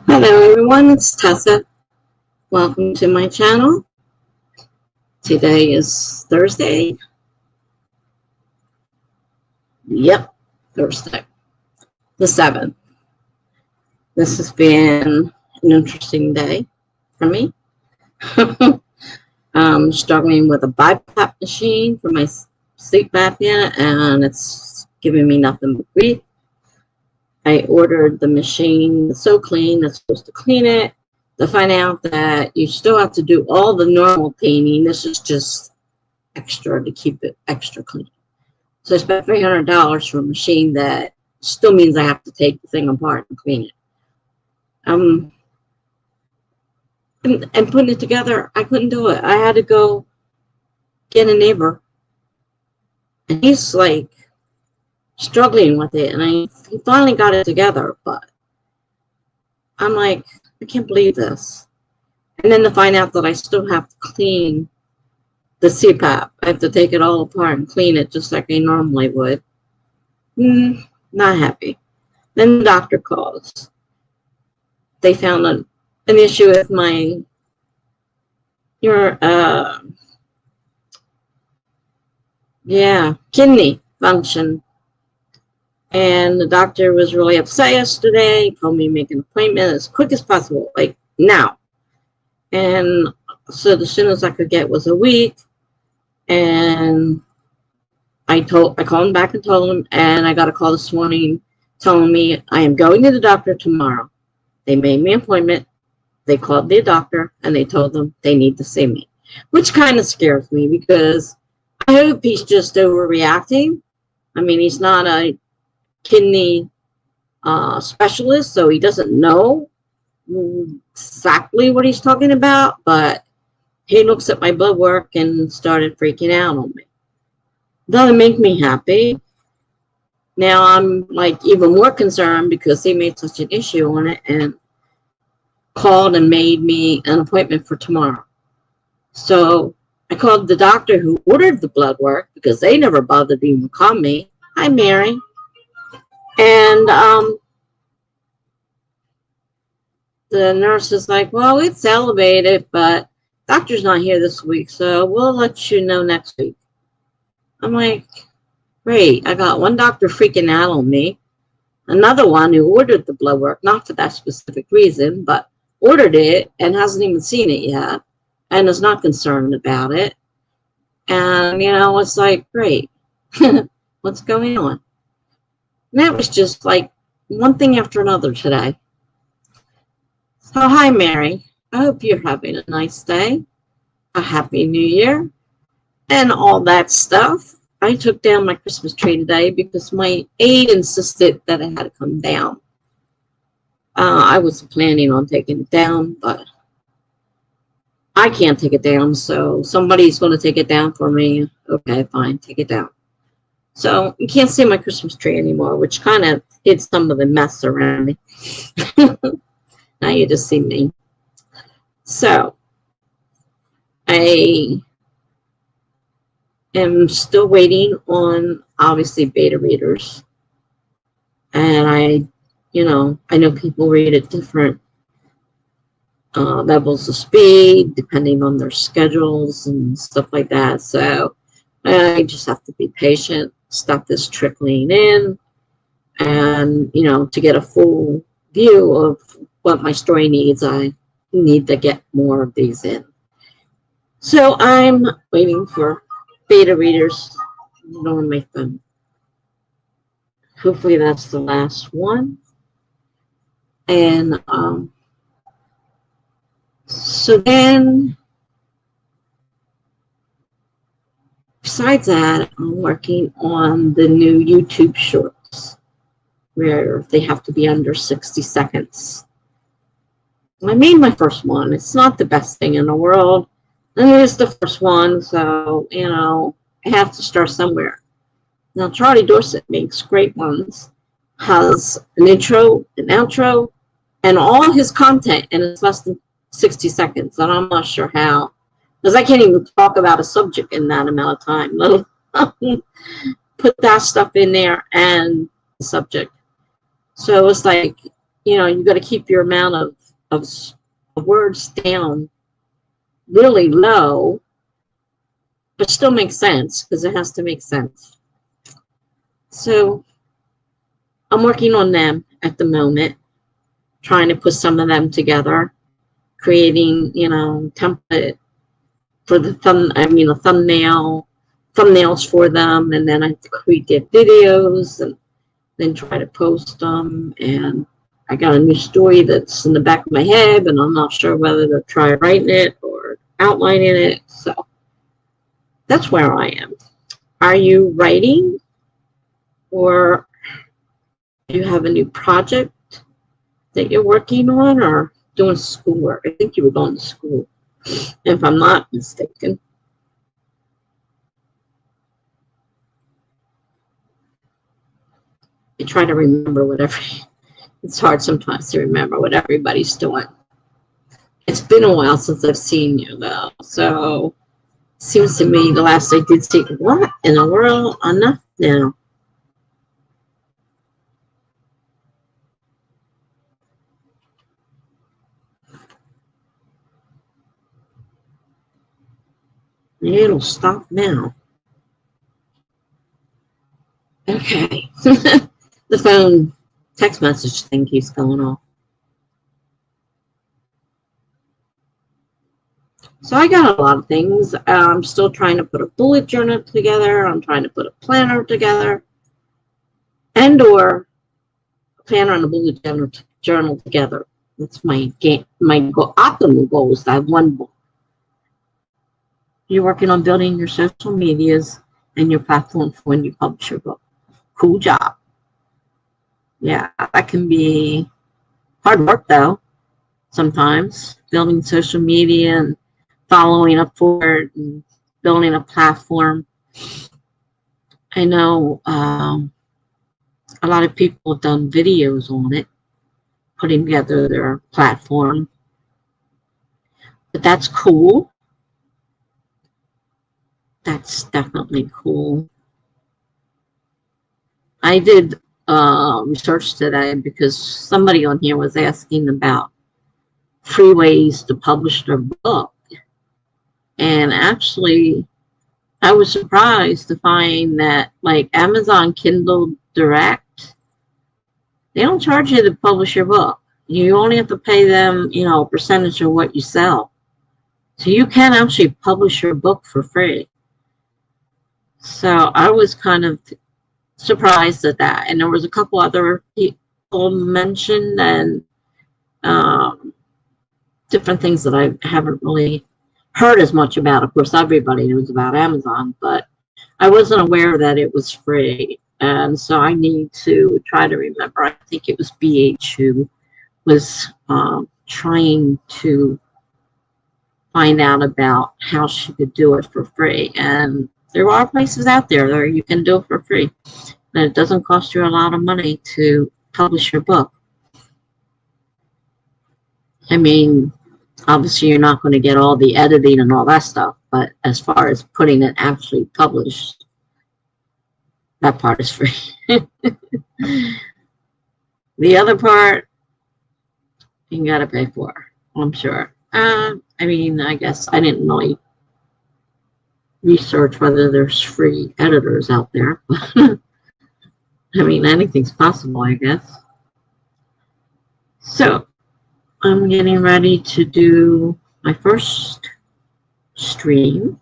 Hello everyone, it's Tessa. Welcome to my channel. Today is Thursday. Yep, Thursday, the 7th. This has been an interesting day for me. I'm struggling with a BiPAP machine for my sleep apnea, and it's giving me nothing but grief. I ordered the machine, it's so clean, it's supposed to clean it. To find out that you still have to do all the normal cleaning. This is just extra to keep it extra clean. So I spent $300 for a machine that still means I have to take the thing apart and clean it. And putting it together, I couldn't do it. I had to go get a neighbor, and he's like struggling with it, and he finally got it together, but I'm like, I can't believe this. And then to find out that I still have to clean the CPAP. I have to take it all apart and clean it just like I normally would. Not happy. Then the doctor calls. They found an issue with my kidney function. And the doctor was really upset yesterday. He told me to make an appointment as quick as possible, like now. And so the soonest I could get was a week. And I called him back and told him, and I got a call this morning telling me I am going to the doctor tomorrow. They made me an appointment. They called the doctor and they told them they need to see me, which kind of scares me because I hope he's just overreacting. I mean, he's not a kidney specialist, so he doesn't know exactly what he's talking about, but he looks at my blood work and started freaking out on me. Doesn't make me happy. Now I'm like even more concerned because he made such an issue on it and called and made me an appointment for tomorrow. So I called the doctor who ordered the blood work because they never bothered to even call me. Hi, Mary. And the nurse is like, well, it's elevated, but doctor's not here this week, so we'll let you know next week. I'm like, great. I got one doctor freaking out on me, another one who ordered the blood work, not for that specific reason, but ordered it and hasn't even seen it yet and is not concerned about it. And, it's like, great. What's going on? And that was just like one thing after another today. So, hi, Mary. I hope you're having a nice day, a happy new year, and all that stuff. I took down my Christmas tree today because my aide insisted that it had to come down. I wasn't planning on taking it down, but I can't take it down, so somebody's going to take it down for me. Okay, fine, take it down. So you can't see my Christmas tree anymore, which kind of hid some of the mess around me. Now you just see me. So I am still waiting on, obviously, beta readers. And I know people read at different levels of speed, depending on their schedules and stuff like that. So I just have to be patient, stop this trickling in, and, to get a full view of what my story needs, I need to get more of these in. So I'm waiting for beta readers on my phone. Hopefully that's the last one. And so then, besides that, I'm working on the new YouTube shorts where they have to be under 60 seconds. I made my first one. It's not the best thing in the world. And it is the first one, so, I have to start somewhere. Now, Charlie Dorset makes great ones. Has an intro, an outro, and all his content, and it's less than 60 seconds. And I'm not sure how. Because I can't even talk about a subject in that amount of time. Let alone put that stuff in there and the subject. So it's like, you got to keep your amount of words down really low, but still make sense, because it has to make sense. So I'm working on them at the moment, trying to put some of them together, creating, template for the thumbnails for them, and then I have to create their videos and then try to post them. And I got a new story that's in the back of my head, and I'm not sure whether to try writing it or outlining it. So that's where I am. Are you writing, or do you have a new project that you're working on, or doing schoolwork? I think you were going to school, if I'm not mistaken. I try to remember whatever. It's hard sometimes to remember what everybody's doing. It's been a while since I've seen you, though. So seems to me the last I did see, what in the world? Enough now. It'll stop now. Okay. The phone text message thing keeps going off. So I got a lot of things. I'm still trying to put a bullet journal together. I'm trying to put a planner together, or a planner and a bullet journal together. That's my game. My optimal goal is to have one book. You're working on building your social medias and your platform for when you publish your book. Cool job. Yeah, that can be hard work, though, sometimes. Building social media and following up for it and building a platform. I know a lot of people have done videos on it, putting together their platform. But that's cool. That's definitely cool. I did research today because somebody on here was asking about free ways to publish their book. And actually, I was surprised to find that, like, Amazon Kindle Direct, they don't charge you to publish your book. You only have to pay them, a percentage of what you sell. So you can actually publish your book for free. So I was kind of surprised at that. And there was a couple other people mentioned, and different things that I haven't really heard as much about. Of course, everybody knows about Amazon, but I wasn't aware that it was free. And so I need to try to remember. I think it was BH who was trying to find out about how she could do it for free. And there are places out there where you can do it for free. And it doesn't cost you a lot of money to publish your book. I mean, obviously you're not going to get all the editing and all that stuff, but as far as putting it actually published, that part is free. The other part, you gotta pay for, I'm sure. I mean, I guess I didn't really research whether there's free editors out there. I mean, anything's possible, I guess. So, I'm getting ready to do my first stream.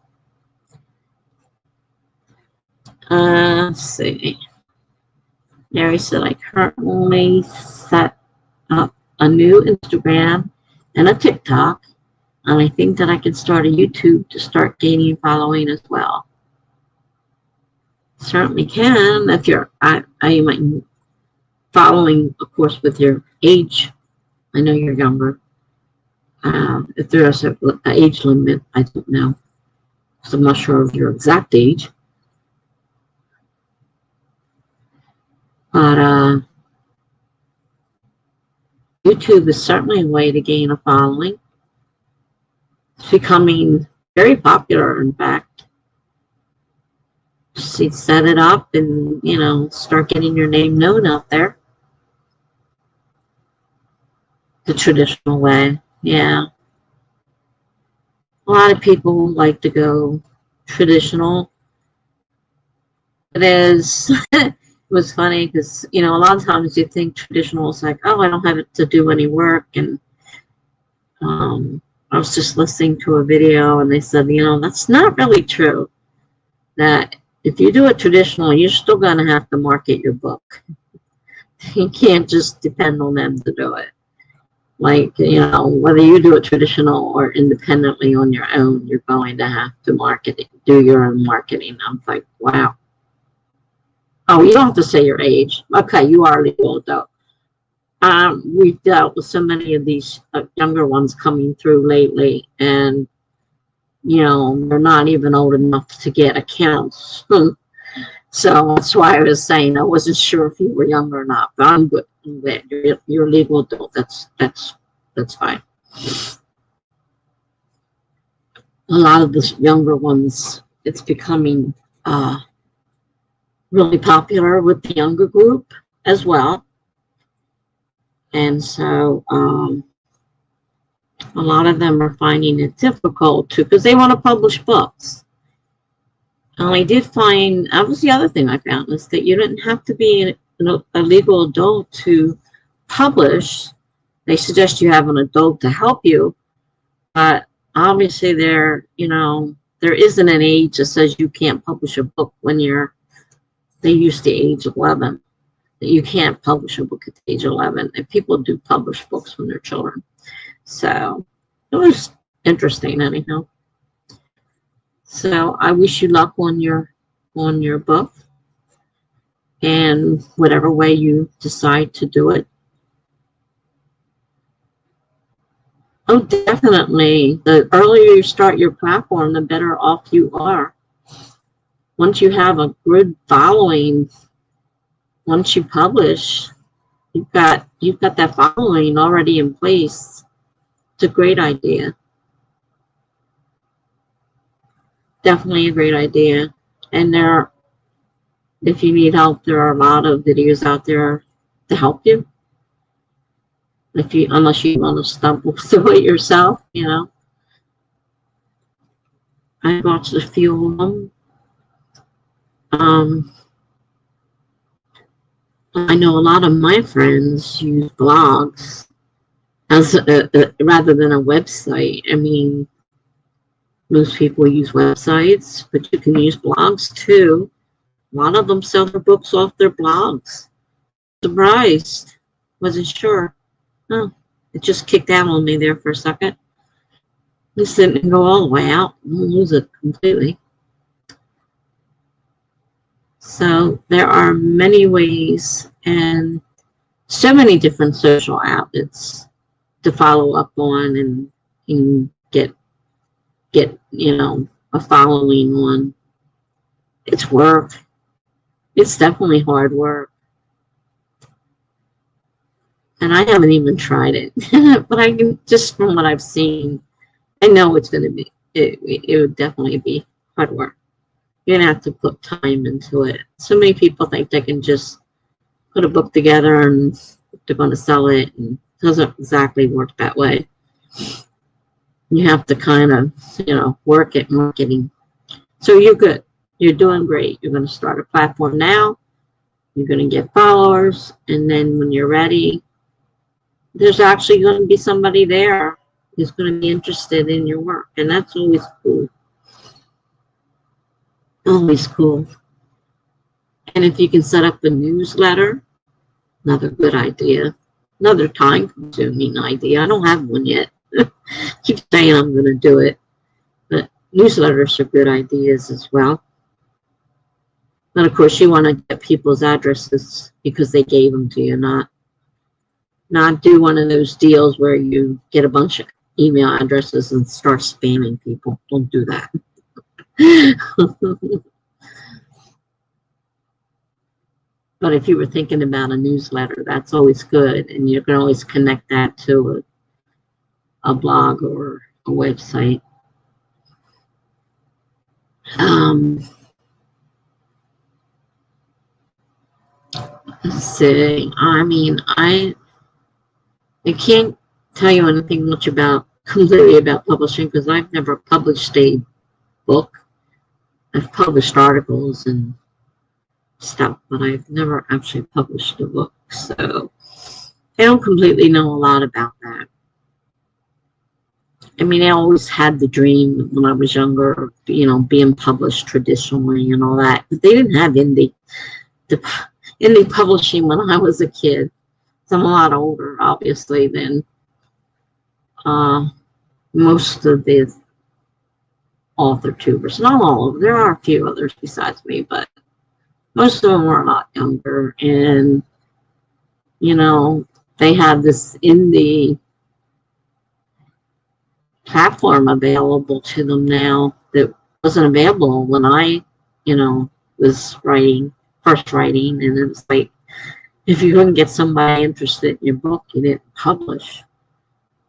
Let's see. Mary said I currently set up a new Instagram and a TikTok, and I think that I can start a YouTube to start gaining following as well. Certainly can if you're following, of course, with your age. I know you're younger. If there's an age limit, I don't know. So I'm not sure of your exact age. But YouTube is certainly a way to gain a following. It's becoming very popular, in fact. Just set it up and, start getting your name known out there. the traditional way. Yeah. A lot of people like to go traditional. It is, it was funny because, you know, a lot of times you think traditional is like, oh, I don't have to do any work. And I was just listening to a video and they said, you know, that's not really true. That if you do it traditional, you're still going to have to market your book. You can't just depend on them to do it. Like, you know, whether you do it traditional or independently on your own, you're going to have to market it, do your own marketing. I'm like, wow. Oh, you don't have to say your age. Okay, you are legal adult. We've dealt with so many of these younger ones coming through lately, and, you know, they're not even old enough to get accounts. So that's why I was saying I wasn't sure if you were young or not, but I'm good. I'm glad you're a legal adult. That's fine. A lot of the younger ones, it's becoming really popular with the younger group as well. And so a lot of them are finding it difficult to, because they want to publish books. And I did find, that was the other thing I found, is that you didn't have to be a legal adult to publish. They suggest you have an adult to help you, but obviously there, you know, there isn't an age that says you can't publish a book when they used the age 11. That you can't publish a book at age 11, and people do publish books when they're children. So it was interesting anyhow. So I wish you luck on your book and whatever way you decide to do it. Oh, definitely. The earlier you start your platform, the better off you are. Once you have a good following, once you publish, you've got that following already in place. It's a great idea. Definitely a great idea. And if you need help, there are a lot of videos out there to help you. Unless you want to stumble through it yourself, you know. I watched a few of them. I know a lot of my friends use blogs as rather than a website. I mean, most people use websites, but you can use blogs too. A lot of them sell their books off their blogs. Surprised. Wasn't sure. Oh, it just kicked out on me there for a second. Just didn't go all the way out. We'll lose it completely. So there are many ways and so many different social outlets to follow up on and get you know, a following on. It's work. It's definitely hard work. And I haven't even tried it. But I can, just from what I've seen, I know it's going to be, it would definitely be hard work. You're going to have to put time into it. So many people think they can just put a book together and they're going to sell it, and it doesn't exactly work that way. You have to kind of, you know, work at marketing. So you're good. You're doing great. You're going to start a platform now. You're going to get followers. And then when you're ready, there's actually going to be somebody there who's going to be interested in your work. And that's always cool. Always cool. And if you can set up a newsletter, another good idea. Another time-consuming idea. I don't have one yet. Keep saying I'm going to do it. But newsletters are good ideas as well. And of course, you want to get people's addresses because they gave them to you, not do one of those deals where you get a bunch of email addresses and start spamming people. Don't do that. But if you were thinking about a newsletter, that's always good, and you can always connect that to a blog or a website. Let's see. I mean, I can't tell you anything much about completely about publishing because I've never published a book. I've published articles and stuff, but I've never actually published a book. So I don't completely know a lot about that. I mean, I always had the dream when I was younger, being published traditionally and all that. But they didn't have indie publishing when I was a kid. So I'm a lot older, obviously, than uh, most of the Authortubers. Not all of them. There are a few others besides me, but most of them were a lot younger. And, they have this indie platform available to them now that wasn't available when I, was first writing. And it was like, if you couldn't get somebody interested in your book, you didn't publish.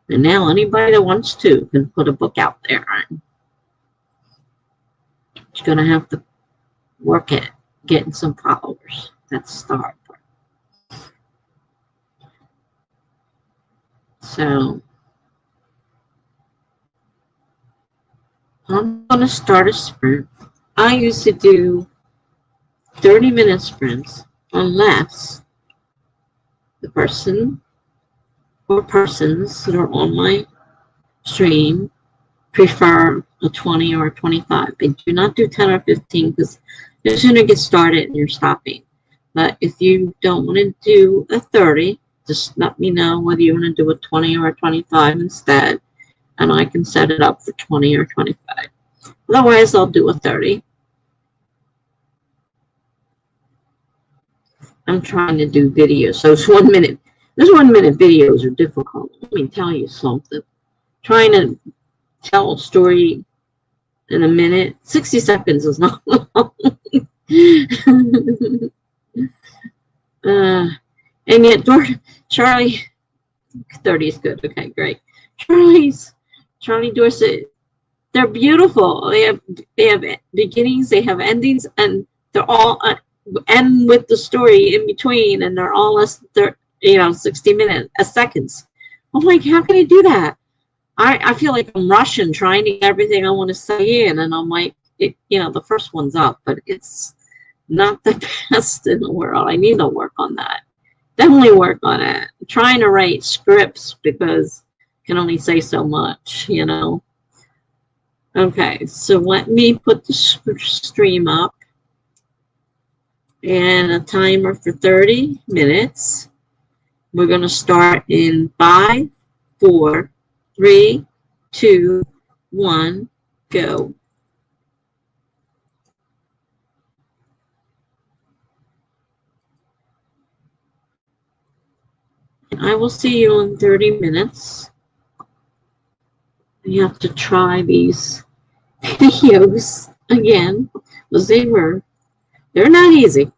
And now anybody that wants to can put a book out there. And you're going to have to work at getting some followers. That's the hard part. So I'm going to start a sprint. I used to do 30-minute sprints unless the person or persons that are on my stream prefer a 20 or a 25. I do not do 10 or 15 because the sooner you get started and you're stopping. But if you don't want to do a 30, just let me know whether you want to do a 20 or a 25 instead, and I can set it up for 20 or 25. Otherwise, I'll do a 30. I'm trying to do videos, so it's 1 minute. Those 1 minute videos are difficult. Let me tell you something. Trying to tell a story in a minute, 60 seconds is not long. And yet, Charlie, 30 is good. Okay, great. Charlie Dorset, they're beautiful. They have beginnings, they have endings, and they're all end with the story in between, and they're all less than 60 minutes, seconds. I'm like, how can you do that? I feel like I'm rushing, trying to get everything I want to say in, and I'm like, the first one's up, but it's not the best in the world. I need to work on that. Definitely work on it. I'm trying to write scripts because I can only say so much, Okay, so let me put the stream up and a timer for 30 minutes. We're going to start in 5, 4, 3, 2, 1, go. I will see you in 30 minutes. You have to try these videos again because they're not easy.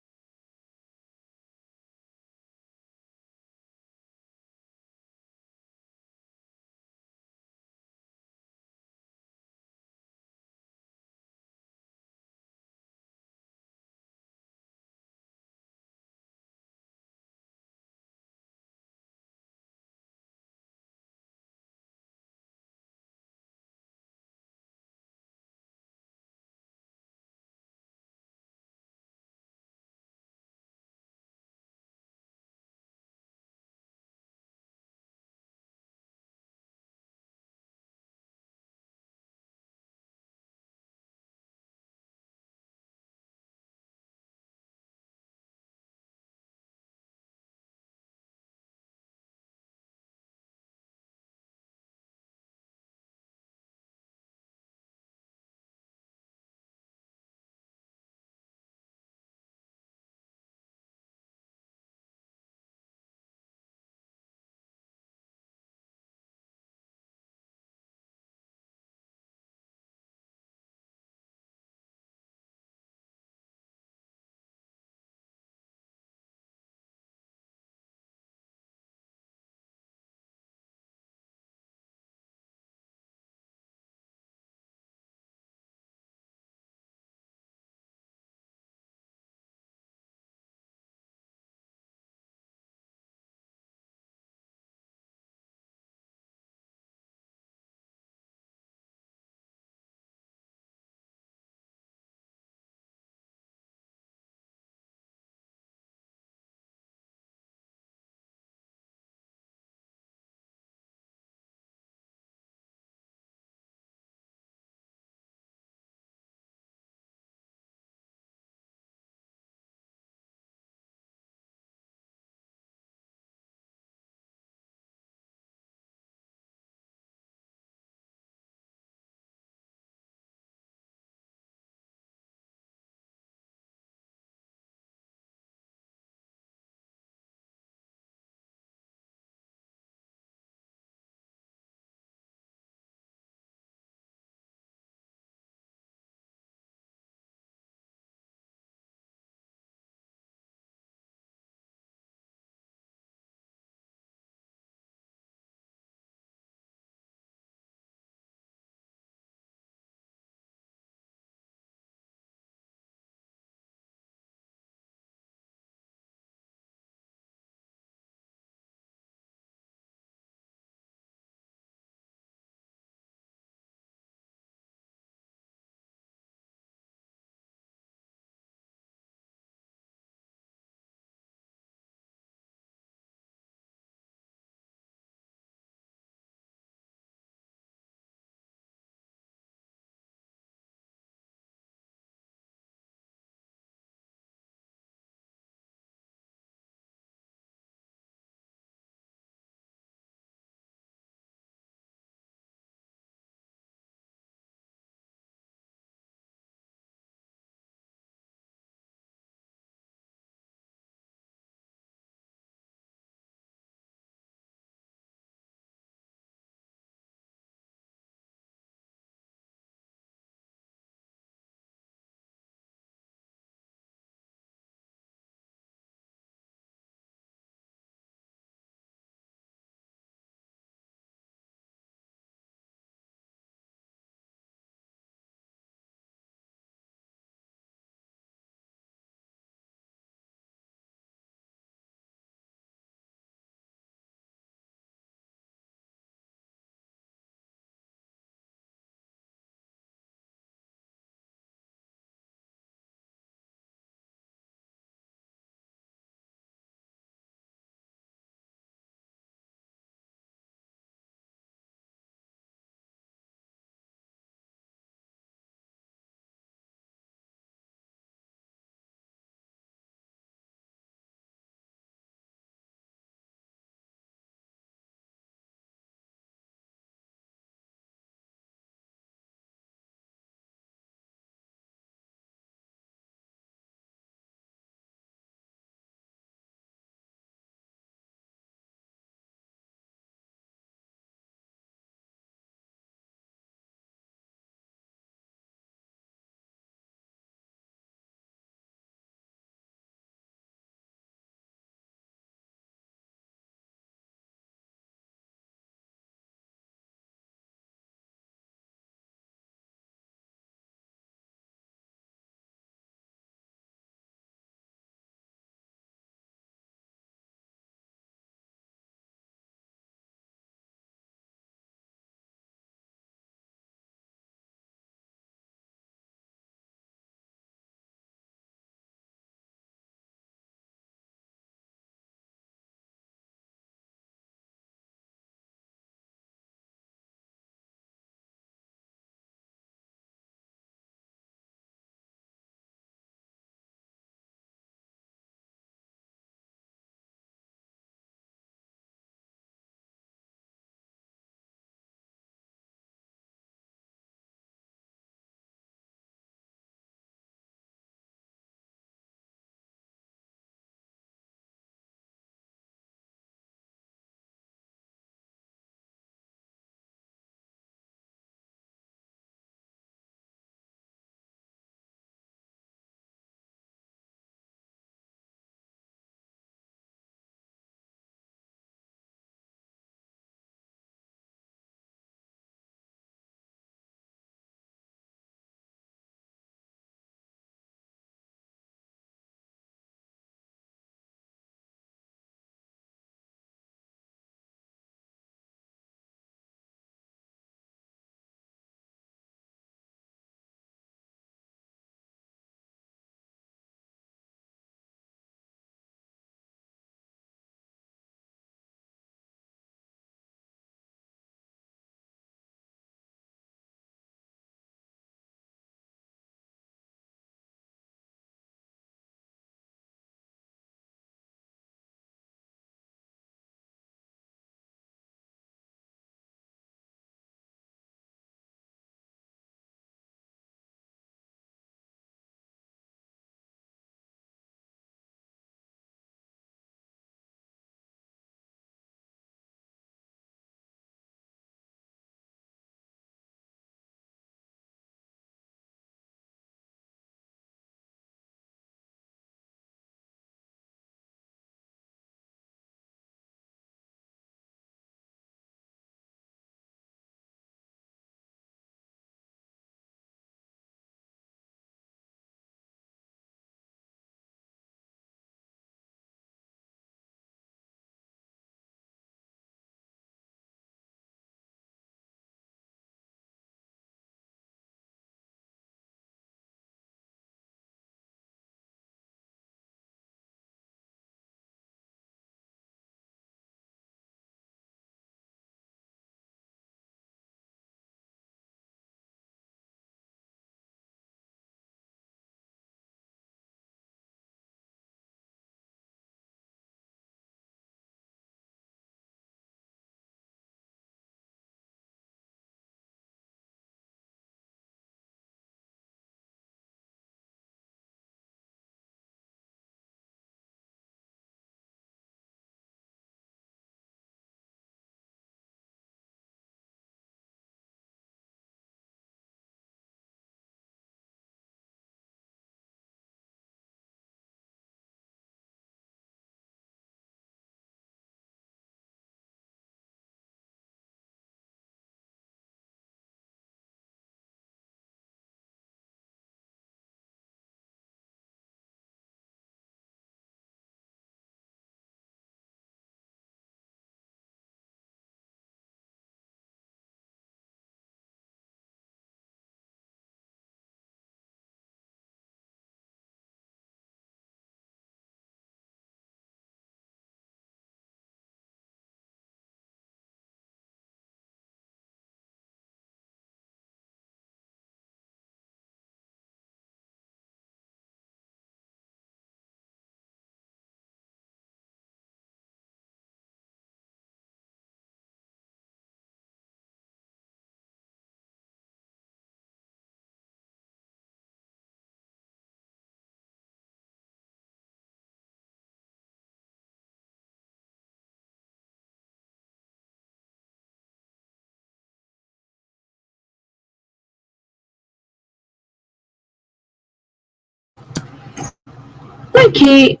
Hi, Kate.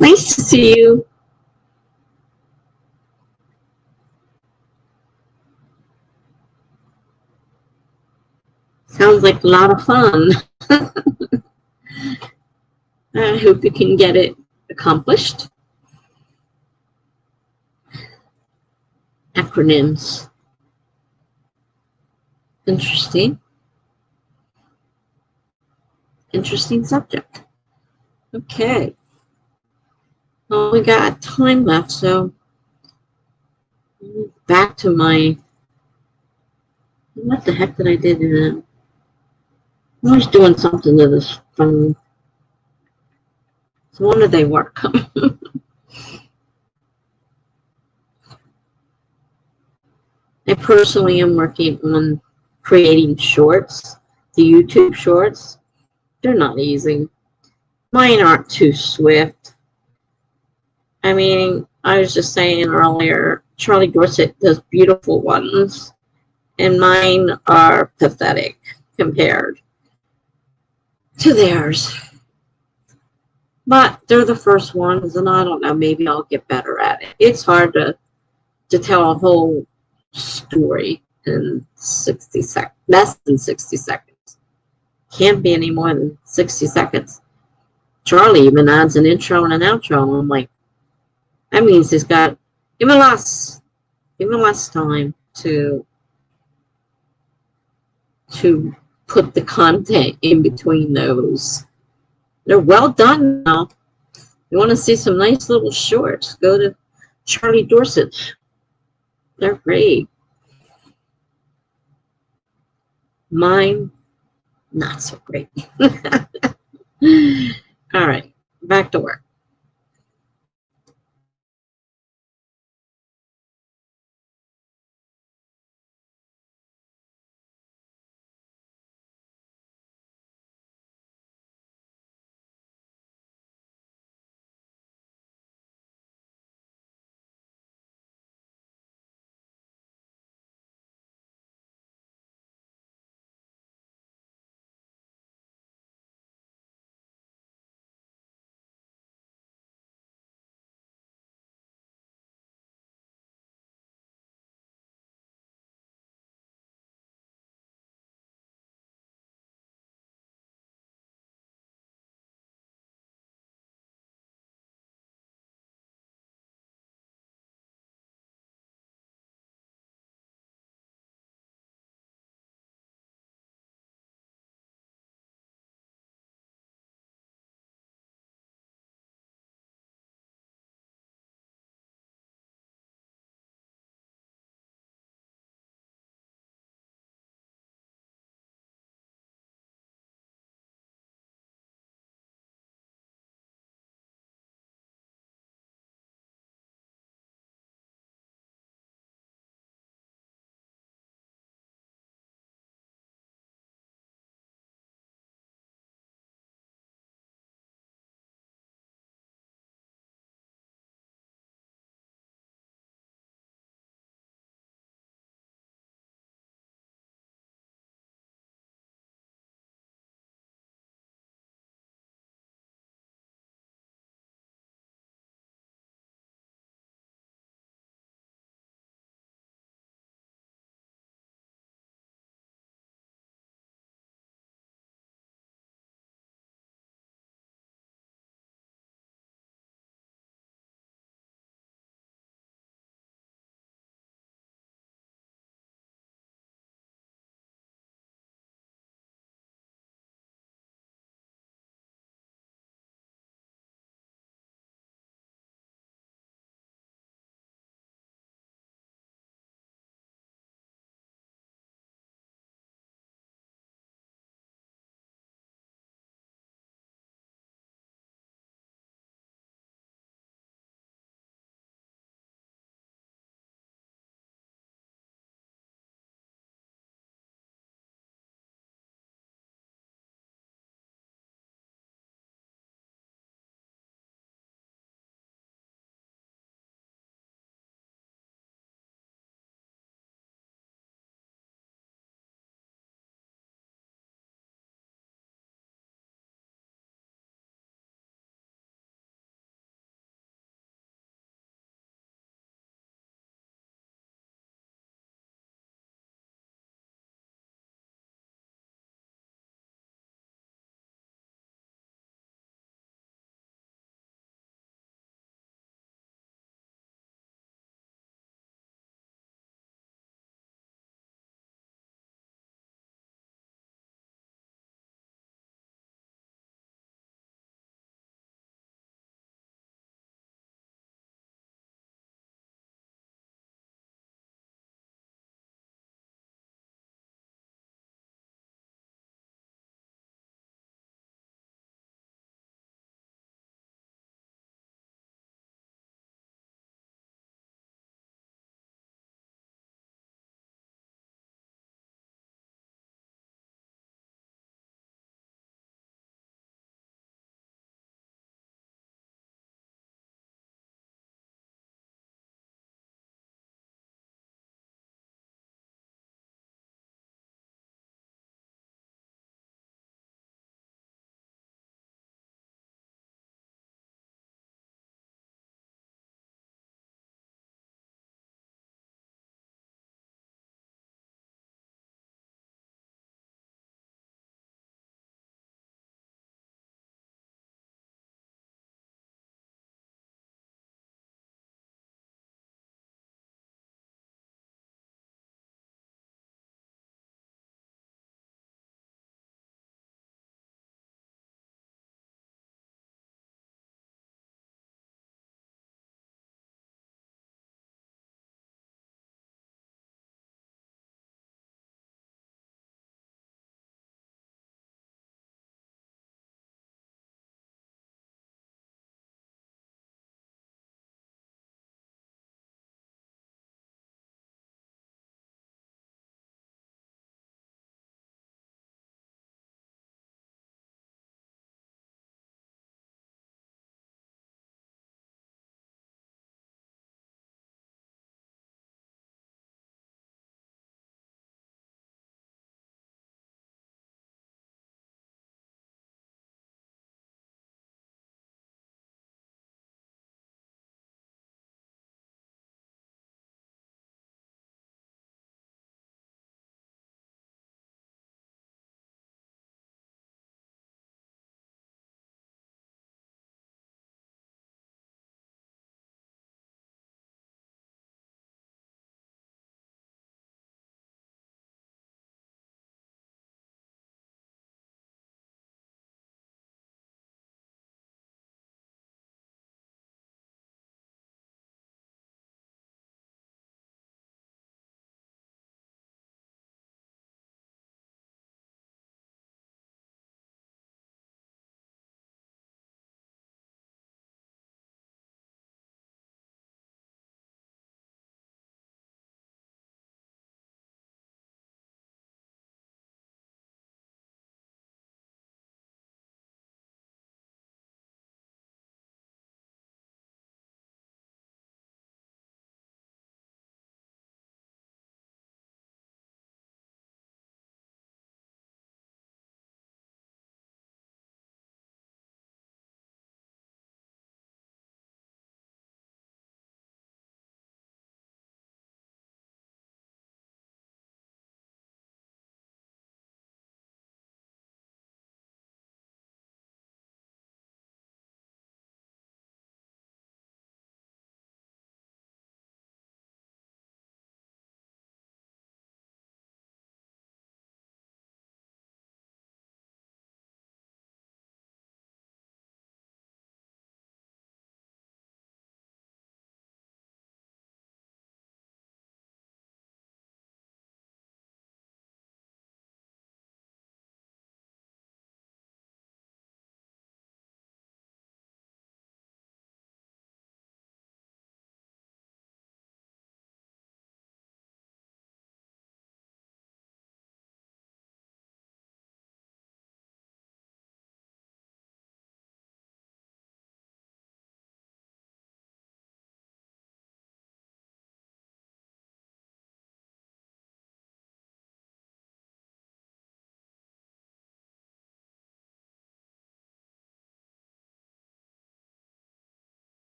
Nice to see you. Sounds like a lot of fun. I hope you can get it accomplished. Acronyms. Interesting. Interesting subject. Okay. Well, we got time left, so back to my. What the heck did I do to them? I was doing something to this phone. So when did they work? I personally am working on creating shorts, the YouTube shorts. They're not easy. Mine aren't too swift. I mean, I was just saying earlier, Charlie Dorset does beautiful ones, and mine are pathetic compared to theirs. But they're the first ones, and I don't know, maybe I'll get better at it. It's hard to tell a whole story in 60 seconds, less than 60 seconds. Can't be any more than 60 seconds. Charlie even adds an intro and an outro. I'm like, that means he's got even less time to put the content in between those. They're well done now. You want to see some nice little shorts, go to Charlie Dorset. They're great. Mine, not so great. All right, back to work.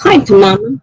Hi to Mama.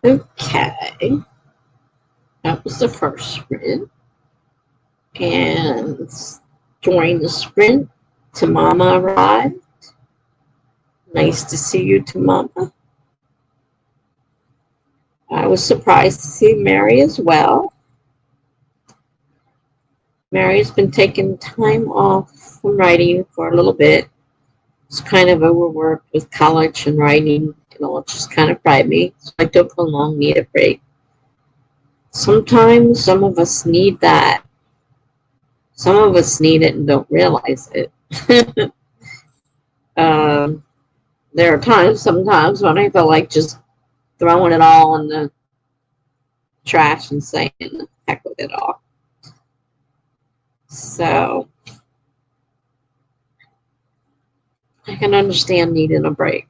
Okay, that was the first sprint. And during the sprint, Tamama arrived. Nice to see you, Tamama. I was surprised to see Mary as well. Mary's been taking time off from writing for a little bit. It's kind of overworked with college and writing. It just kind of fried me. So I took a long, need a break. Sometimes some of us need that. Some of us need it and don't realize it. um, there are sometimes when I feel like just throwing it all in the trash and saying, heck with it all. So I can understand needing a break.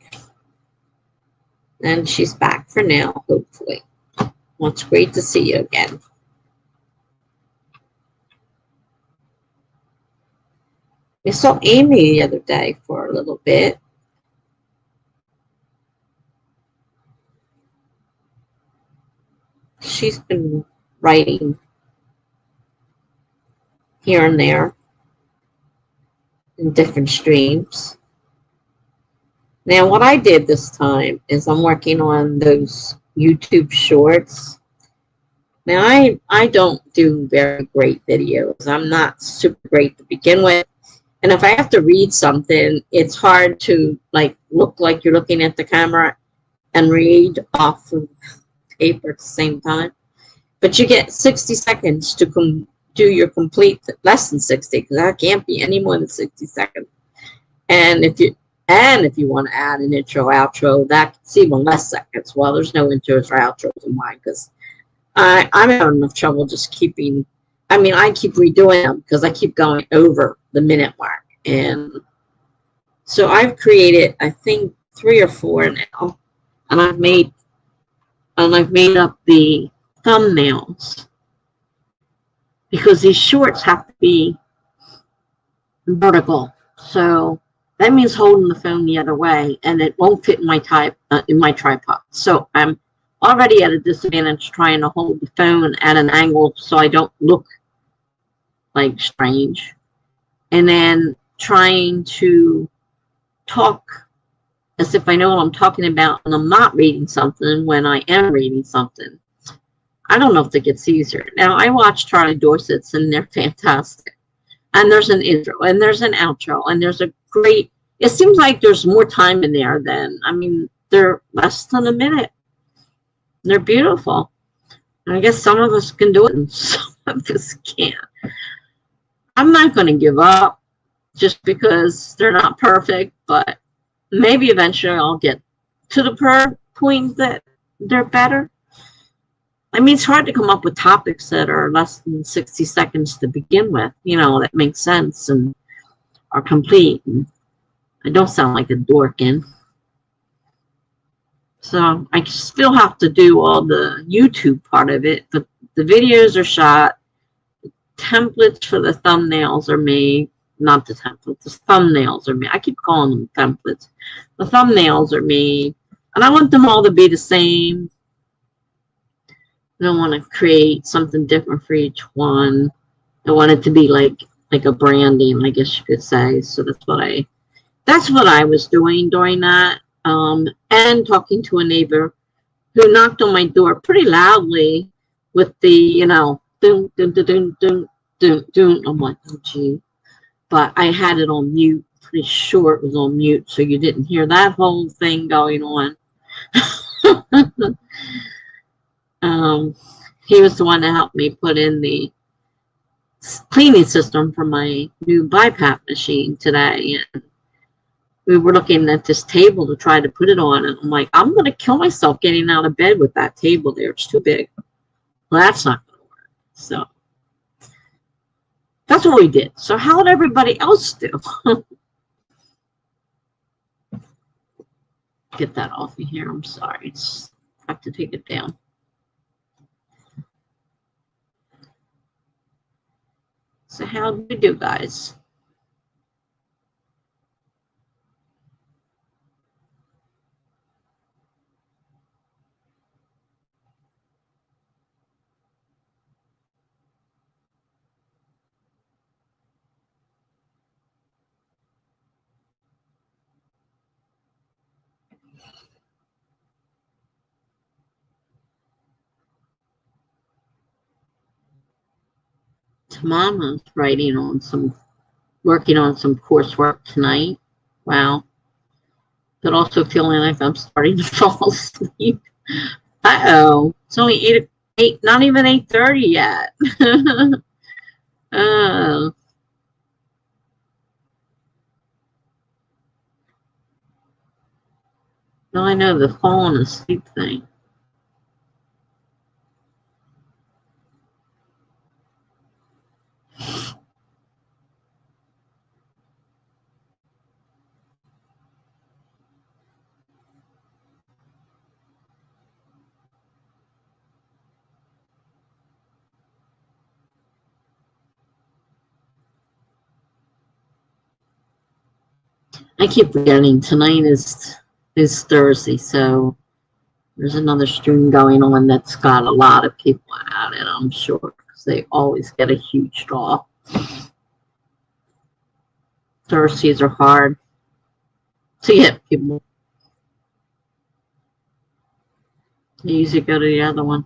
And she's back for now, hopefully. Well, it's great to see you again. We saw Amy the other day for a little bit. She's been writing here and there in different streams. Now, what I did this time is I'm working on those YouTube shorts. Now, I don't do very great videos. I'm not super great to begin with. And if I have to read something, it's hard to look like you're looking at the camera and read off of paper at the same time. But you get 60 seconds to do your complete, less than 60, because that can't be any more than 60 seconds. And if you want to add an intro, outro, that's even less seconds. Well, there's no intros or outros in mine because I'm having enough trouble just keeping. I mean, I keep redoing them because I keep going over the minute mark. And so I've created, I think, 3 or 4 now, and I've made up the thumbnails because these shorts have to be vertical. So that means holding the phone the other way, and it won't fit in my tripod. So I'm already at a disadvantage trying to hold the phone at an angle so I don't look like strange, and then trying to talk as if I know what I'm talking about and I'm not reading something when I am reading something. I don't know if it gets easier. Now, I watch Charlie Dorset's, and they're fantastic. And there's an intro, and there's an outro, and there's a great, it seems like there's more time in there than, I mean, they're less than a minute. They're beautiful. And I guess some of us can do it and some of us can't. I'm not going to give up just because they're not perfect, but maybe eventually I'll get to the point that they're better. I mean, it's hard to come up with topics that are less than 60 seconds to begin with, that make sense and are complete. And I don't sound like a dorkin. So I still have to do all the YouTube part of it, but the videos are shot. The templates for the thumbnails are made. Not the templates, the thumbnails are made. I keep calling them templates. The thumbnails are made. And I want them all to be the same. I don't want to create something different for each one. I want it to be like a branding, I guess you could say. So that's what I was doing during that. And talking to a neighbor who knocked on my door pretty loudly with the, dun, dun, dun, dun, dun, dun, dun. I'm like, oh, gee. But I had it on mute. Pretty sure it was on mute, so you didn't hear that whole thing going on. He was the one that helped me put in the cleaning system for my new BiPAP machine today. And we were looking at this table to try to put it on, and I'm like, I'm going to kill myself getting out of bed with that table there. It's too big. Well, that's not going to work. So that's what we did. So how would everybody else do? Get that off of here. I'm sorry. I have to take it down. So how do we do, guys? Mama's working on some coursework tonight. Wow. But also feeling like I'm starting to fall asleep. Uh-oh. It's only 8, not even 8:30 yet. Oh. No, I know the falling asleep thing. I keep forgetting tonight is Thursday, so there's another stream going on that's got a lot of people at it, I'm sure, because they always get a huge draw. Thursdays are hard to get people. You usually go to the other one.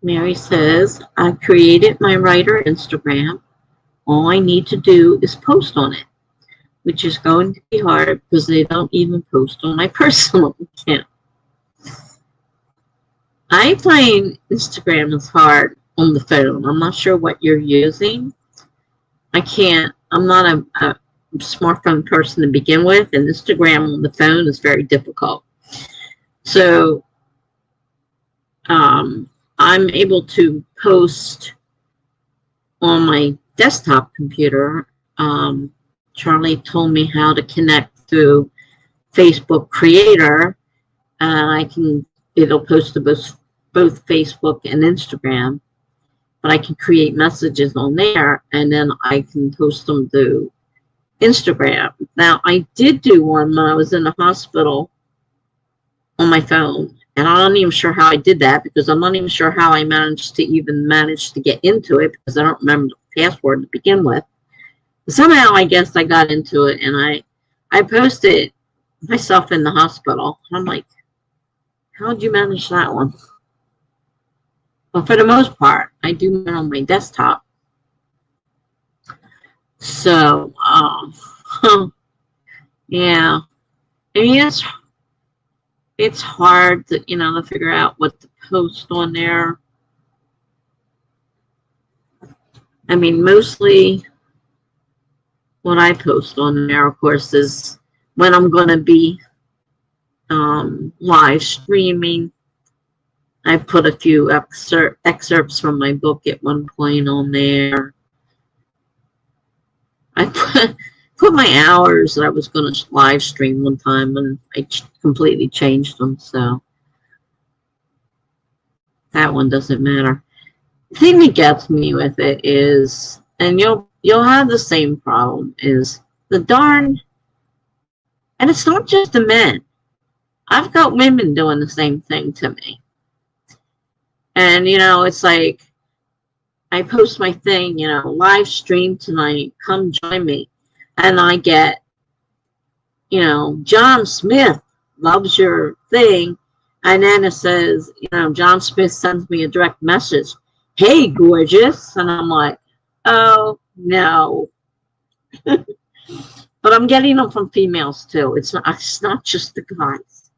Mary says, I created my writer Instagram. All I need to do is post on it, which is going to be hard because they don't even post on my personal account. I find Instagram is hard on the phone. I'm not sure what you're using. I'm not a smartphone person to begin with, and Instagram on the phone is very difficult. So I'm able to post on my desktop computer. Charlie told me how to connect through Facebook Creator. It'll post to both Facebook and Instagram, but I can create messages on there, and then I can post them to Instagram. Now, I did do one when I was in the hospital on my phone, and I'm not even sure how I did that, because I'm not even sure how I managed to get into it, because I don't remember the password to begin with. But somehow, I guess I got into it, and I posted myself in the hospital. I'm like, how'd you manage that one? But for the most part, I do it on my desktop. So, yeah. I mean, it's hard to figure out what to post on there. I mean, mostly what I post on there, of course, is when I'm going to be live streaming. I put a few excerpts from my book at one point on there. I put my hours that I was going to live stream one time, and I completely changed them, so that one doesn't matter. The thing that gets me with it is, and you'll have the same problem, is the darn, and it's not just the men. I've got women doing the same thing to me. And, it's like, I post my thing, live stream tonight, come join me. And I get, John Smith loves your thing. And then it says, John Smith sends me a direct message. Hey, gorgeous. And I'm like, oh, no. But I'm getting them from females, too. It's not just the guys.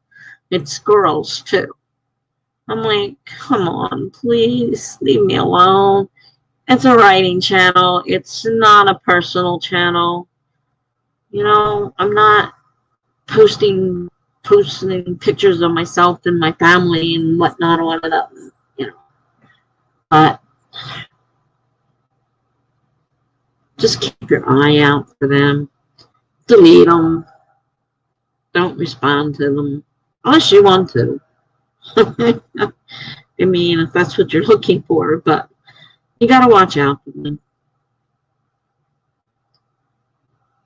It's girls, too. I'm like, come on, please leave me alone. It's a writing channel. It's not a personal channel. I'm not posting pictures of myself and my family and whatnot, all of that, But just keep your eye out for them. Delete them. Don't respond to them unless you want to. I mean, if that's what you're looking for, but you gotta watch out for them.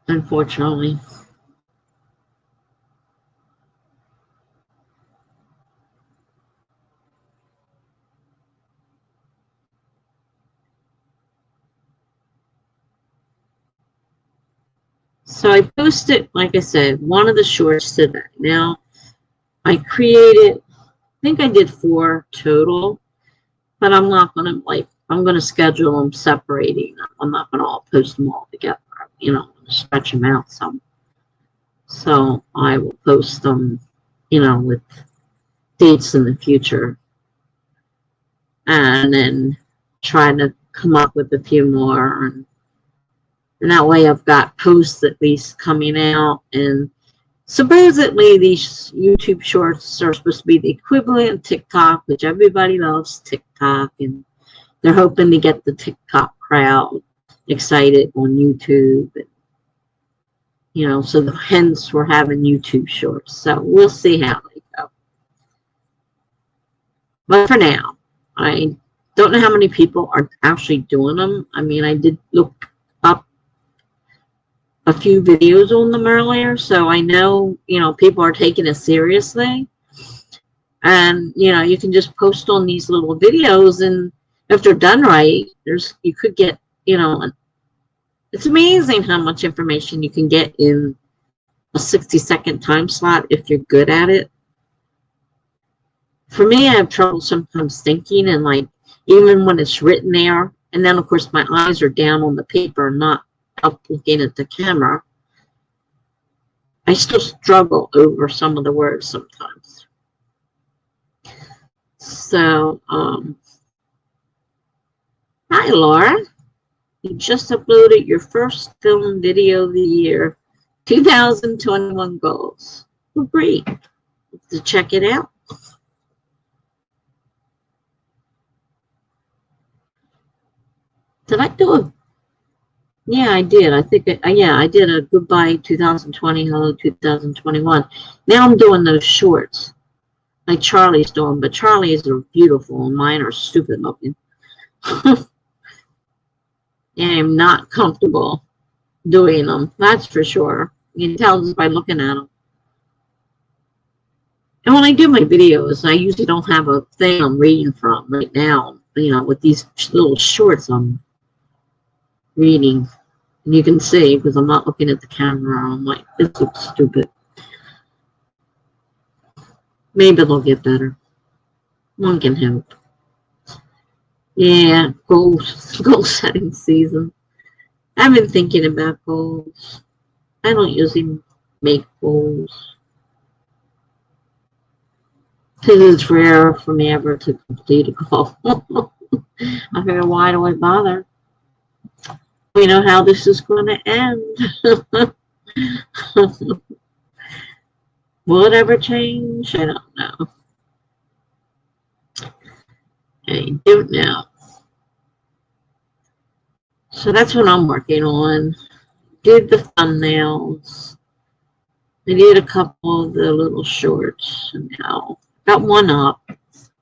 Unfortunately. So I posted, like I said, one of the shorts today. Now, I think I did 4 total, but I'm not going to, I'm going to schedule them separating. I'm not going to all post them all together, stretch them out some. So I will post them, with dates in the future. And then try to come up with a few more. And that way I've got posts at least coming out. And supposedly these YouTube shorts are supposed to be the equivalent of TikTok, which everybody loves TikTok, and they're hoping to get the TikTok crowd excited on YouTube. You know, so hence we're having YouTube shorts. So we'll see how they go. But for now, I don't know how many people are actually doing them. I mean, I did look up a few videos on them earlier, so I know, you know, people are taking it seriously. And, you know, you can just post on these little videos, and if they're done right, you could get, you know, it's amazing how much information you can get in a 60-second time slot if you're good at it. For me, I have trouble sometimes thinking, and like, even when it's written there, and then of course my eyes are down on the paper, not up looking at the camera, I still struggle over some of the words sometimes. So, hi Laura, you just uploaded your first film video of the year, 2021 goals. Well, great, to check it out. Did I do a Yeah, I did. I think, yeah, I did a goodbye 2020, hello 2021. Now I'm doing those shorts like Charlie's doing, but Charlie's are beautiful and mine are stupid looking. And I'm not comfortable doing them, that's for sure. You can tell just by looking at them. And when I do my videos, I usually don't have a thing I'm reading from right now. You know, with these little shorts I'm reading. And you can see, because I'm not looking at the camera, I'm like, this looks stupid. Maybe they'll get better. One can help. Yeah, goal setting season. I've been thinking about goals. I don't usually make goals, because it's rare for me ever to complete a goal. I figure, why do I bother? We know how this is going to end. Will it ever change? I don't know. I don't know. So that's what I'm working on. Did the thumbnails. I did a couple of the little shorts. And now got one up. The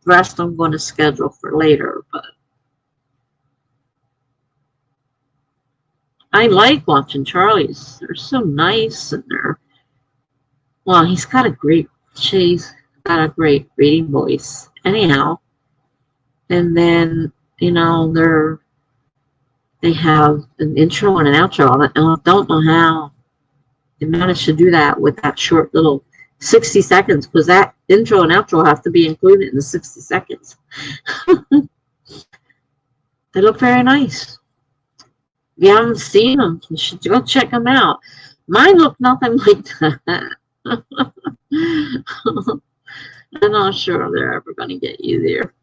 rest I'm going to schedule for later. But I like watching Charlie's. They're so nice, and well, he's got a great reading voice. Anyhow, and then, you know, they have an intro and an outro on it, and I don't know how they managed to do that with that short little 60 seconds, because that intro and outro have to be included in the 60 seconds. They look very nice. If you haven't seen them, you should go check them out. Mine look nothing like that. I'm not sure they're ever going to get you there.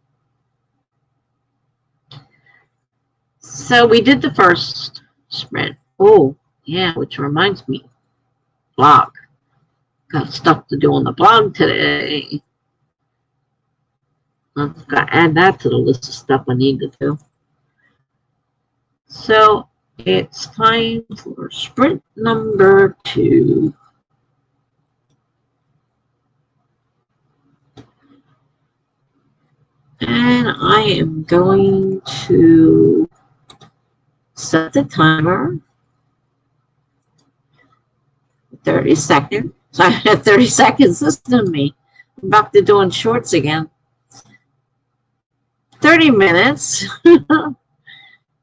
So we did the first sprint. Oh, yeah, which reminds me, blog. Got stuff to do on the blog today. I've got to add that to the list of stuff I need to do. So it's time for sprint number 2. And I am going to set the timer. 30 seconds. So I had 30 seconds. Listen to me. I'm back to doing shorts again. 30 minutes.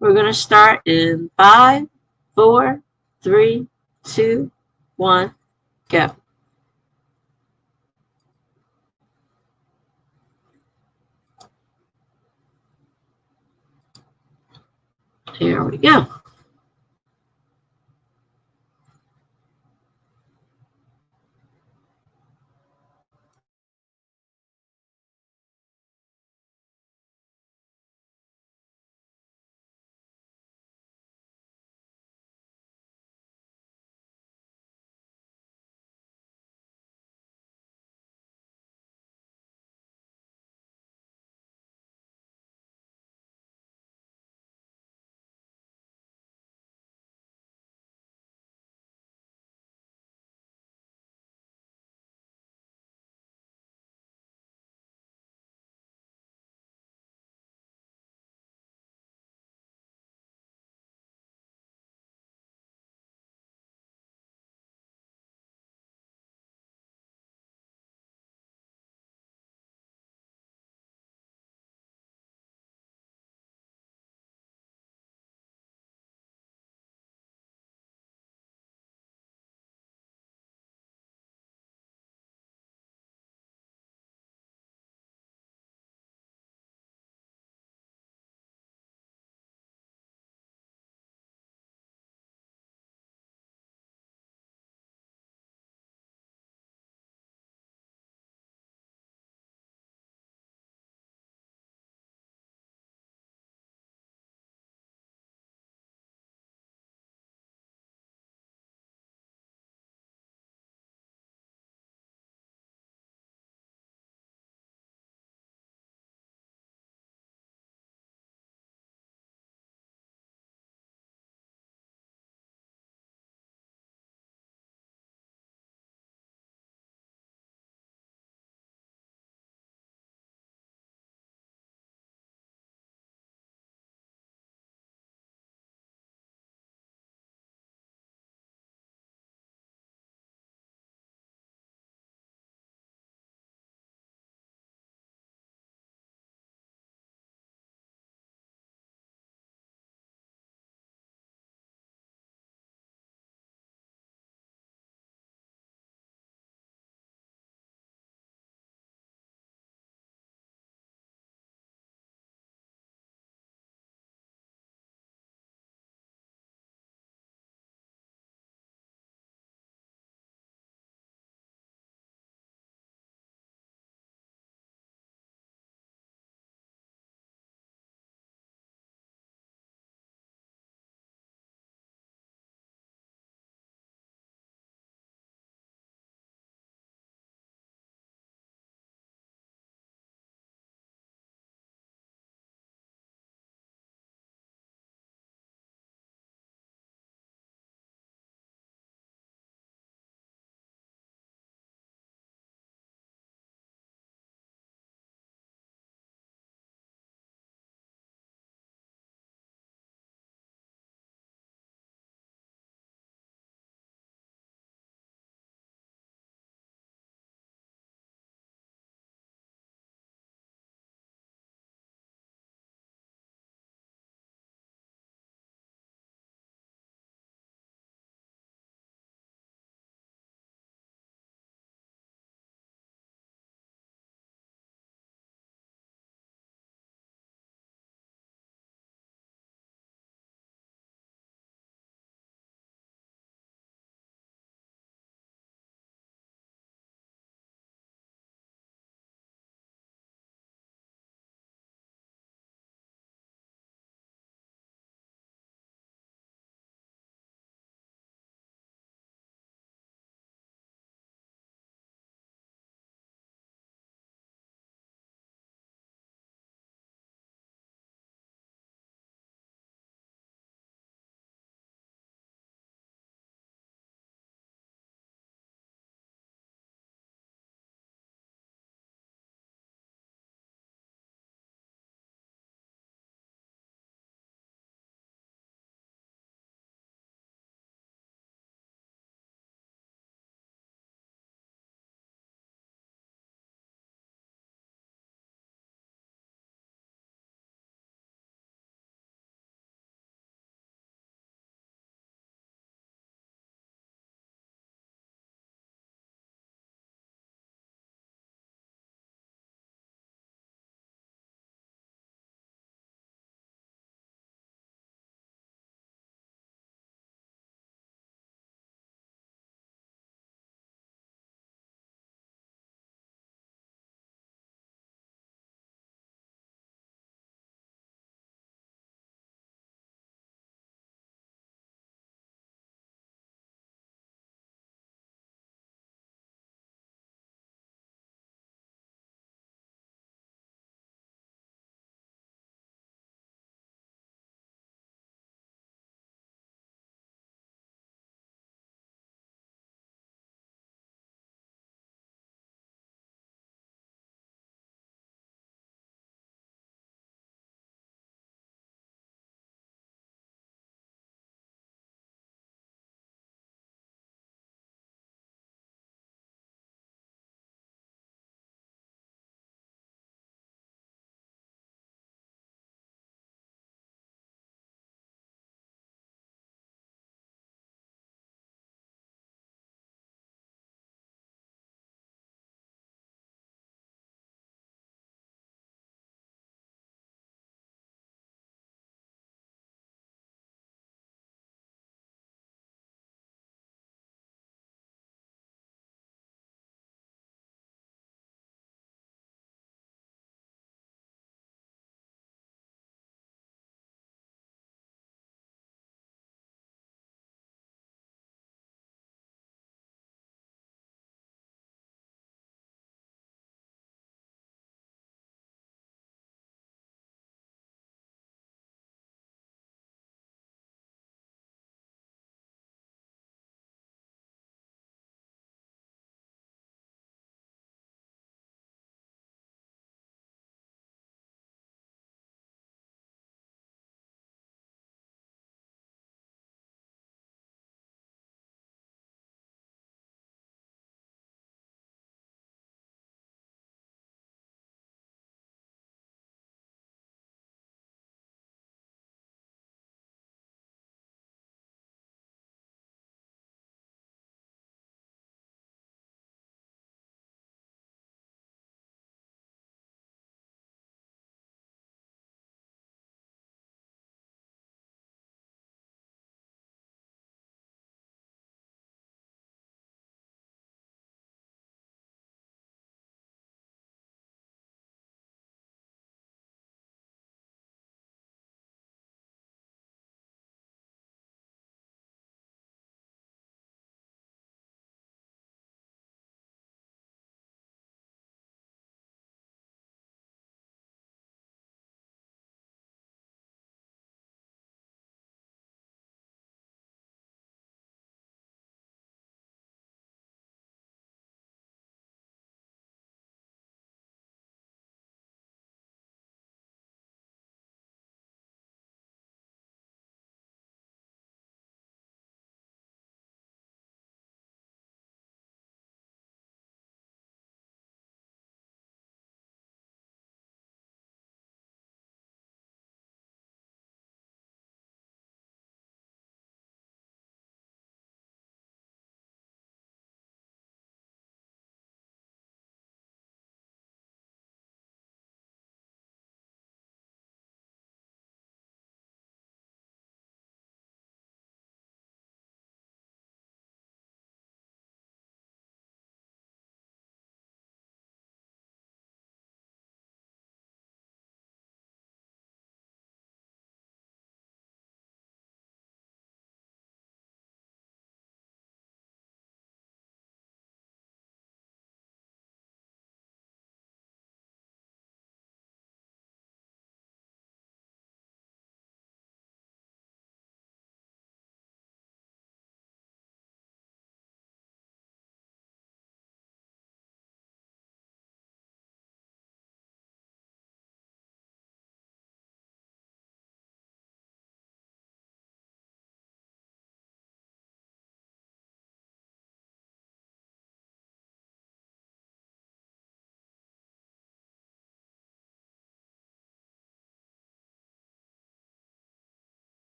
We're going to start in 5, 4, 3, 2, 1, go. Here we go.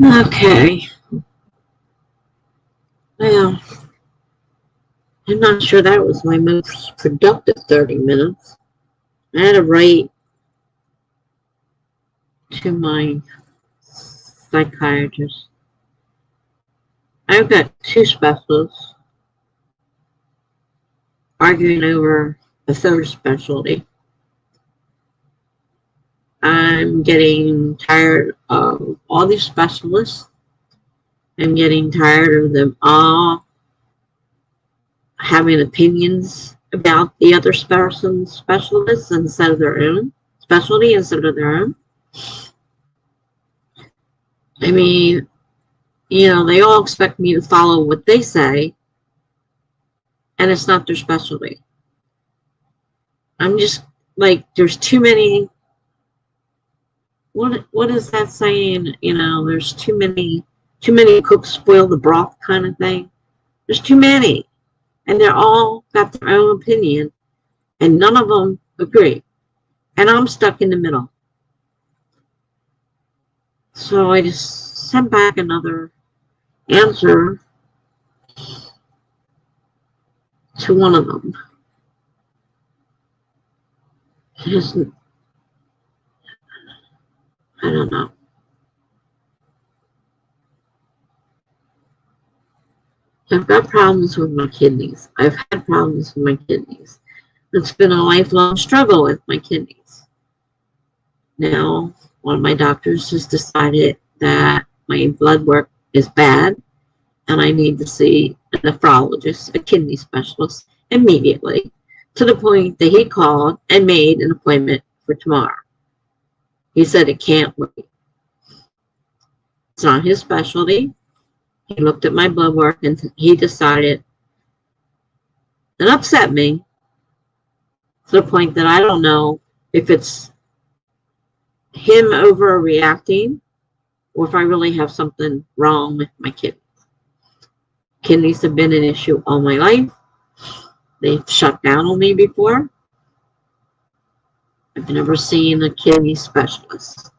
Okay. Well, I'm not sure that was my most productive 30 minutes. I had to write to my psychiatrist. I've got two specialists arguing over a third specialty. I'm getting tired of all these specialists. I'm getting tired of them all having opinions about the other person's specialists instead of their own specialty instead of their own. I mean, they all expect me to follow what they say, and it's not their specialty. I'm just like, there's too many. What is that saying? There's too many cooks spoil the broth kind of thing. There's too many, and they're all got their own opinion, and none of them agree, and I'm stuck in the middle. So I just sent back another answer to one of them. Just, I don't know. I've got problems with my kidneys. I've had problems with my kidneys. It's been a lifelong struggle with my kidneys. Now, one of my doctors has decided that my blood work is bad and I need to see a nephrologist, a kidney specialist, immediately, to the point that he called and made an appointment for tomorrow. He said it can't wait. It's not his specialty. He looked at my blood work and he decided, it upset me to the point that I don't know if it's him overreacting or if I really have something wrong with my kidneys. Kidneys have been an issue all my life. They've shut down on me before. I've never seen a kidney specialist.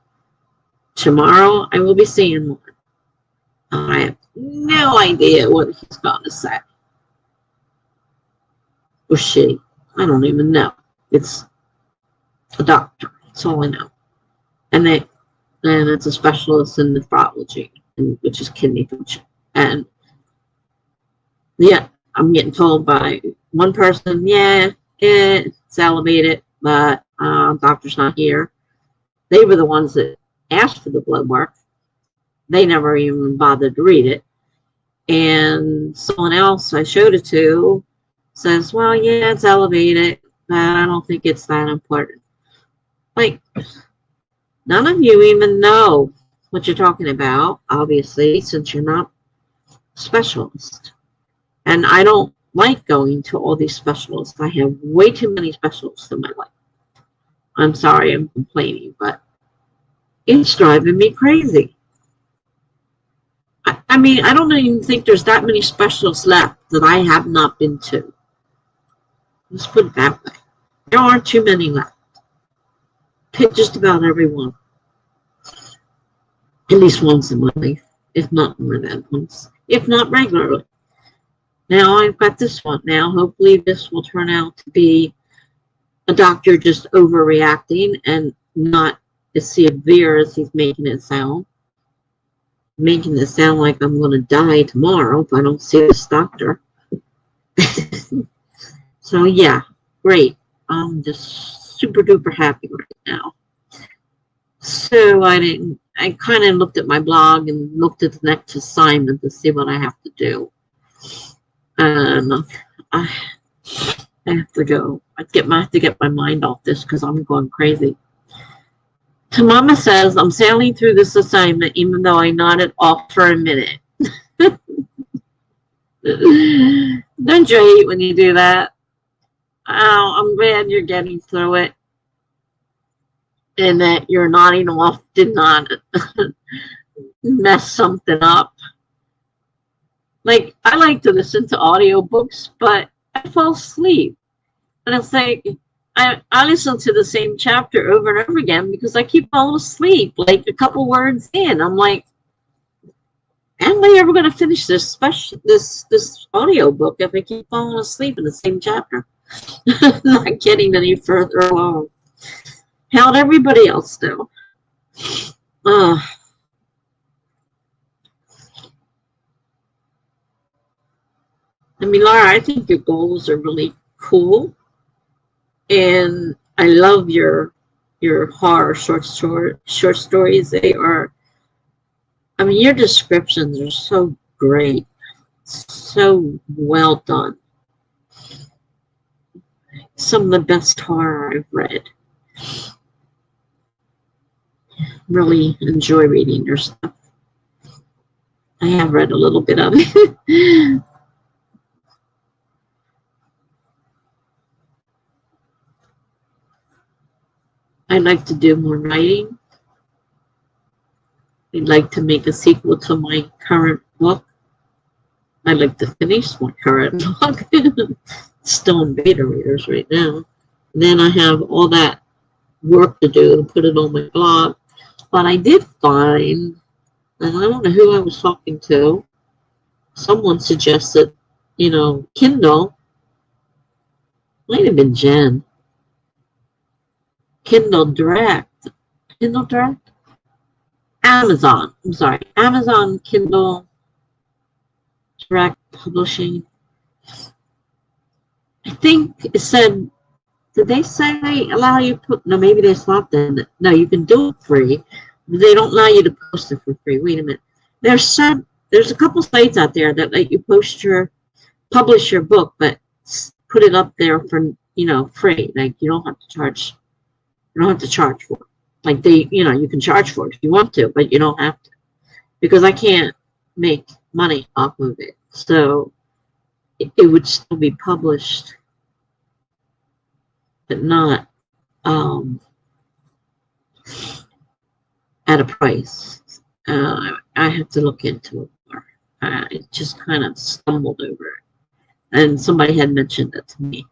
Tomorrow I will be seeing one. I have no idea what he's going to say. Or she. I don't even know. It's a doctor. That's all I know. And it's a specialist in nephrology, which is kidney function. And yeah, I'm getting told by one person, it's elevated, but doctor's not here. They were the ones that asked for the blood work. They never even bothered to read it. And someone else I showed it to says, well, yeah, it's elevated, but I don't think it's that important. Like, none of you even know what you're talking about, obviously, since you're not a specialist. And I don't like going to all these specialists. I have way too many specialists in my life. I'm sorry I'm complaining, but it's driving me crazy. I mean, I don't even think there's that many specialists left that I have not been to. Let's put it that way. There aren't too many left. Pick just about everyone. At least once in my life, if not more than once, if not regularly. Now I've got this one. Now hopefully this will turn out to be a doctor just overreacting and not as severe as he's making it sound. Making it sound like I'm going to die tomorrow if I don't see this doctor. So yeah, great. I'm just super duper happy right now. So I kind of looked at my blog and looked at the next assignment to see what I have to do. And I have to go. I have to get my mind off this because I'm going crazy. Tamama says, I'm sailing through this assignment even though I nodded off for a minute. Don't you hate when you do that? Oh, I'm glad you're getting through it. And that your nodding off did not mess something up. Like, I like to listen to audiobooks, but I fall asleep. And it's like, I listen to the same chapter over and over again because I keep falling asleep, like a couple words in. I'm like, am I ever going to finish this this audio book if I keep falling asleep in the same chapter? Not getting any further along. How'd everybody else do? Uh, I mean, Laura, I think your goals are really cool, and I love your horror short stories. They are. I mean, your descriptions are so great, so well done. Some of the best horror I've read. Really enjoy reading your stuff. I have read a little bit of it. I'd like to do more writing. I'd like to make a sequel to my current book. I'd like to finish my current book. Still in beta readers right now. And then I have all that work to do to put it on my blog. But I did find, and I don't know who I was talking to, someone suggested, Kindle. Might have been Jen. Kindle Direct. Kindle Direct? Amazon. I'm sorry. Amazon Kindle Direct Publishing. I think it said, did they say they allow you to put, no, maybe they stopped it. No, you can do it free. But they don't allow you to post it for free. Wait a minute. There's a couple sites out there that let you publish your book, but put it up there for, free. Like you don't have to charge for it. Like you can charge for it if you want to, but you don't have to. Because I can't make money off of it. So it would still be published, but not at a price. I have to look into it more. I just kind of stumbled over it. And somebody had mentioned it to me.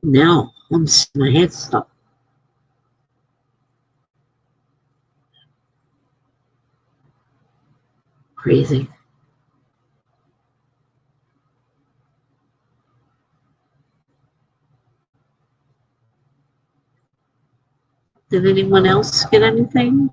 Now my head's stuck. Crazy. Did anyone else get anything?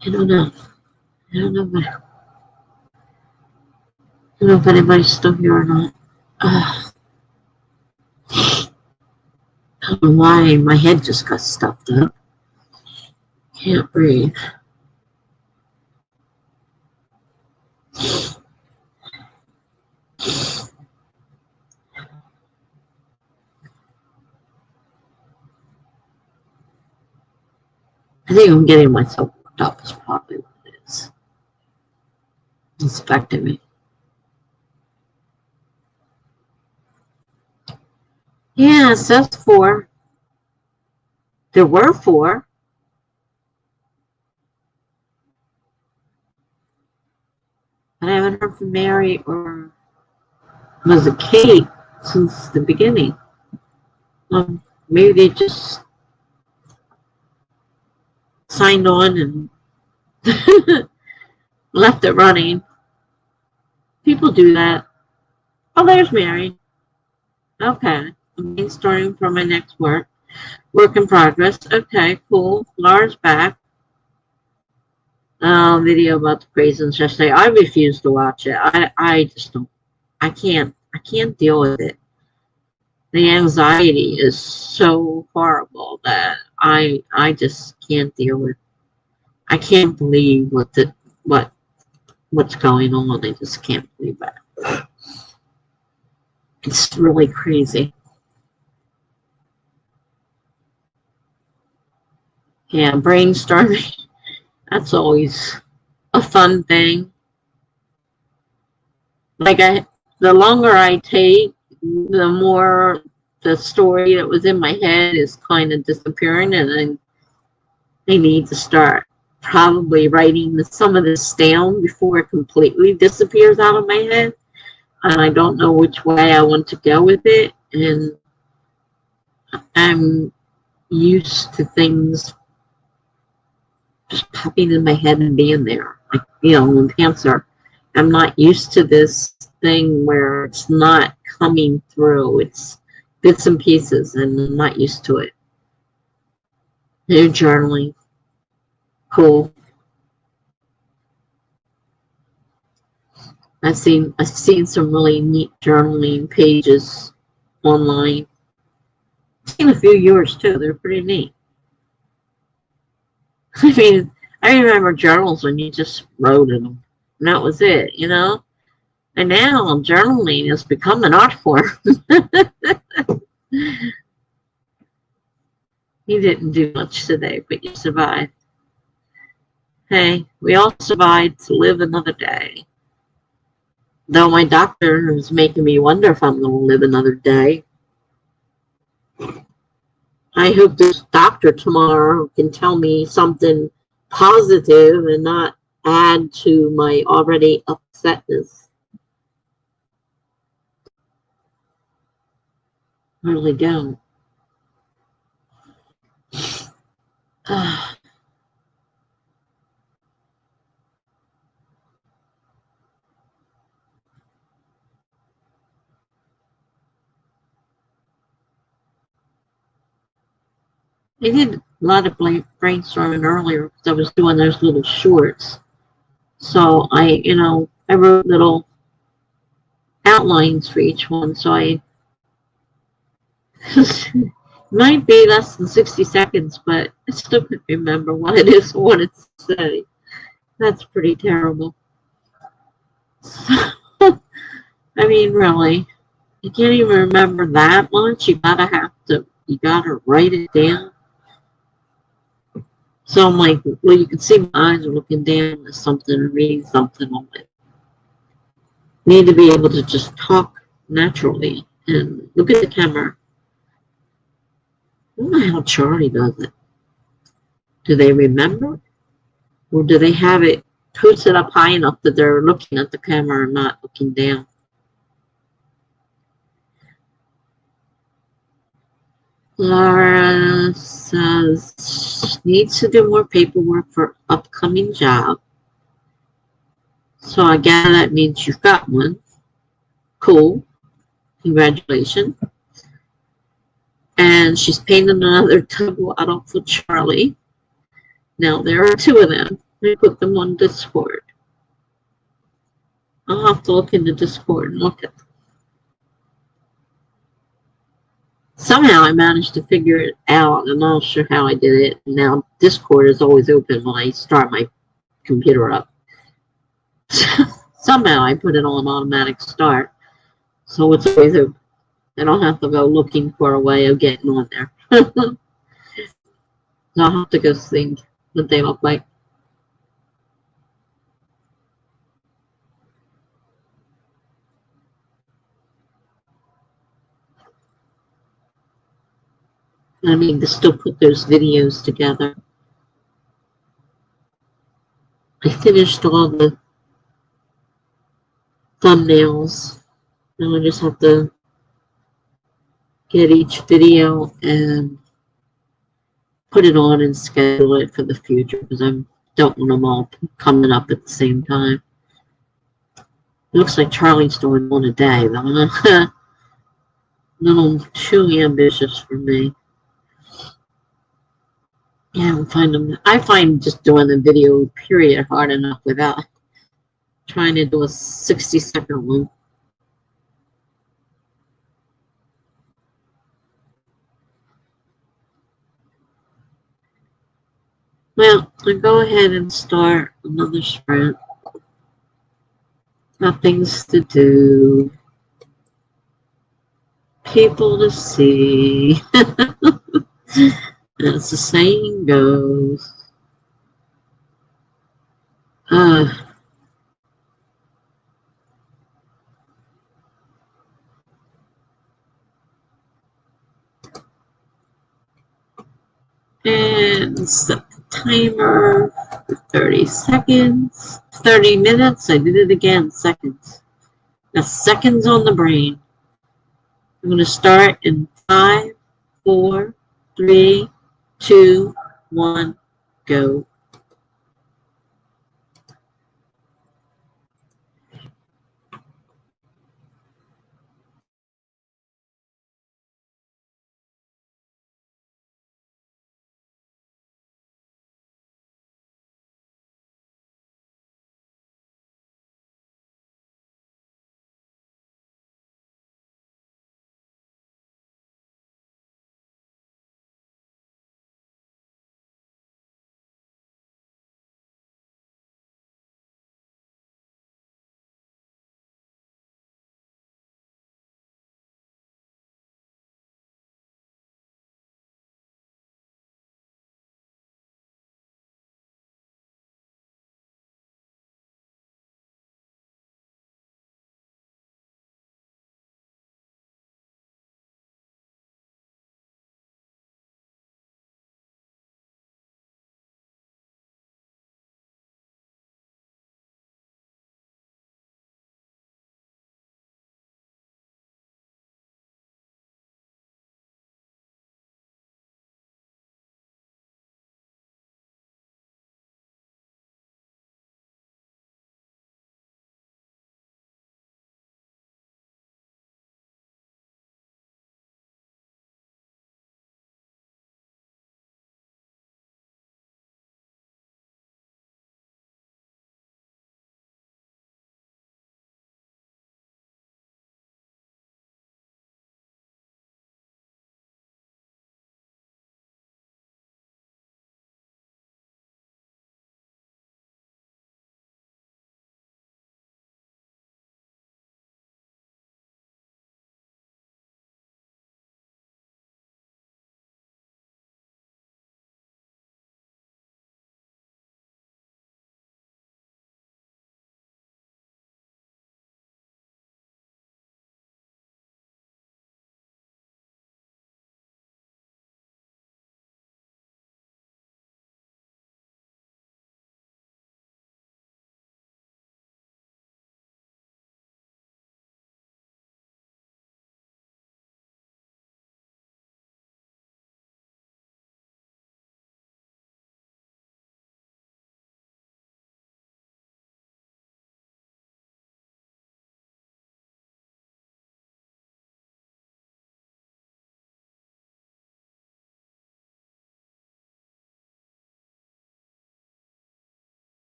I don't know. I don't know if anybody's still here or not. I don't know why my head just got stuffed up. Can't breathe. I think I'm getting myself worked up is probably what it is. It's affecting me. Yeah, it says 4. There were 4. But I haven't heard from Mary or was it Kate since the beginning. Maybe they just signed on and left it running. People do that. Oh, there's Mary. Okay. I'm brainstorming for my next work. Work in progress. Okay, cool. Laura's back. Video about the craziness yesterday. I refuse to watch it. I just don't. I can't deal with it. The anxiety is so horrible that I just can't deal with. I can't believe what's going on. I just can't believe that. It's really crazy. Yeah, brainstorming. That's always a fun thing. Like the longer I take, the more the story that was in my head is kind of disappearing, and I need to start probably writing some of this down before it completely disappears out of my head. And I don't know which way I want to go with it. And I'm used to things just popping in my head and being there. Like, when cancer, I'm not used to this thing where it's not coming through. It's bits and pieces, and I'm not used to it. New journaling. Cool. I've seen some really neat journaling pages online. I've seen a few of yours too. They're pretty neat. I mean, I remember journals when you just wrote in them, and that was it, And now journaling has become an art form. You didn't do much today, but you survived. Hey, we all survived to live another day. Though my doctor is making me wonder if I'm going to live another day. I hope this doctor tomorrow can tell me something positive and not add to my already upsetness. I really don't. I did a lot of brainstorming earlier because I was doing those little shorts. So I wrote little outlines for each one. So I might be less than 60 seconds, but I still couldn't remember what it is I wanted to say. That's pretty terrible. I mean, really, you can't even remember that much. You gotta write it down. So I'm like, well, you can see my eyes are looking down at something and reading something. I'm like, need to be able to just talk naturally and look at the camera. I don't know how Charlie does it. Do they remember? Or do they have it posted up high enough that they're looking at the camera and not looking down? Laura says needs to do more paperwork for upcoming job. So I gather that means you've got one. Cool. Congratulations. And she's painted another tub bottle for Charlie. Now there are two of them. I put them on Discord. I'll have to look into Discord and look at them. Somehow I managed to figure it out. I'm not sure how I did it. Now Discord is always open when I start my computer up. Somehow I put it on automatic start. So it's always open. I don't have to go looking for a way of getting on there. So I'll have to go see what they look like. I need to still put those videos together. I finished all the thumbnails. Now I just have to get each video and put it on and schedule it for the future because I don't want them all coming up at the same time. It looks like Charlie's doing one a day, though. A little too ambitious for me. Yeah, I find just doing the video period hard enough without trying to do a 60-second one. Well, I'll go ahead and start another sprint. Got things to do. People to see. As the saying goes. and set the timer for 30 seconds. 30 minutes. I did it again. Seconds. Now seconds on the brain. I'm going to start in 5, 4, 3, 2, 1, go.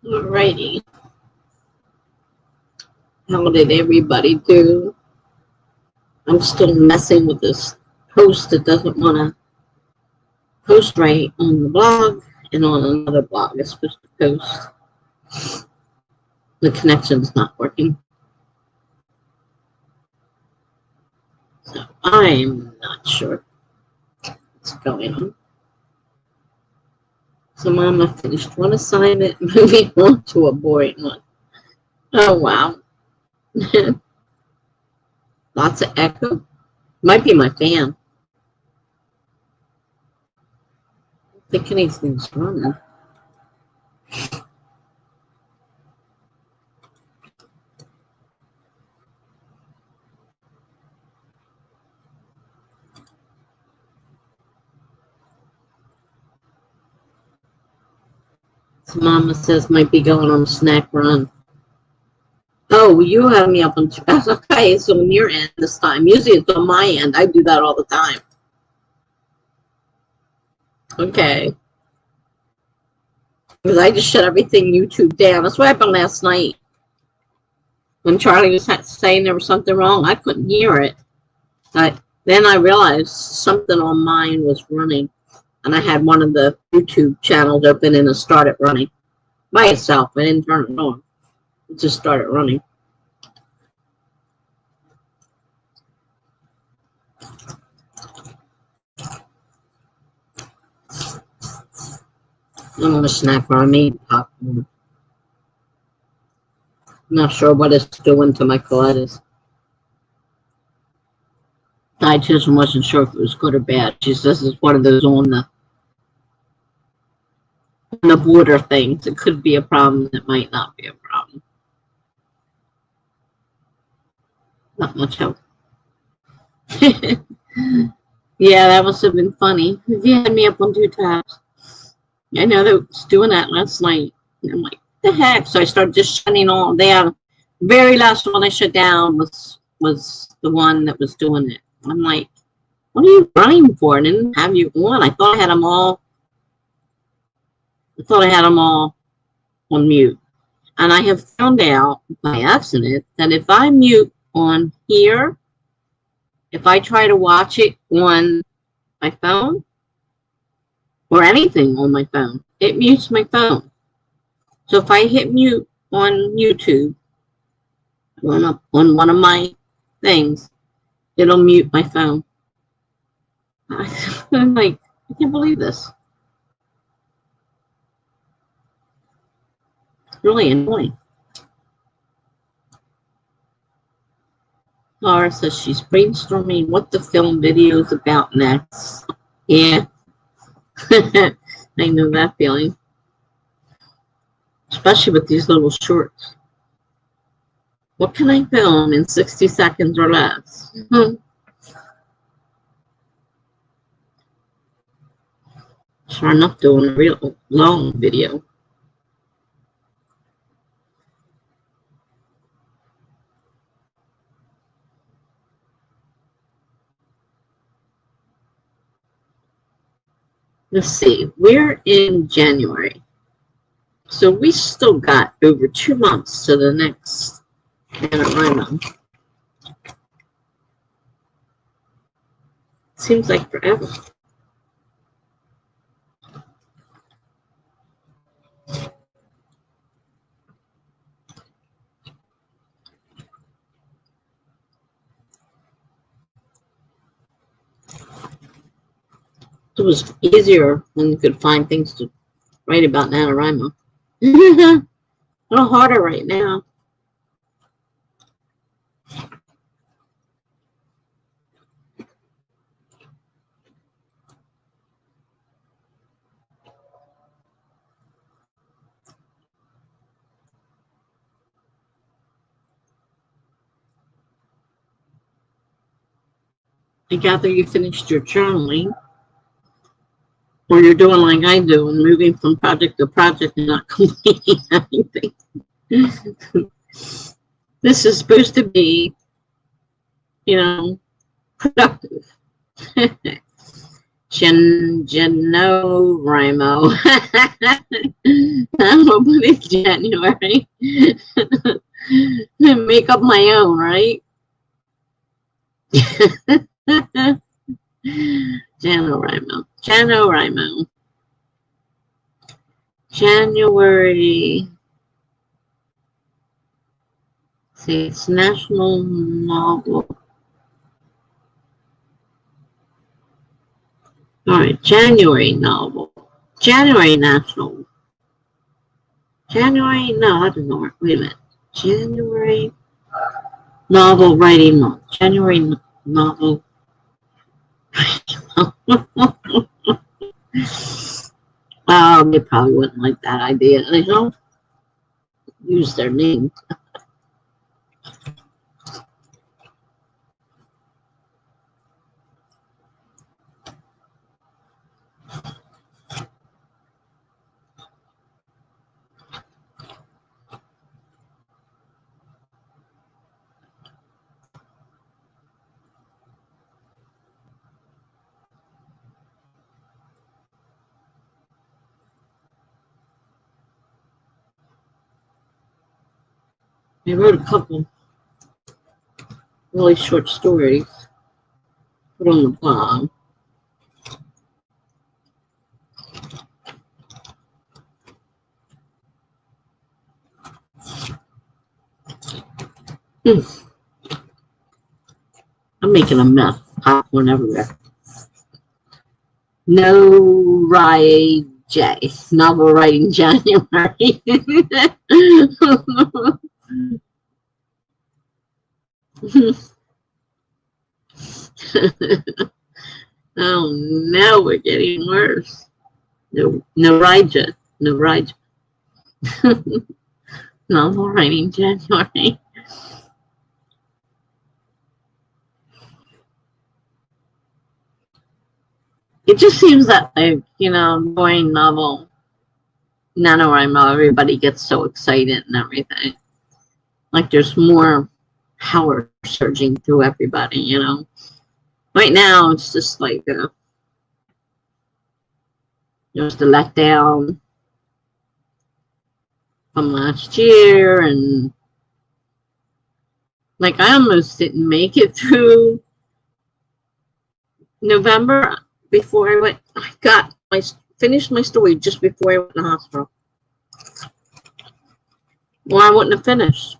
Alrighty. How did everybody do? I'm still messing with this post that doesn't want to post right on the blog and on another blog. It's supposed to post. The connection's not working. So I'm not sure what's going on. So Mama finished one assignment, moving on to a boring one. Oh, wow. Lots of echo. Might be my fan. I think anything's running. So Mama says might be going on a snack run. Oh, you have me up on... Okay, so on your end this time. Usually it's on my end. I do that all the time. Okay. Because I just shut everything YouTube down. That's what happened last night. When Charlie was saying there was something wrong, I couldn't hear it. Then I realized something on mine was running. And I had one of the YouTube channels open and it started running by itself. I didn't turn it on. It just started running. I'm on a snack bar. I made popcorn. I'm not sure what it's doing to my colitis. I just wasn't sure if it was good or bad. She says it's one of those on the border things. It could be a problem. It might not be a problem. Not much help. Yeah, that must have been funny. He had me up on 2 tabs. I know that was doing that last night. And I'm like, the heck? So I started just shutting all down. The very last one I shut down was the one that was doing it. I'm like, what are you running for? I didn't have you on. I thought I had them all. I thought I had them all on mute. And I have found out by accident that if I mute on here, if I try to watch it on my phone or anything on my phone, it mutes my phone. So if I hit mute on YouTube, on one of my things, it'll mute my phone. I'm like, I can't believe this. It's really annoying. Laura says she's brainstorming what the film video is about next. Yeah. I know that feeling. Especially with these little shorts. What can I film in 60 seconds or less? Sure enough, doing a real long video. Let's see, we're in January. So we still got over 2 months to the next NaNoWriMo. Seems like forever. It was easier when you could find things to write about NaNoWriMo. A little harder right now. I gather you finished your journaling, or you're doing like I do and moving from project to project and not completing anything. This is supposed to be, productive. NaNoWriMo. I'm gonna put it January. Make up my own, right? NaNoWriMo. NaNoWriMo. January. See, it's National Novel. All right, January novel. January national. January, no, that doesn't work. Wait a minute. January novel writing month. January novel writing month. They probably wouldn't like that idea. They don't use their name. They wrote a couple really short stories. Put on the blog. I'm making a mess. Popcorn everywhere. No Ray J. Novel writing January. Oh no, we're getting worse. No, Norija. Novel writing January. It just seems that, like, going novel, NaNoWriMo, everybody gets so excited and everything. Like there's more power surging through everybody, Right now, it's just like just a letdown from last year, and like I almost didn't make it through November before I went. Finished my story just before I went to the hospital. Well, I wouldn't have finished.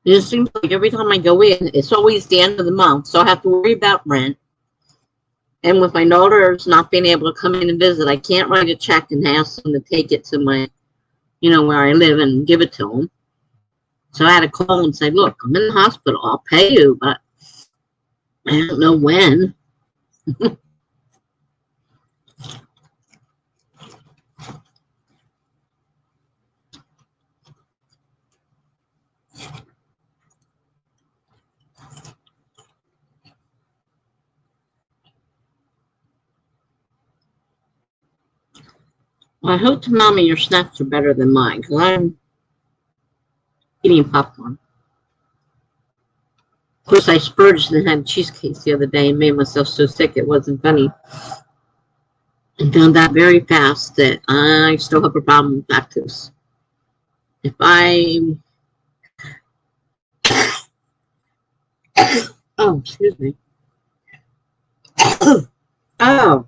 It just seems like every time I go in, it's always the end of the month, so I have to worry about rent. And with my daughters not being able to come in and visit, I can't write a check and ask them to take it to my, where I live and give it to them. So I had to call and say, look, I'm in the hospital. I'll pay you, but I don't know when. Well, I hope, Mommy, your snacks are better than mine, because I'm eating popcorn. Of course, I spurged and had cheesecakes the other day and made myself so sick it wasn't funny. And found out very fast that I still have a problem with lactose. If I... Oh, excuse me. Oh.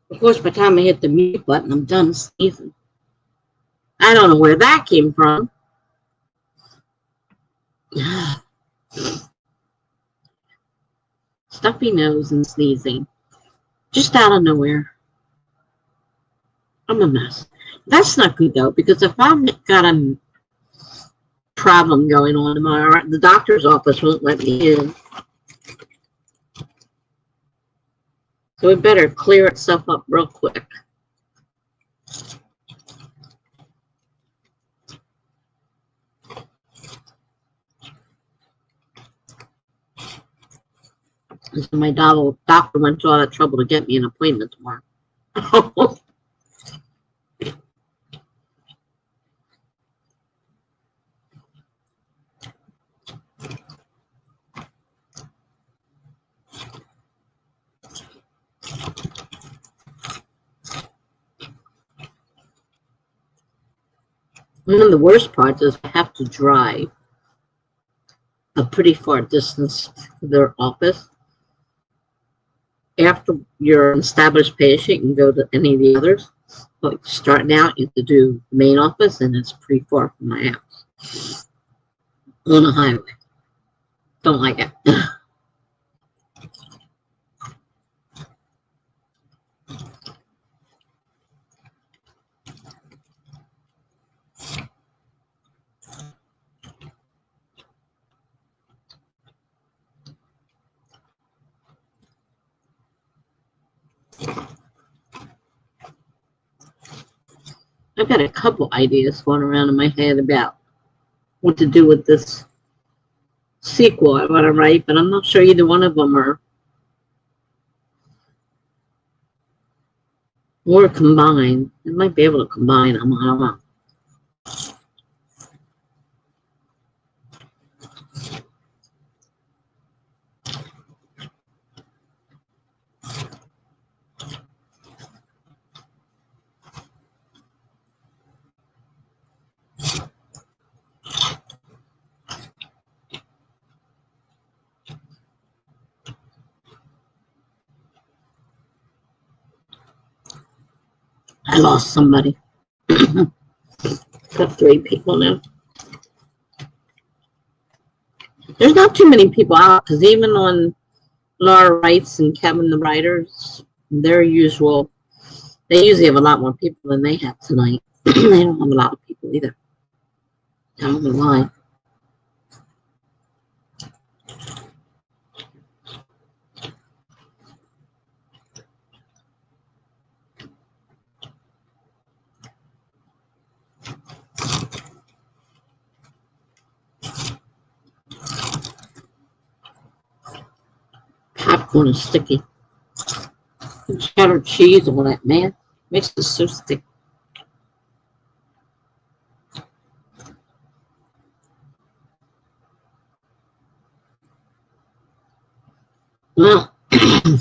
Of course, by the time I hit the mute button, I'm done sneezing. I don't know where that came from. Stuffy nose and sneezing. Just out of nowhere. I'm a mess. That's not good, though, because if I've got a problem going on tomorrow, the doctor's office won't let me in. So it better clear itself up real quick. So my doctor went to all that trouble to get me an appointment tomorrow. I'm One of the worst parts is I have to drive a pretty far distance to their office. After you're an established patient, you can go to any of the others. But starting out, you have to do the main office, and it's pretty far from my house on a highway. Don't like it. I've got a couple ideas going around in my head about what to do with this sequel I want to write, but I'm not sure either one of them are more combined. I might be able to combine them. I don't know. I lost somebody. Got 3 people now. There's not too many people out because even on Laura Wrights and Kevin the writers, they usually have a lot more people than they have tonight. They don't have a lot of people either. I don't know why. Popcorn is sticky. Cheddar cheese on it, man. Makes it so sticky. Well, I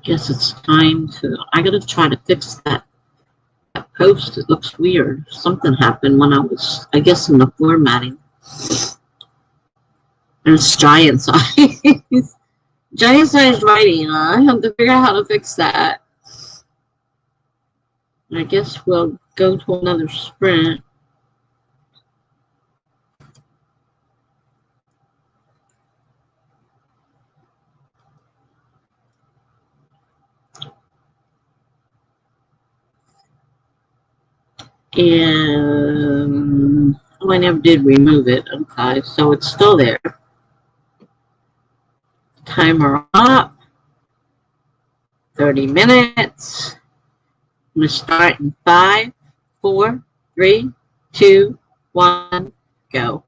guess it's time to. I gotta try to fix that post. It looks weird. Something happened when I was, I guess, in the formatting. There's giant size. Giant size writing. I have to figure out how to fix that. I guess we'll go to another sprint. And oh, I never did remove it. Okay, so it's still there. Timer up. 30 minutes. I'm going to start in 5, 4, 3, 2, 1, go.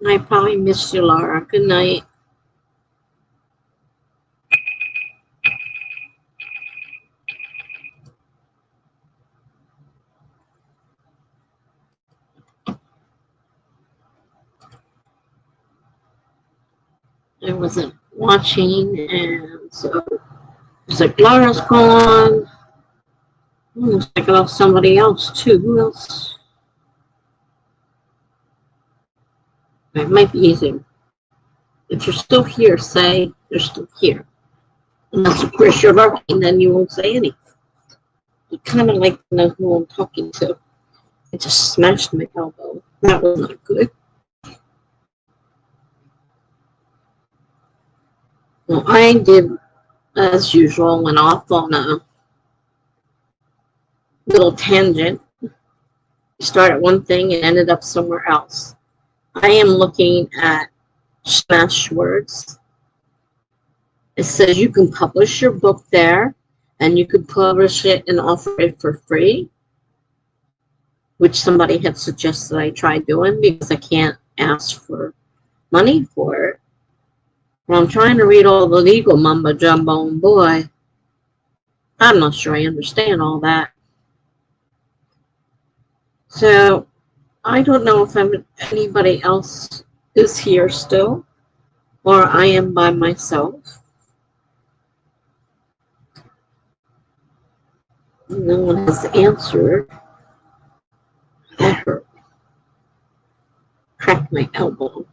I probably missed you, Laura. Good night. I wasn't watching, and so it's like Laura's gone. Looks like I lost somebody else too. Who else? It might be easy. If you're still here, say you're still here. Unless, of course, you're lurking, then you won't say anything. You kind of like to know who I'm talking to. I just smashed my elbow. That was not good. Well, I did, as usual, went off on a little tangent. Started one thing and ended up somewhere else. I am looking at Smashwords. It says you can publish your book there, and you can publish it and offer it for free, which somebody had suggested I try doing because I can't ask for money for it. Well, I'm trying to read all the legal mumbo jumbo, and boy, I'm not sure I understand all that. So I don't know if anybody else is here still, or I am by myself. No one has answered. That hurt. Cracked my elbow.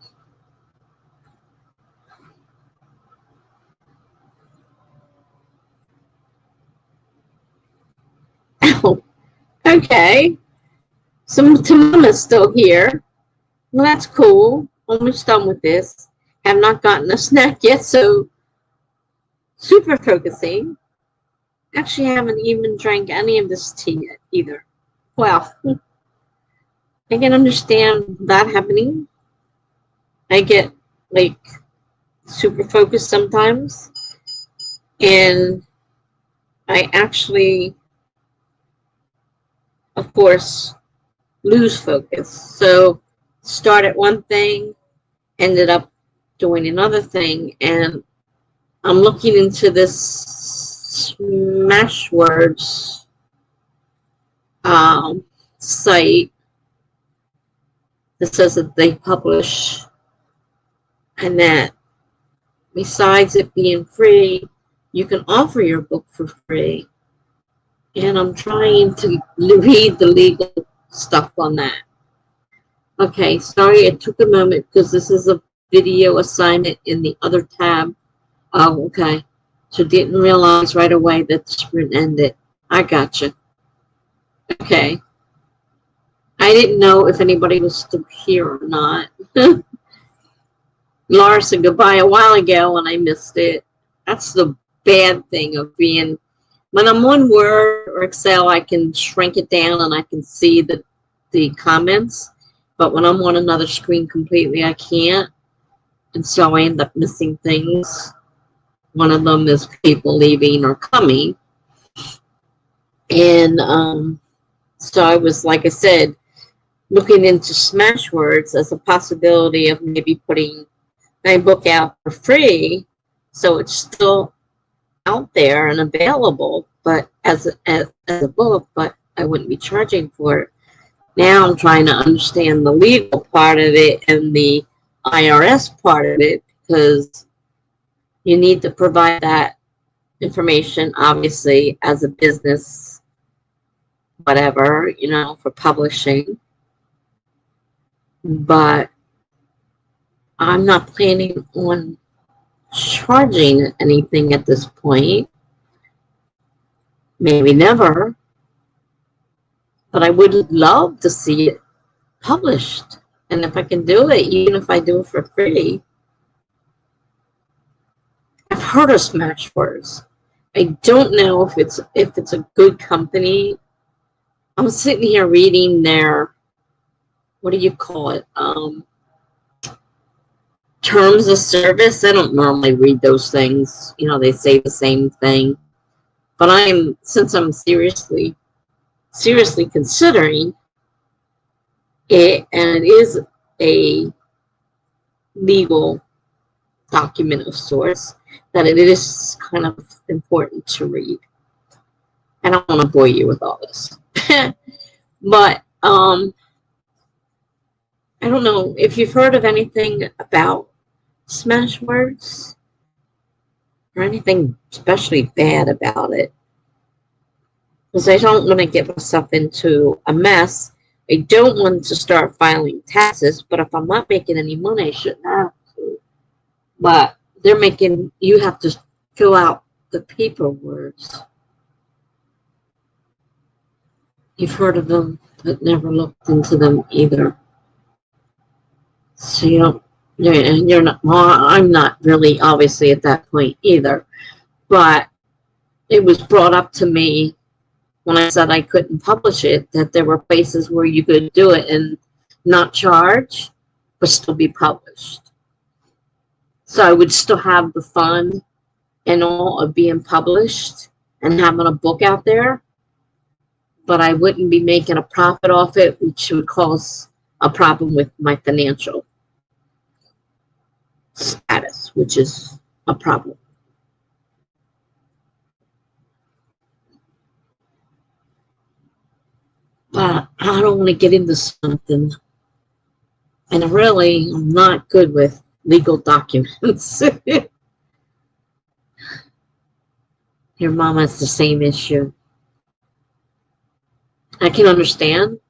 Ow. Okay. So Timana's still here. Well, that's cool. Almost done with this. Have not gotten a snack yet, so super focusing. Actually, haven't even drank any of this tea yet either. Well, I can understand that happening. I get like super focused sometimes, and I actually, of course, lose focus. So started one thing, ended up doing another thing, and I'm looking into this Smashwords site that says that they publish, and that besides it being free, you can offer your book for free. And I'm trying to read the legal stuff on that. Okay, sorry it took a moment because this is a video assignment in the other tab. Oh, okay. So didn't realize right away that the sprint ended. I gotcha. Okay. I didn't know if anybody was still here or not. Laura said goodbye a while ago and I missed it. That's the bad thing of being, when I'm on Word or Excel, I can shrink it down and I can see the comments. But when I'm on another screen completely, I can't. And so I end up missing things. One of them is people leaving or coming. And so I was, like I said, looking into Smashwords as a possibility of maybe putting my book out for free, so it's still out there and available, but as a book, but I wouldn't be charging for it. Now I'm trying to understand the legal part of it and the IRS part of it, because you need to provide that information, obviously, as a business, whatever, for publishing. But I'm not planning on charging anything at this point. Maybe never. But I would love to see it published. And if I can do it, even if I do it for free. I've heard of Smashwords. I don't know if it's a good company. I'm sitting here reading their, what do you call it? Terms of service. I don't normally read those things. They say the same thing. But since I'm seriously considering it, and it is a legal document of sorts that it is kind of important to read. I don't want to bore you with all this. But I don't know if you've heard of anything about smash words or anything especially bad about it. Because I don't want to get myself into a mess. I don't want to start filing taxes, but if I'm not making any money, I shouldn't have to. But they're making, you have to fill out the paperwork. You've heard of them, but never looked into them either. So you're not, well, I'm not really obviously at that point either, but it was brought up to me when I said I couldn't publish it, that there were places where you could do it and not charge, but still be published. So I would still have the fun and all of being published and having a book out there, but I wouldn't be making a profit off it, which would cause a problem with my financial status, which is a problem. But I don't want to get into something, and really, I'm not good with legal documents. Your mom has the same issue. I can understand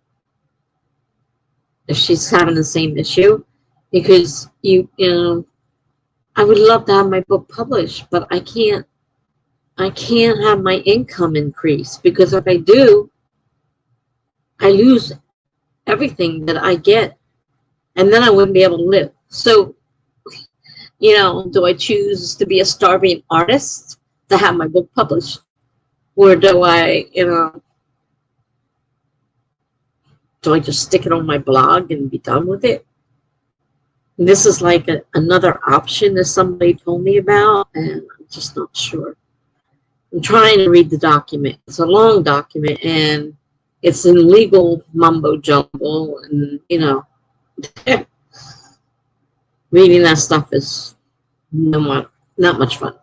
if she's having the same issue, because you know, I would love to have my book published, but I can't have my income increase, because if I do, I lose everything that I get, and then I wouldn't be able to live. So, you know, do I choose to be a starving artist to have my book published? Or do I, do I just stick it on my blog and be done with it? And this is like another option that somebody told me about, and I'm just not sure. I'm trying to read the document. It's a long document, and it's in legal mumbo jumbo, and, reading that stuff is not much fun.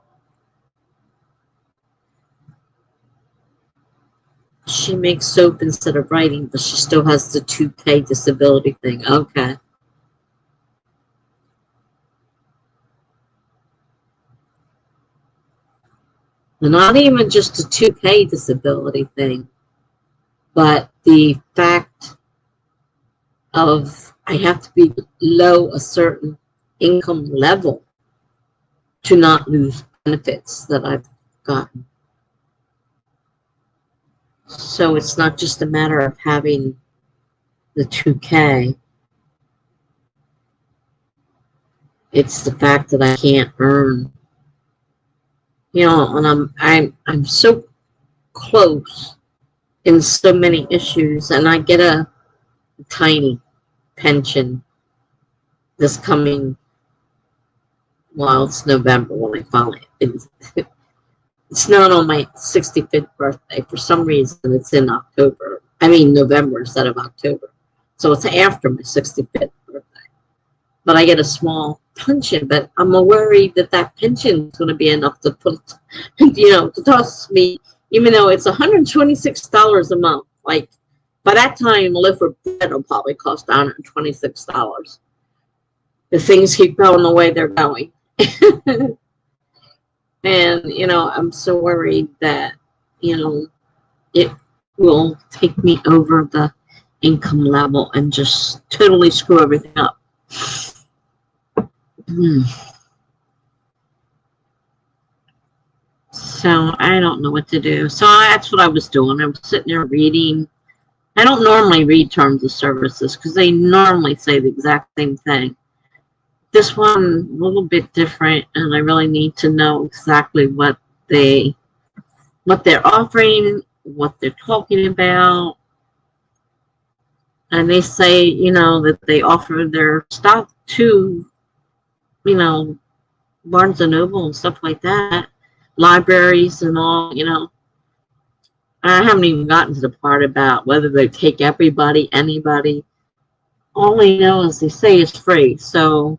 She makes soap instead of writing, but she still has the 2K disability thing. Okay. And not even just a 2K disability thing, but the fact of I have to be below a certain income level to not lose benefits that I've gotten. So it's not just a matter of having the 2K. It's the fact that I can't earn. And I'm so close in so many issues, and I get a tiny pension this coming, well, it's November when I finally, it's not on my 65th birthday. For some reason, it's in November instead of October. So it's after my 65th birthday. But I get a small pension, but I'm worried that pension is going to be enough to put, to toss me, even though it's $126 a month. Like, by that time, live for bread will probably cost $126. The things keep going the way they're going. And, I'm so worried that, it will take me over the income level and just totally screw everything up. So I don't know what to do. So that's what I was doing. I was sitting there reading. I don't normally read terms of services because they normally say the exact same thing. This one, a little bit different, and I really need to know exactly what they're offering, what they're talking about. And they say, that they offer their stock to, Barnes and Noble and stuff like that, libraries and all, I haven't even gotten to the part about whether they take everybody, anybody. All I know is they say it's free. So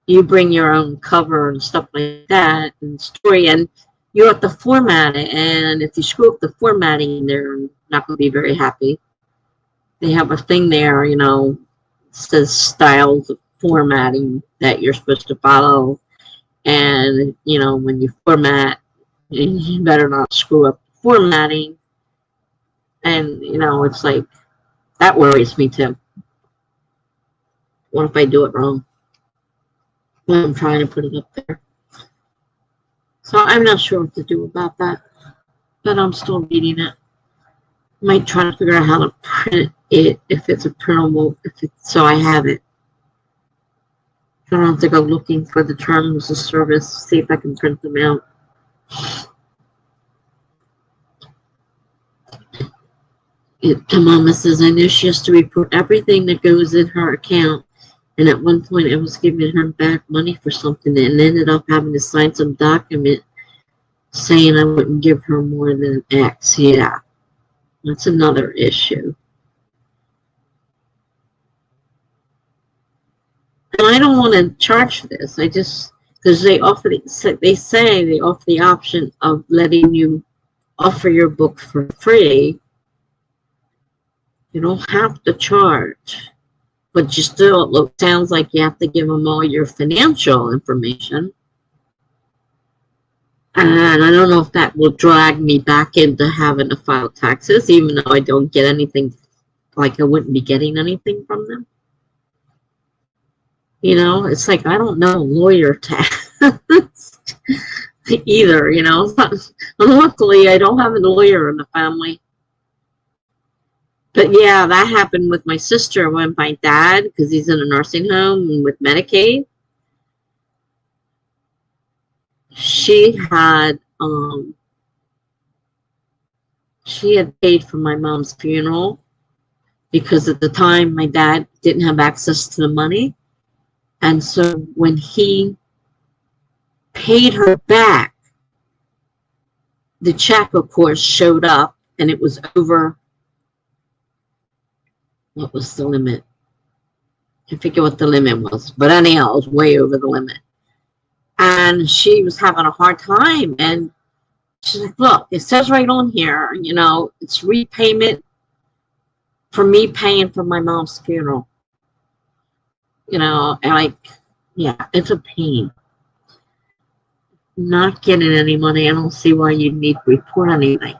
you bring your own cover and stuff like that and story, and you have to format it. And if you screw up the formatting, they're not going to be very happy. They have a thing there, you know, says styles of formatting that you're supposed to follow. And, you know, when you format, you better not screw up formatting. And, you know, it's like, that worries me too. What if I do it wrong when I'm trying to put it up there? So I'm not sure what to do about that, but I'm still reading it. Might try to figure out how to print it if it's a printable, so I have it. I don't have to go looking for the terms of service, see if I can print them out. Mama says, I know she has to report everything that goes in her account. And at one point, I was giving her back money for something and ended up having to sign some document saying I wouldn't give her more than X. Yeah, that's another issue. And I don't want to charge for this. I just, because they say they offer the option of letting you offer your book for free. You don't have to charge, but you still, it sounds like you have to give them all your financial information. And I don't know if that will drag me back into having to file taxes, even though I don't get anything, like I wouldn't be getting anything from them. You know, it's like, I don't know lawyer tax either, you know. Luckily, I don't have a lawyer in the family. But yeah, that happened with my sister when my dad, because he's in a nursing home with Medicaid. She had paid for my mom's funeral because at the time my dad didn't have access to the money. And so when he paid her back, the check, of course, showed up and it was over. What was the limit? I forget what the limit was, but anyhow, it was way over the limit. And she was having a hard time. And she's like, look, it says right on here, you know, it's repayment for me paying for my mom's funeral. You know, and like, yeah, it's a pain. Not getting any money, I don't see why you need to report anything.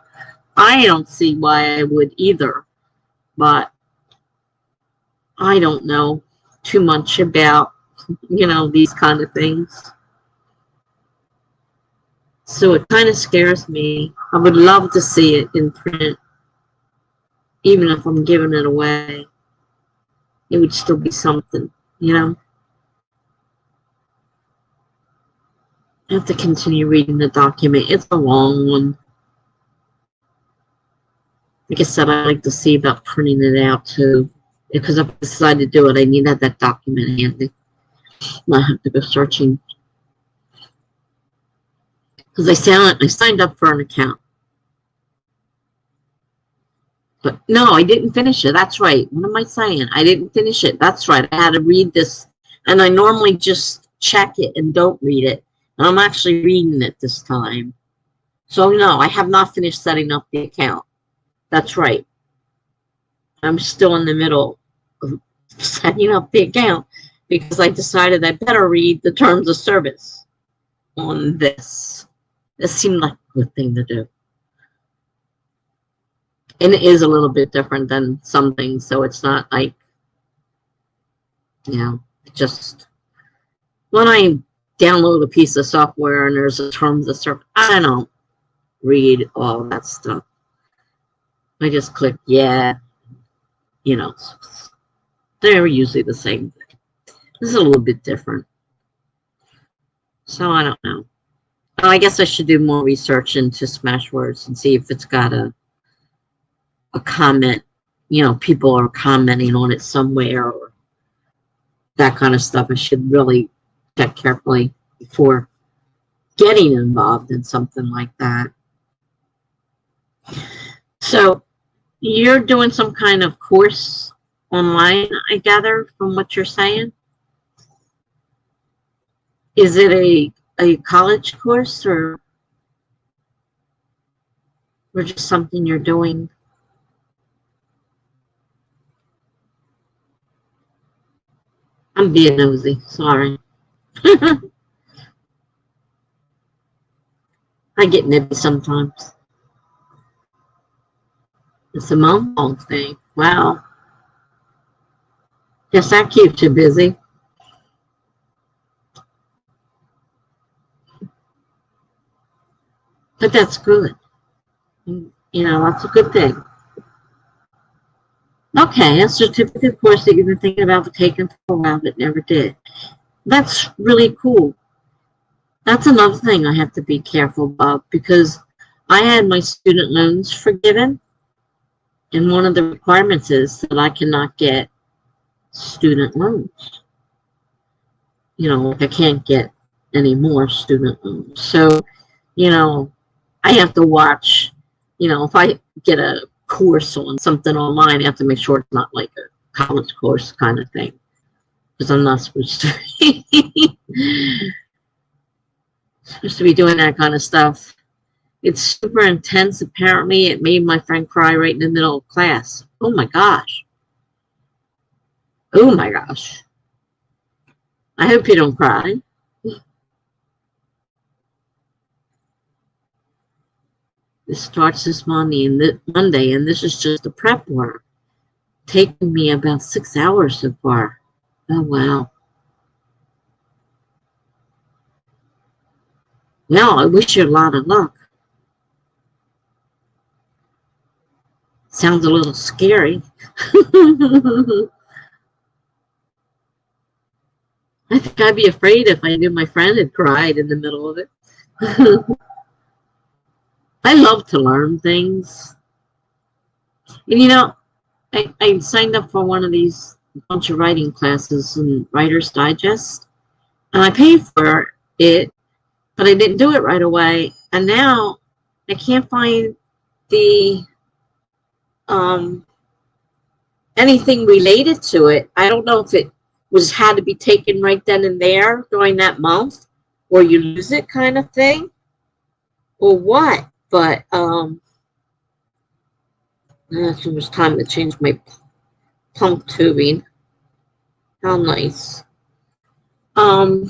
I don't see why I would either, but I don't know too much about, you know, these kind of things. So it kind of scares me. I would love to see it in print, even if I'm giving it away. It would still be something, you know. I have to continue reading the document. It's a long one. Like I said, I like to see about printing it out too. Because if I decide to do it, I need to have that document handy. I have to go searching. Because I signed up for an account. But no, I didn't finish it. That's right. What am I saying? I didn't finish it. That's right. I had to read this. And I normally just check it and don't read it. And I'm actually reading it this time. So no, I have not finished setting up the account. That's right. I'm still in the middle of setting up the account because I decided I better read the terms of service on this. This seemed like a good thing to do. And it is a little bit different than some things, so it's not like, you know, just when I download a piece of software and there's a terms of service, I don't read all that stuff. I just click, yeah, you know, they're usually the same thing. This is a little bit different. So I don't know. Oh, I guess I should do more research into Smashwords and see if it's got a comment, you know, people are commenting on it somewhere or that kind of stuff. I should really check carefully before getting involved in something like that. So you're doing some kind of course online, I gather, from what you're saying? Is it a college course or just something you're doing? I'm being nosy. Sorry. I get nippy sometimes. It's a mom thing. Wow. Guess that keeps you busy. But that's good. That's a good thing. Okay, a certificate course that you've been thinking about taking for a while but never did. That's really cool. That's another thing I have to be careful about because I had my student loans forgiven, and one of the requirements is that I cannot get student loans. Like I can't get any more student loans. So, I have to watch, if I get a course on something online, I have to make sure it's not like a college course kind of thing because I'm not supposed to supposed to be doing that kind of stuff. It's super intense. Apparently, it made my friend cry right in the middle of class. Oh my gosh. Oh my gosh. I hope you don't cry. This starts this Monday, and this is just the prep work. Taking me about 6 hours so far. Oh wow. Well, I wish you a lot of luck. Sounds a little scary. I think I'd be afraid if I knew my friend had cried in the middle of it. I love to learn things. And I signed up for one of these bunch of writing classes in Writer's Digest, and I paid for it, but I didn't do it right away. And now I can't find the anything related to it. I don't know if it had to be taken right then and there during that month, or you lose it kind of thing, or what. But it was time to change my pump tubing. How nice. I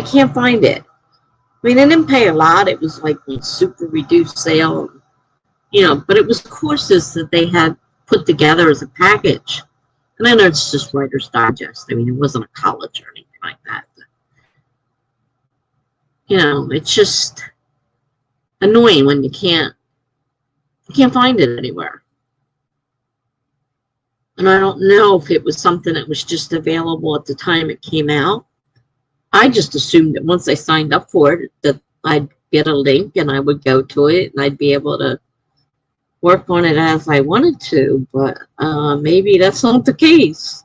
can't find it. I mean, I didn't pay a lot. It was like a super reduced sale, but it was courses that they had put together as a package. And I know it's just Writer's Digest. I mean, it wasn't a college or anything like that. But, it's just annoying when you can't find it anywhere. And I don't know if it was something that was just available at the time it came out. I just assumed that once I signed up for it, that I'd get a link and I would go to it and I'd be able to work on it as I wanted to, but maybe that's not the case.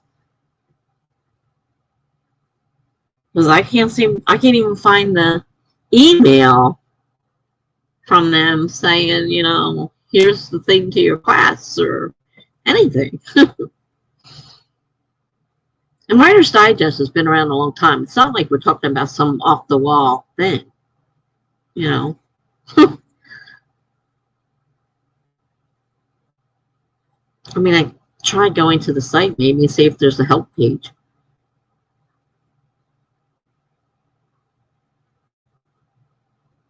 Because I can't even find the email from them saying, here's the thing to your class or anything. And Writer's Digest has been around a long time. It's not like we're talking about some off the wall thing, you know. I mean, I tried going to the site maybe see if there's a help page.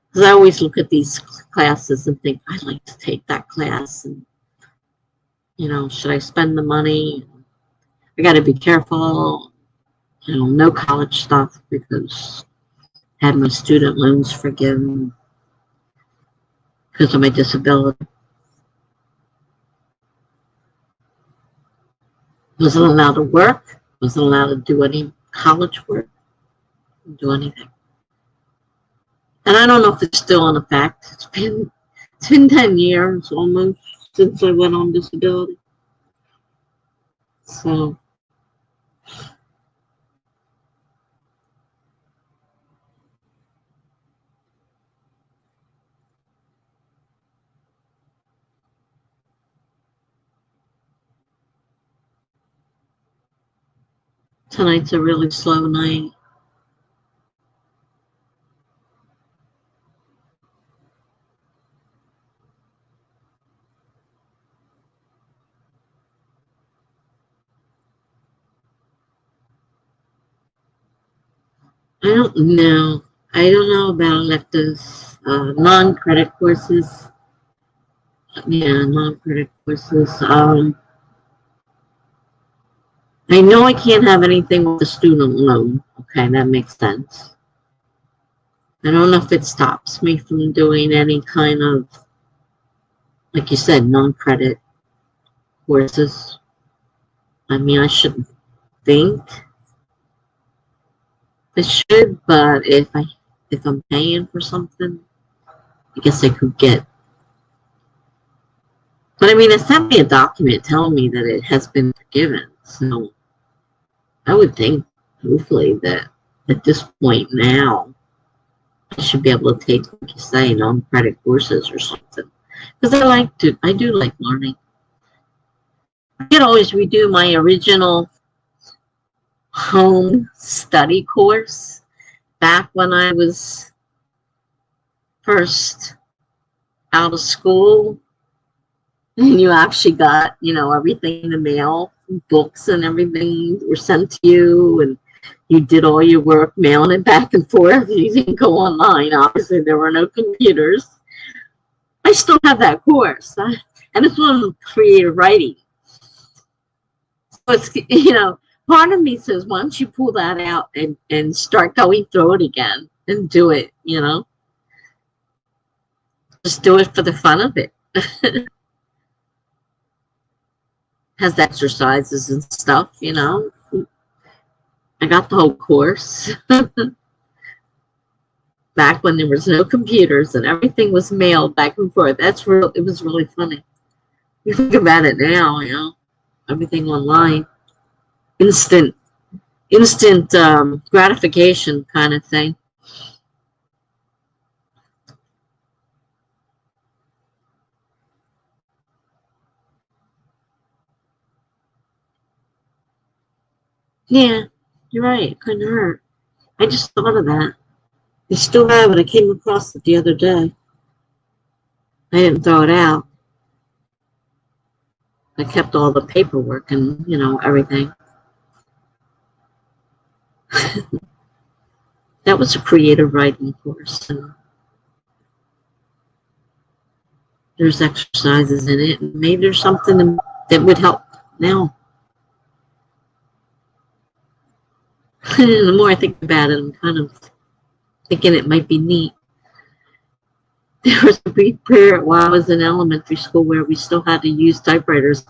Because I always look at these classes and think, I'd like to take that class. And, should I spend the money? I got to be careful, no college stuff because I had my student loans forgiven because of my disability. Wasn't allowed to work, wasn't allowed to do any college work, do anything. And I don't know if it's still in effect. It's been 10 years almost since I went on disability. So tonight's a really slow night. I don't know. I don't know about electives, non-credit courses. Yeah, non-credit courses. I know I can't have anything with the student loan. Okay, that makes sense. I don't know if it stops me from doing any kind of, like you said, non-credit courses. I mean, I shouldn't think I should, but if I'm paying for something, I guess I could get. But I mean, it sent me a document telling me that it has been forgiven. So I would think, hopefully, that at this point now, I should be able to take, like you say, non-credit courses or something. Because I do like learning. I could always redo my original home study course back when I was first out of school. And you actually got, everything in the mail, books and everything were sent to you, and you did all your work mailing it back and forth. You didn't go online. Obviously, there were no computers. I still have that course, and it's one creative writing. So it's, part of me says, why don't you pull that out and start going through it again and do it, just do it for the fun of it. Has exercises and stuff, I got the whole course back when there was no computers and everything was mailed back and forth. It was really funny. You think about it now, everything online, instant gratification kind of thing. Yeah, you're right. It couldn't hurt. I just thought of that. I still have it. I came across it the other day. I didn't throw it out. I kept all the paperwork and, everything. That was a creative writing course. And there's exercises in it. And maybe there's something that would help now. The more I think about it, I'm kind of thinking it might be neat. There was a brief period while I was in elementary school where we still had to use typewriters.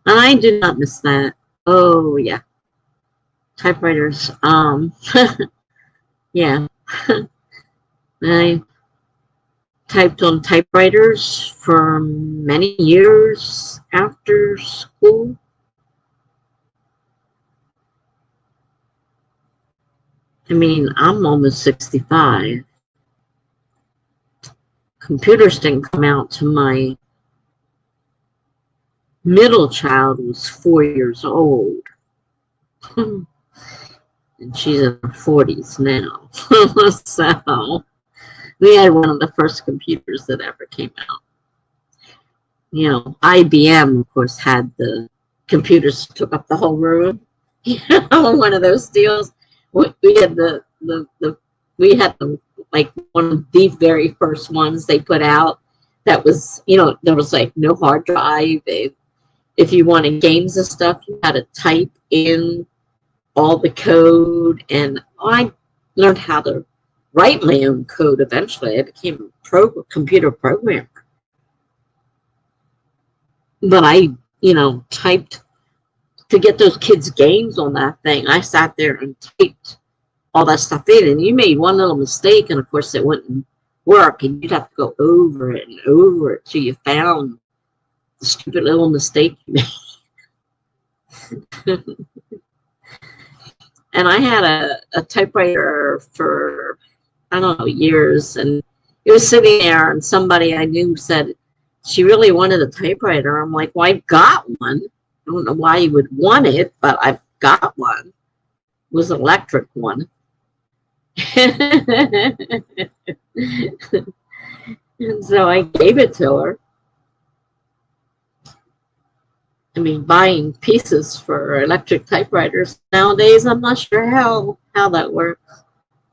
And I do not miss that. Oh, yeah. Typewriters. Yeah. I typed on typewriters for many years after school. I mean, I'm almost 65. Computers didn't come out to my middle child was 4 years old. And she's in her 40s now. So we had one of the first computers that ever came out. IBM, of course, had the computers took up the whole room. One of those deals. We had we had the like one of the very first ones they put out. That was, there was like no hard drive. If you wanted games and stuff, you had to type in all the code. And I learned how to write my own code eventually. I became a computer programmer. But I, typed to get those kids' games on that thing. I sat there and typed all that stuff in, and you made one little mistake, and of course it wouldn't work, and you'd have to go over it and over it till you found the stupid little mistake you made. And I had a typewriter for, I don't know, years, and it was sitting there, and somebody I knew said she really wanted a typewriter. I'm like, well, I've got one. I don't know why you would want it, but I've got one. It was an electric one. And so I gave it to her. I mean, buying pieces for electric typewriters nowadays, I'm not sure how that works.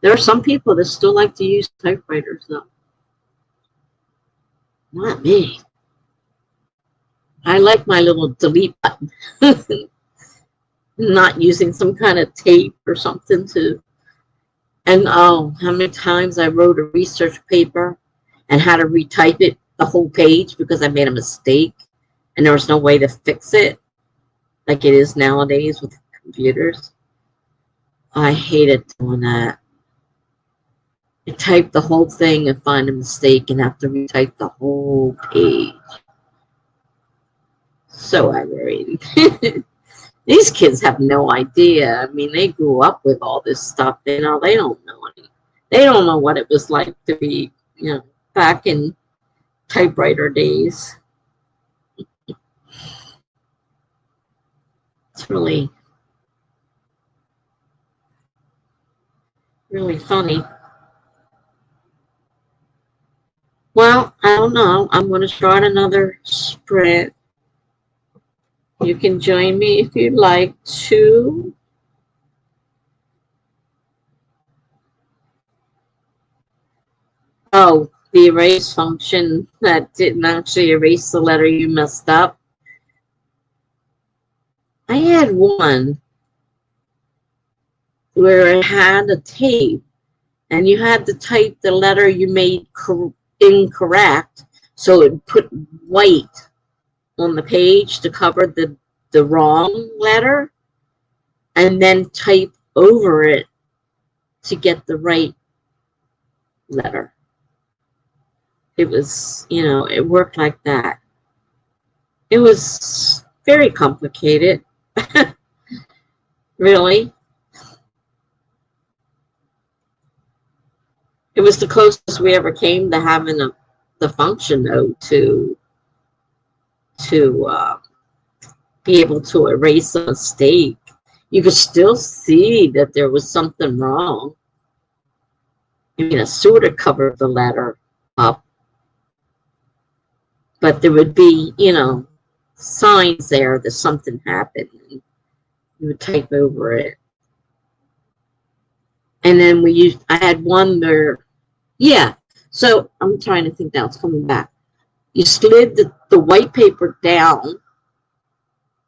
There are some people that still like to use typewriters, though. Not me. I like my little delete button. Not using some kind of tape or something to. And oh, how many times I wrote a research paper and had to retype it the whole page because I made a mistake and there was no way to fix it like it is nowadays with computers. I hated doing that. I type the whole thing and find a mistake and have to retype the whole page. So aggravating. These kids have no idea. I mean, they grew up with all this stuff. They don't know any. They don't know what it was like to be, back in typewriter days. It's really, really funny. Well, I don't know. I'm going to start another sprint. You can join me if you'd like to. Oh, the erase function that didn't actually erase the letter you messed up. I had one where it had a tape and you had to type the letter you made incorrect, so it put white on the page to cover the wrong letter, and then type over it to get the right letter. It was, it worked like that. It was very complicated. Really. It was the closest we ever came to having the function, though, to be able to erase a mistake. You could still see that there was something wrong. I mean, it sort of covered the letter up, but there would be, signs there that something happened. You would type over it. And then I had one where, yeah. So I'm trying to think now, it's coming back. You slid the white paper down,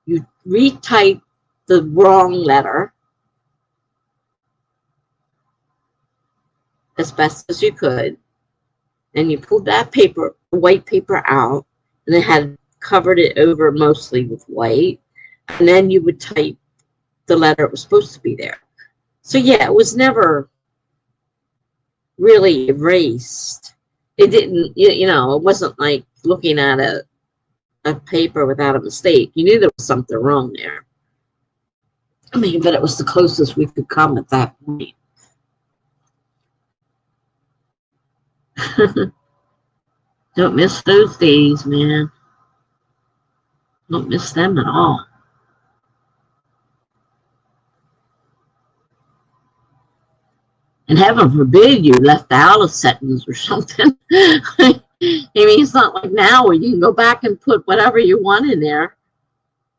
you retype the wrong letter as best as you could, and you pulled that paper, the white paper out, and it had covered it over mostly with white, and then you would type the letter it was supposed to be there. So yeah, it was never really erased. It didn't, it wasn't like looking at a paper without a mistake. You knew there was something wrong there. I mean, but it was the closest we could come at that point. Don't miss those days, man. Don't miss them at all. And heaven forbid you left out a sentence or something. I mean, it's not like now where you can go back and put whatever you want in there.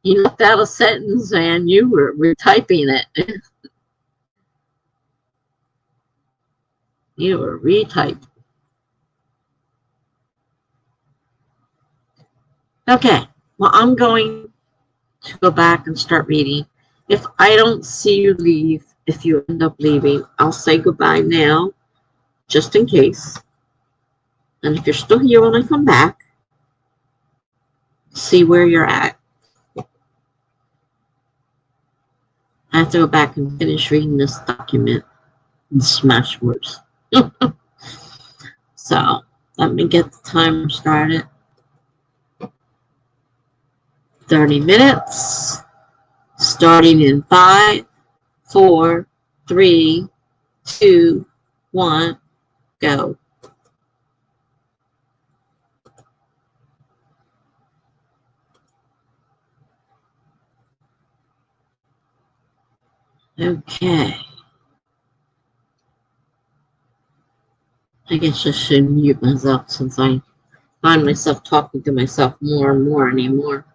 You left out a sentence and you were retyping it. You were retyping. Okay, well, I'm going to go back and start reading. If I don't see you leave, if you end up leaving, I'll say goodbye now, just in case. And if you're still here when I come back, see where you're at. I have to go back and finish reading this document in Smashwords. So let me get the timer started. 30 minutes, starting in 5, 4, 3, 2, 1, go. Okay. I guess I should mute myself since I find myself talking to myself more and more anymore.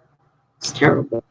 It's terrible.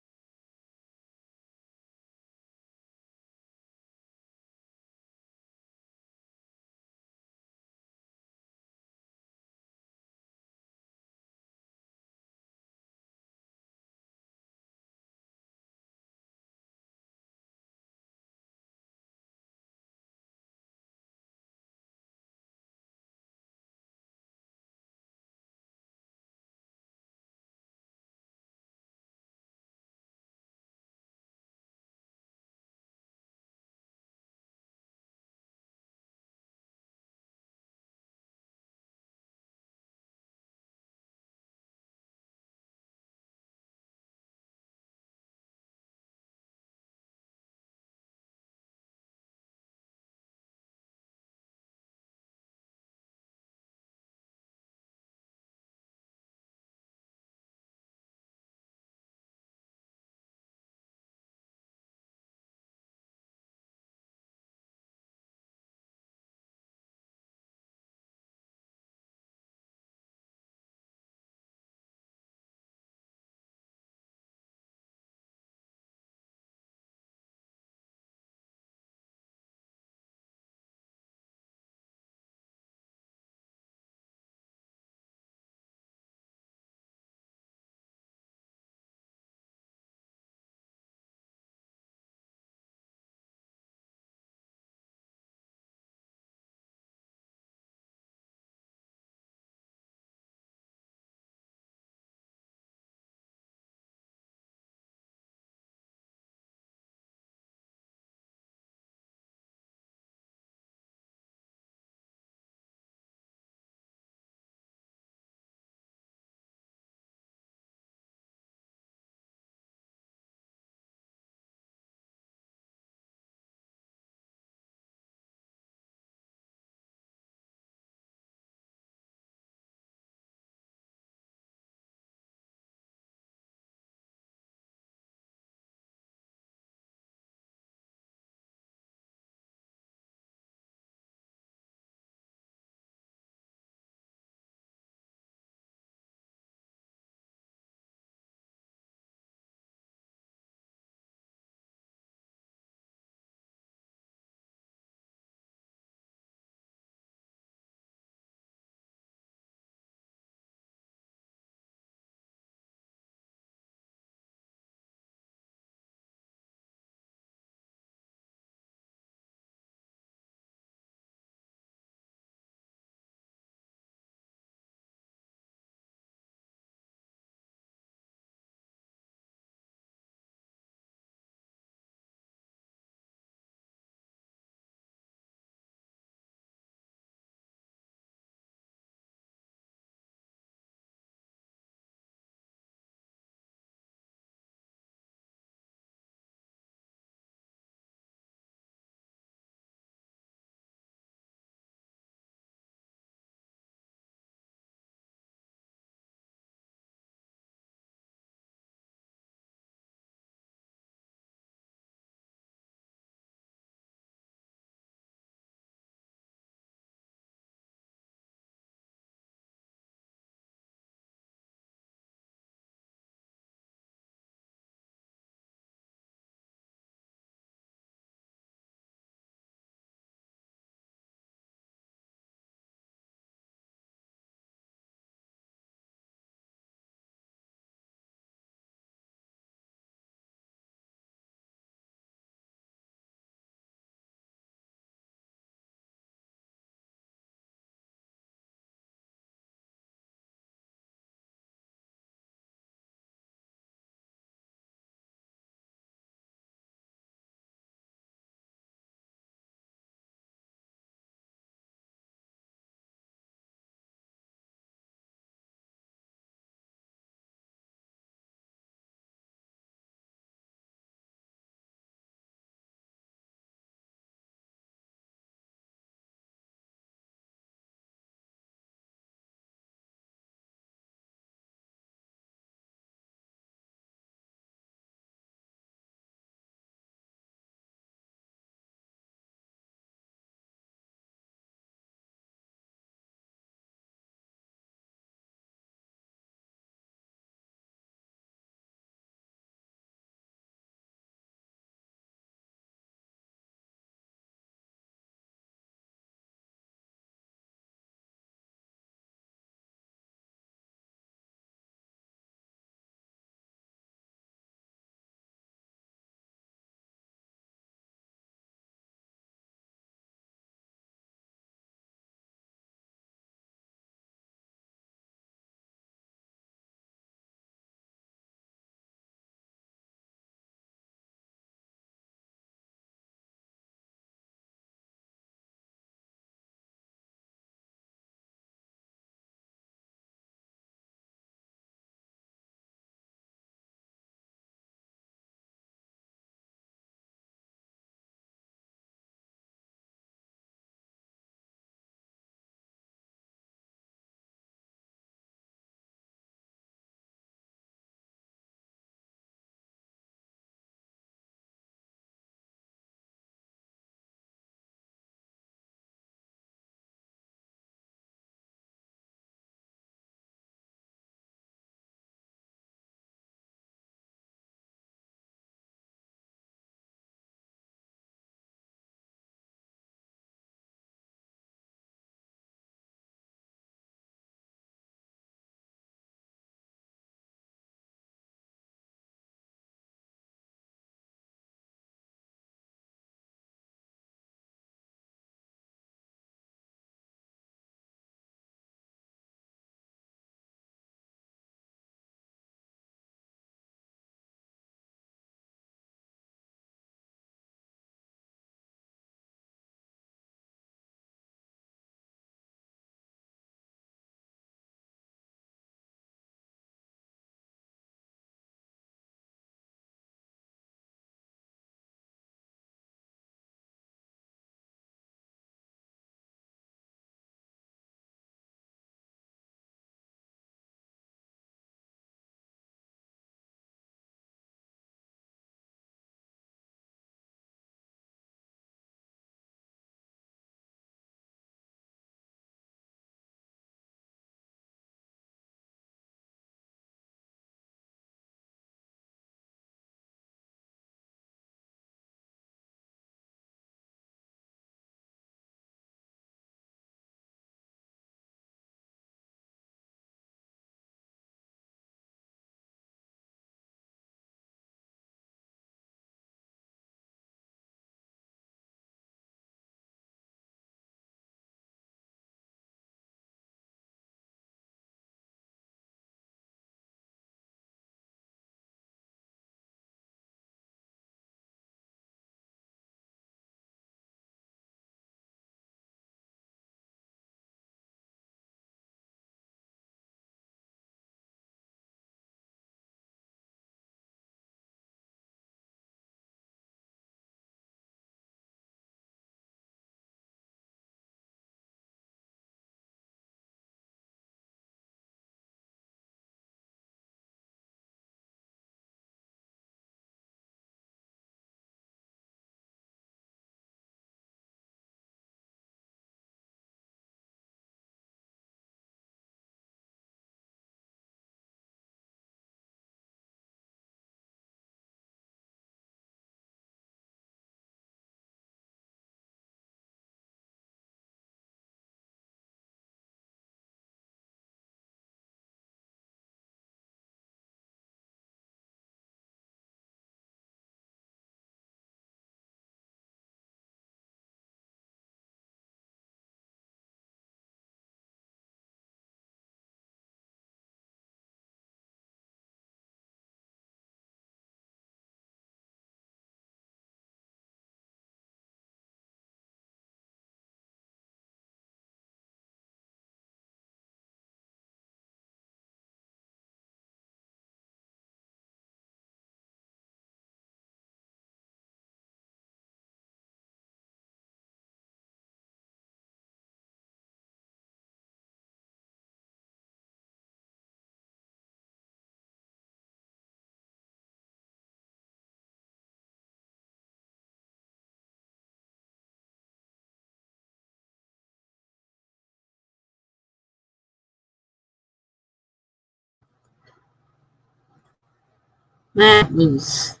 That was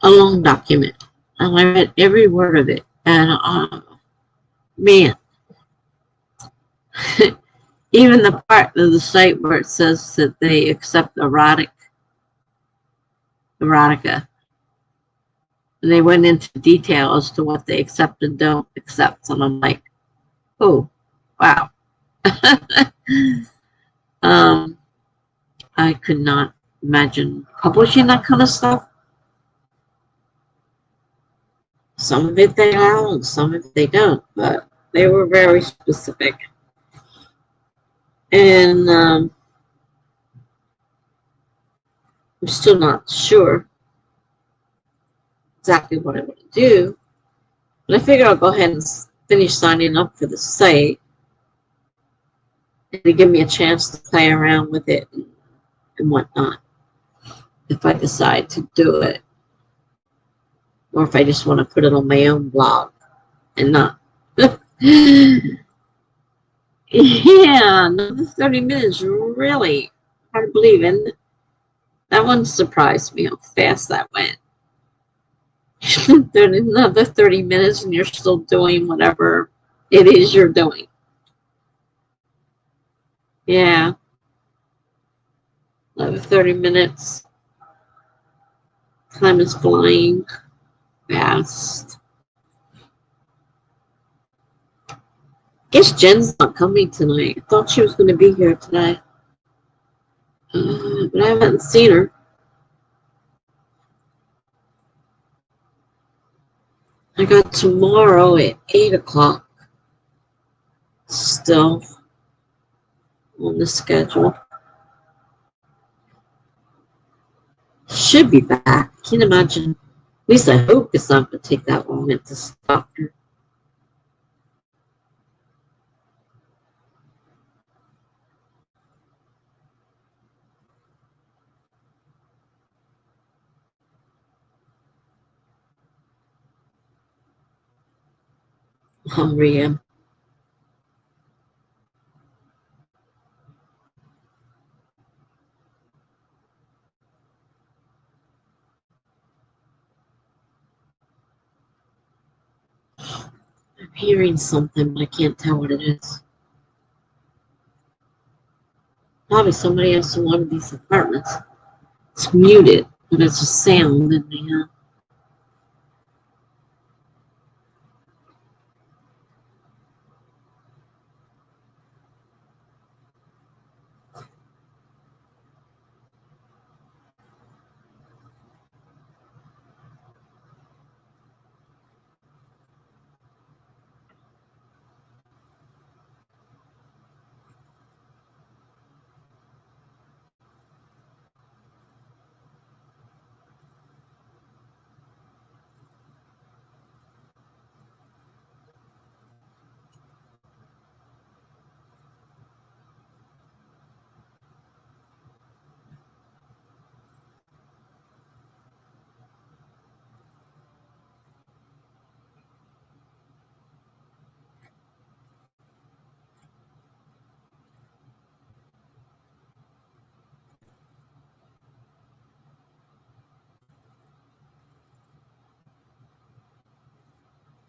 a long document, and I read every word of it. And man, even the part of the site where it says that they accept erotica, and they went into detail as to what they accept and don't accept, and I'm like, oh, wow. um, I could not imagine publishing that kind of stuff. Some of it they allow, and some of it they don't, but they were very specific. And I'm still not sure exactly what I want to do, but I figure I'll go ahead and finish signing up for the site and to give me a chance to play around with it and whatnot if I decide to do it, or if I just want to put it on my own blog and not. Yeah, another 30 minutes, really hard to believe. And that one surprised me how fast that went. Another 30 minutes and you're still doing whatever it is you're doing. Yeah, another 30 minutes. Time is flying fast. Guess Jen's not coming tonight. I thought she was going to be here today. But I haven't seen her. I got tomorrow at 8 o'clock still on the schedule. Should be back. Can't imagine. At least I hope it's not going to take that long at this doctor. Hungry. I'm hearing something, but I can't tell what it is. Probably somebody else in one of these apartments. It's muted, but it's a sound in the.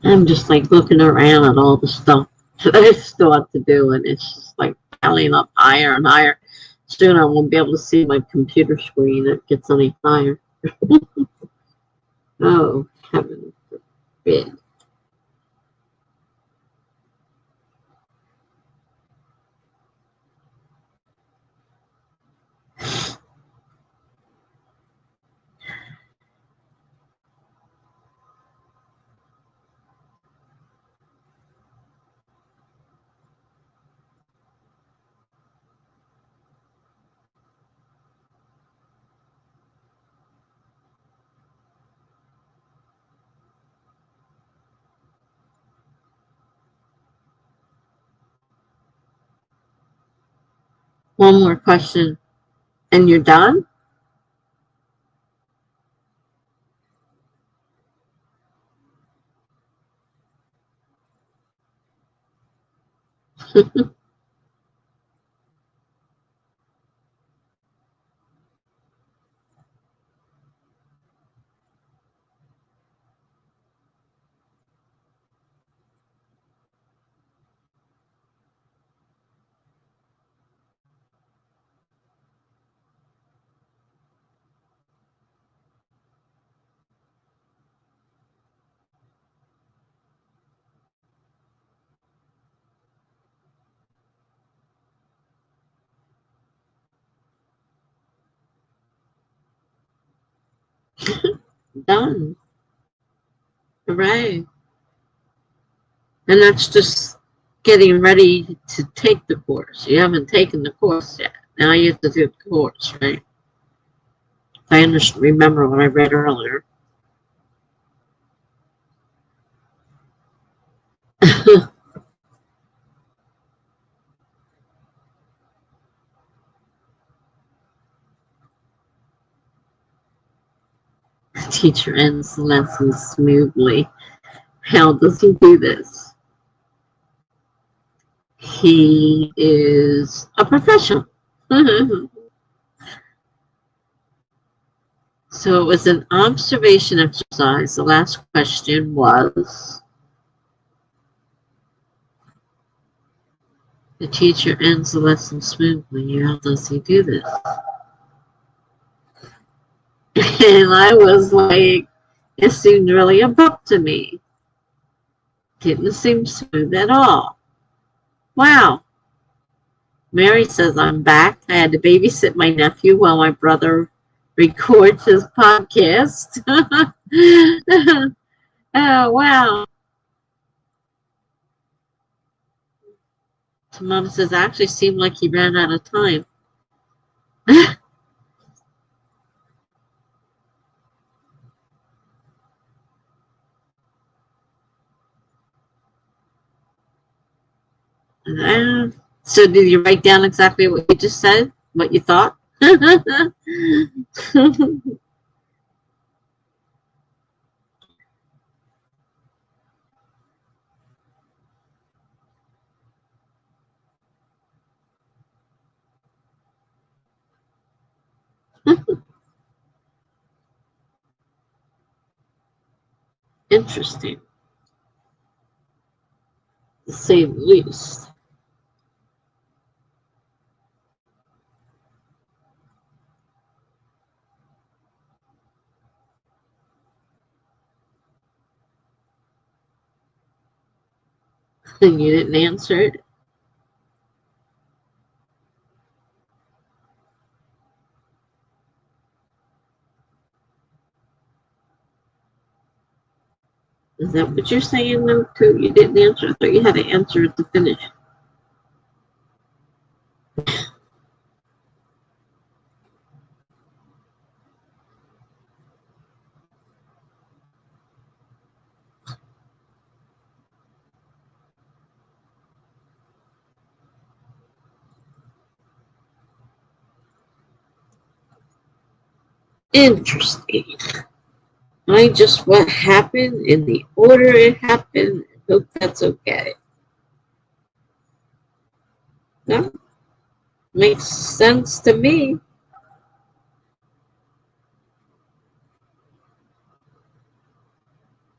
I'm just like looking around at all the stuff that I still have to do, and it's just like piling up higher and higher. Soon I won't be able to see my computer screen. It gets any higher. Oh, heaven forbid. One more question, and you're done? Done. Hooray. And that's just getting ready to take the course. You haven't taken the course yet. Now you have to do the course, right? I remember what I read earlier. The teacher ends the lesson smoothly. How does he do this? He is a professional. So it was an observation exercise. The last question was, the teacher ends the lesson smoothly. How does he do this? And I was like, it seemed really abrupt to me. Didn't seem smooth at all. Wow. Mary says, I'm back. I had to babysit my nephew while my brother records his podcast. Oh, wow. Mom says, actually seemed like he ran out of time. So did you write down exactly what you just said? What you thought? Interesting, to say the least. And you didn't answer it. Is that what you're saying, though, too? You didn't answer. I thought you had to answer it to finish. Interesting. I just what happened in the order it happened. Hope that's okay. No, makes sense to me.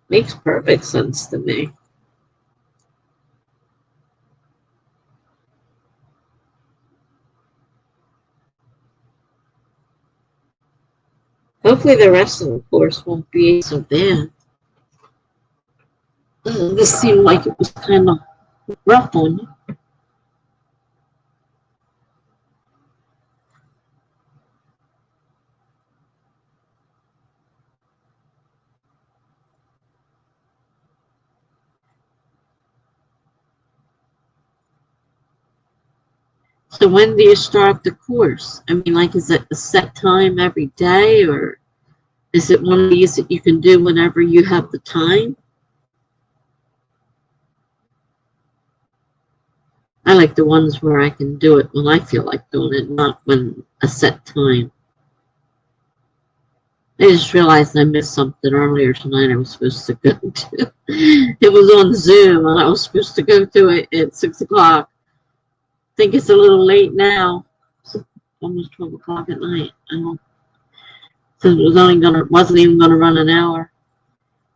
Makes perfect sense to me. Hopefully the rest of the course won't be so bad. This seemed like it was kind of rough on you. So when do you start the course? I mean, like, is it a set time every day, or is it one of these that you can do whenever you have the time? I like the ones where I can do it when I feel like doing it, not when a set time. I just realized I missed something earlier tonight I was supposed to go to. It was on Zoom, and I was supposed to go to it at 6 o'clock. I think it's a little late now. It's almost 12 o'clock at night. I don't, so it wasn't even gonna run an hour.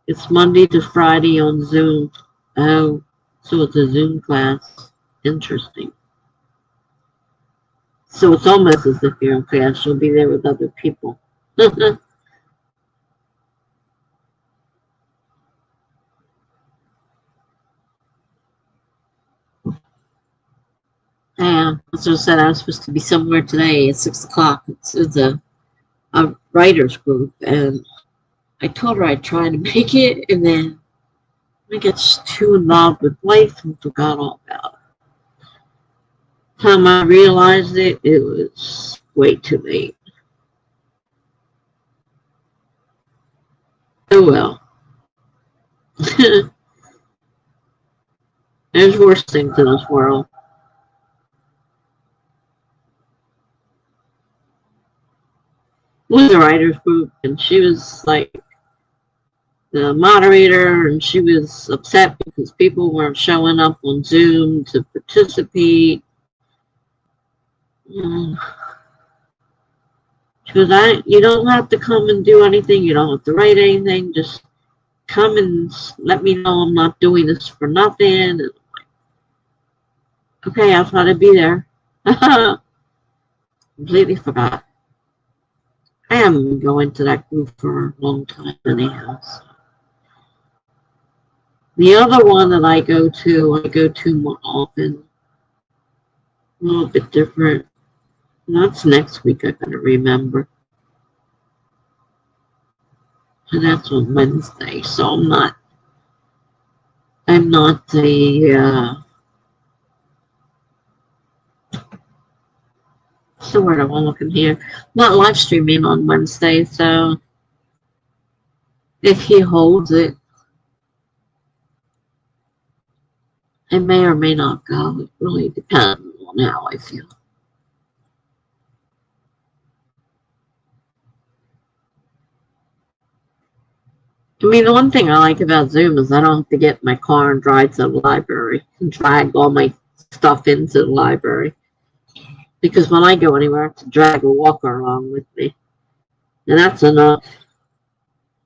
It's Monday to Friday on Zoom. Oh, so it's a Zoom class. Interesting. So it's almost as if you're in class. You'll be there with other people. Yeah, as I said, I was supposed to be somewhere today at 6 o'clock. It's a writers group, and I told her I'd try to make it, and then I get too involved with life and forgot all about it. Time I realized it, it was way too late. Oh well. There's worse things in this world. It was a writers group, and she was like the moderator, and she was upset because people weren't showing up on Zoom to participate. Mm. She goes, you don't have to come and do anything. You don't have to write anything. Just come and let me know I'm not doing this for nothing. And I'm like, okay, I'll try to be there. Completely forgot. I haven't been going to that group for a long time anyhow. The other one that I go to more often. A little bit different. That's next week, I gotta remember. And that's on Wednesday, so I'm not what's the word I want looking here? Not live streaming on Wednesday, so if he holds it, I may or may not go. It really depends on how I feel. I mean, the one thing I like about Zoom is I don't have to get in my car and drive to the library and drag all my stuff into the library. Because when I go anywhere, I have to drag a walker along with me. And that's enough.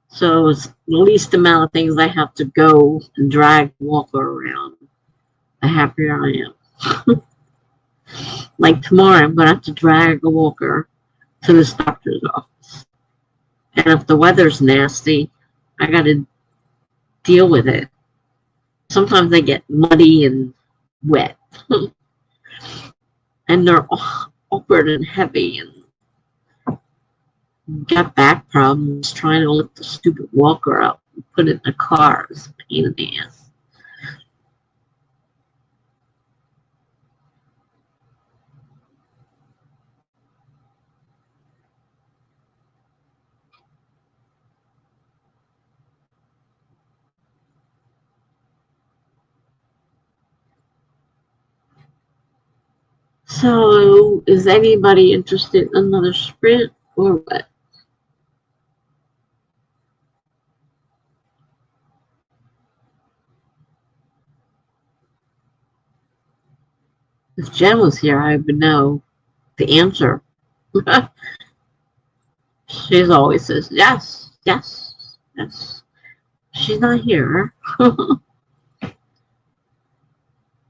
So it's the least amount of things I have to go and drag a walker around, the happier I am. Like tomorrow, I'm going to have to drag a walker to this doctor's office. And if the weather's nasty, I got to deal with it. Sometimes they get muddy and wet. And they're awkward and heavy, and got back problems trying to lift the stupid walker up and put it in the car. It's a pain in the ass. So, is anybody interested in another sprint or what? If Jen was here, I would know the answer. She always says, yes, yes, yes. She's not here.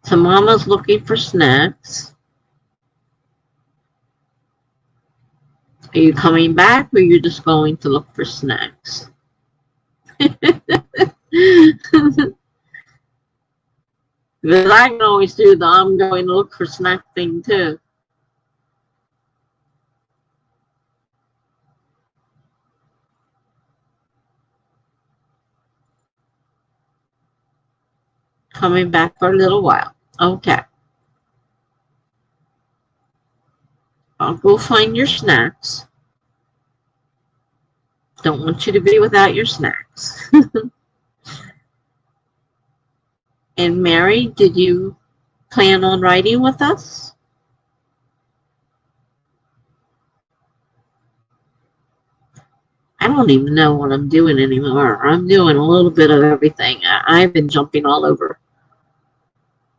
So Mama's looking for snacks. Are you coming back or are you just going to look for snacks? Because I can always do the I'm going to look for snack thing too. Coming back for a little while. Okay. I'll go find your snacks. Don't want you to be without your snacks. And Mary, did you plan on writing with us? I don't even know what I'm doing anymore. I'm doing a little bit of everything. I've been jumping all over.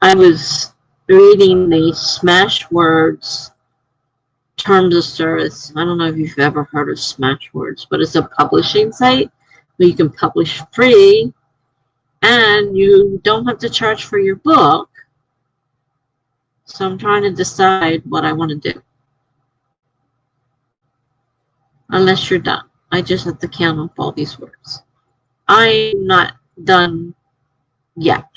I was reading the Smashwords Terms of Service. I don't know if you've ever heard of Smashwords, but it's a publishing site where you can publish free and you don't have to charge for your book. So I'm trying to decide what I want to do. Unless you're done. I just have to count up all these words. I'm not done yet.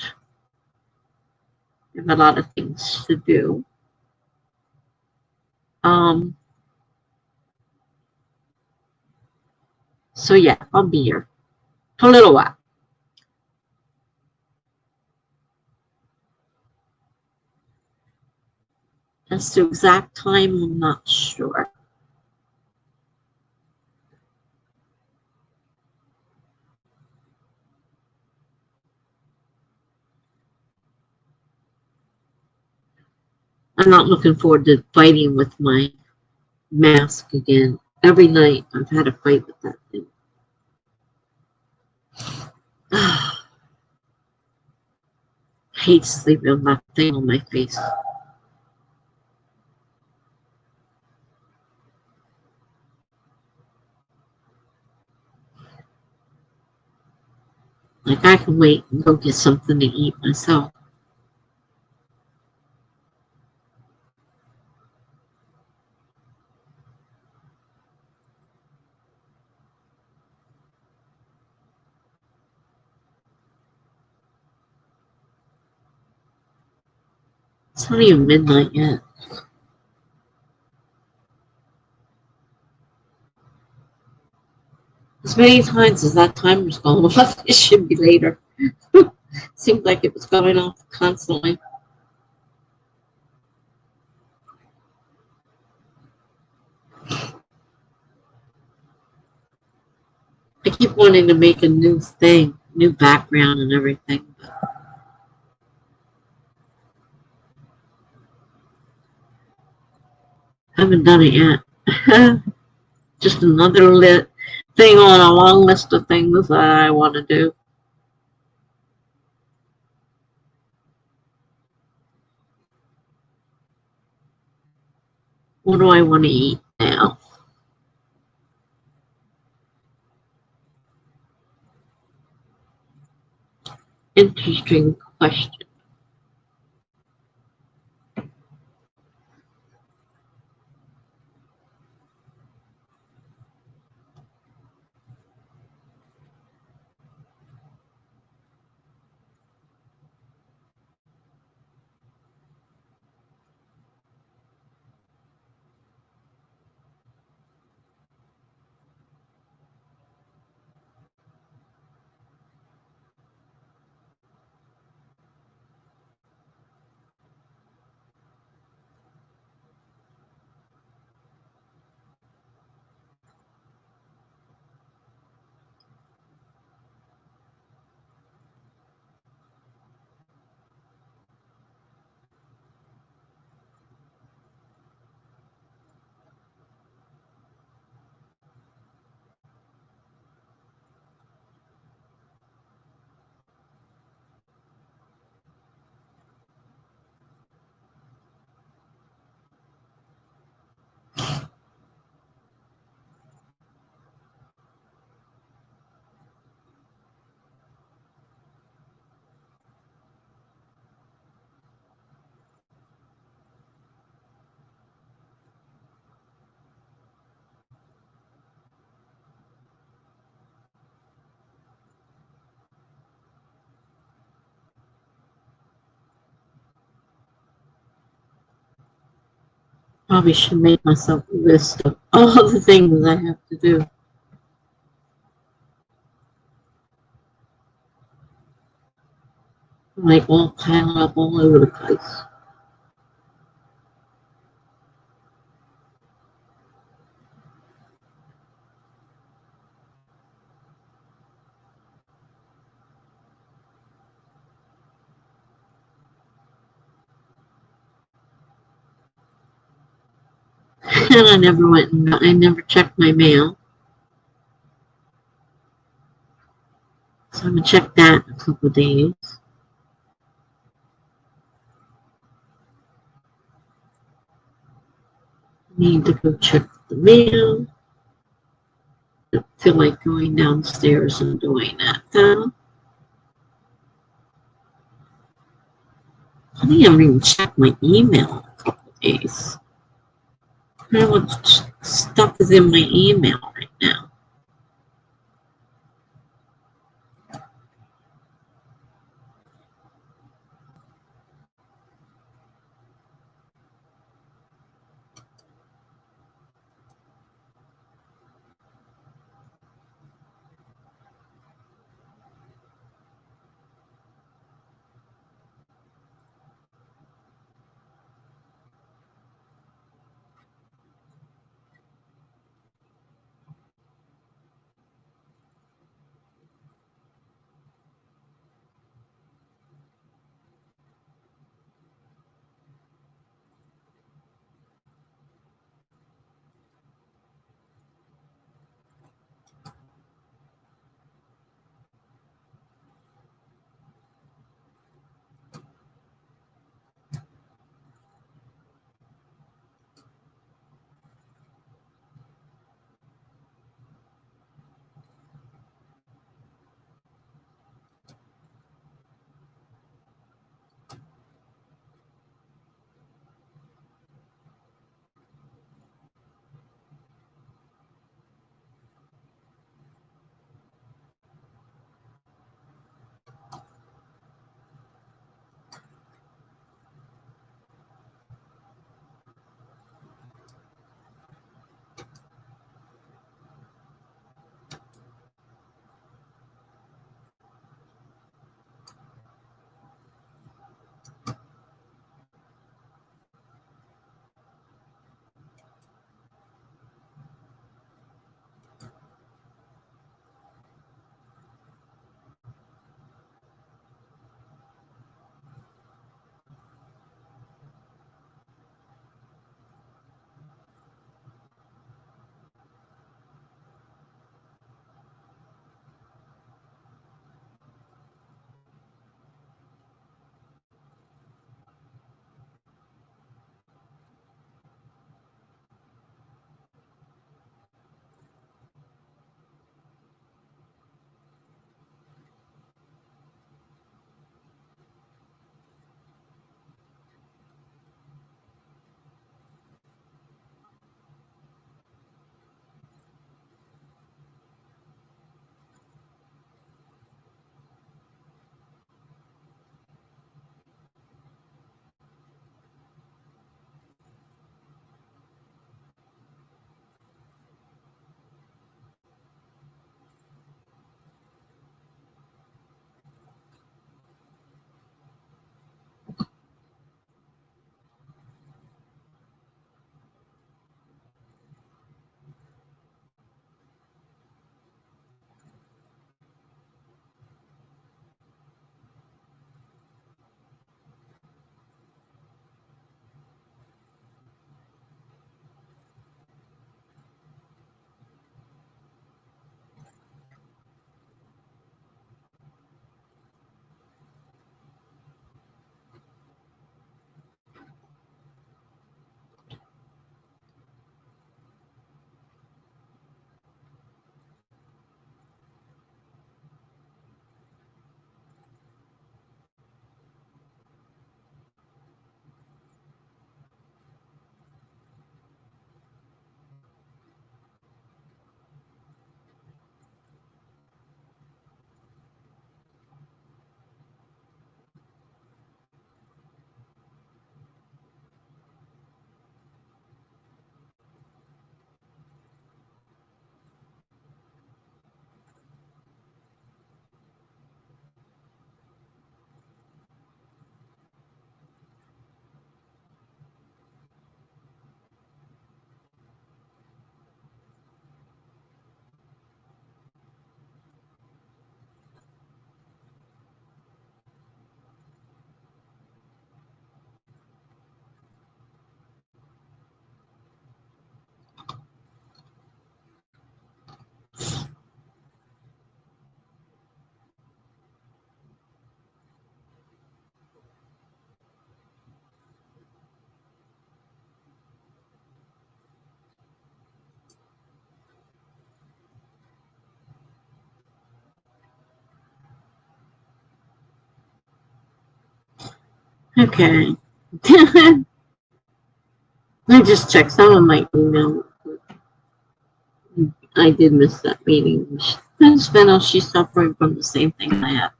I have a lot of things to do. So yeah, I'll be here for a little while. As to exact time, I'm not sure. I'm not looking forward to fighting with my mask again. Every night I've had a fight with that thing. I hate sleeping with that thing on my face. Like I can wait and go get something to eat myself. It's not even midnight yet. As many times as that timer's gone off, it should be later. Seemed like it was going off constantly. I keep wanting to make a new thing, new background and everything, but I haven't done it yet. Just another thing on a long list of things that I want to do. What do I want to eat now? Interesting question. Probably should make myself a list of all the things I have to do. Like all piled up all over the place. And I never checked my mail. So I'm gonna check that in a couple of days. Need to go check the mail. I feel like going downstairs and doing that though. I think I haven't even checked my email in a couple of days. I don't know what stuff is in my email right now. Okay. I just checked some of my email. I did miss that meeting. She's suffering from the same thing I have.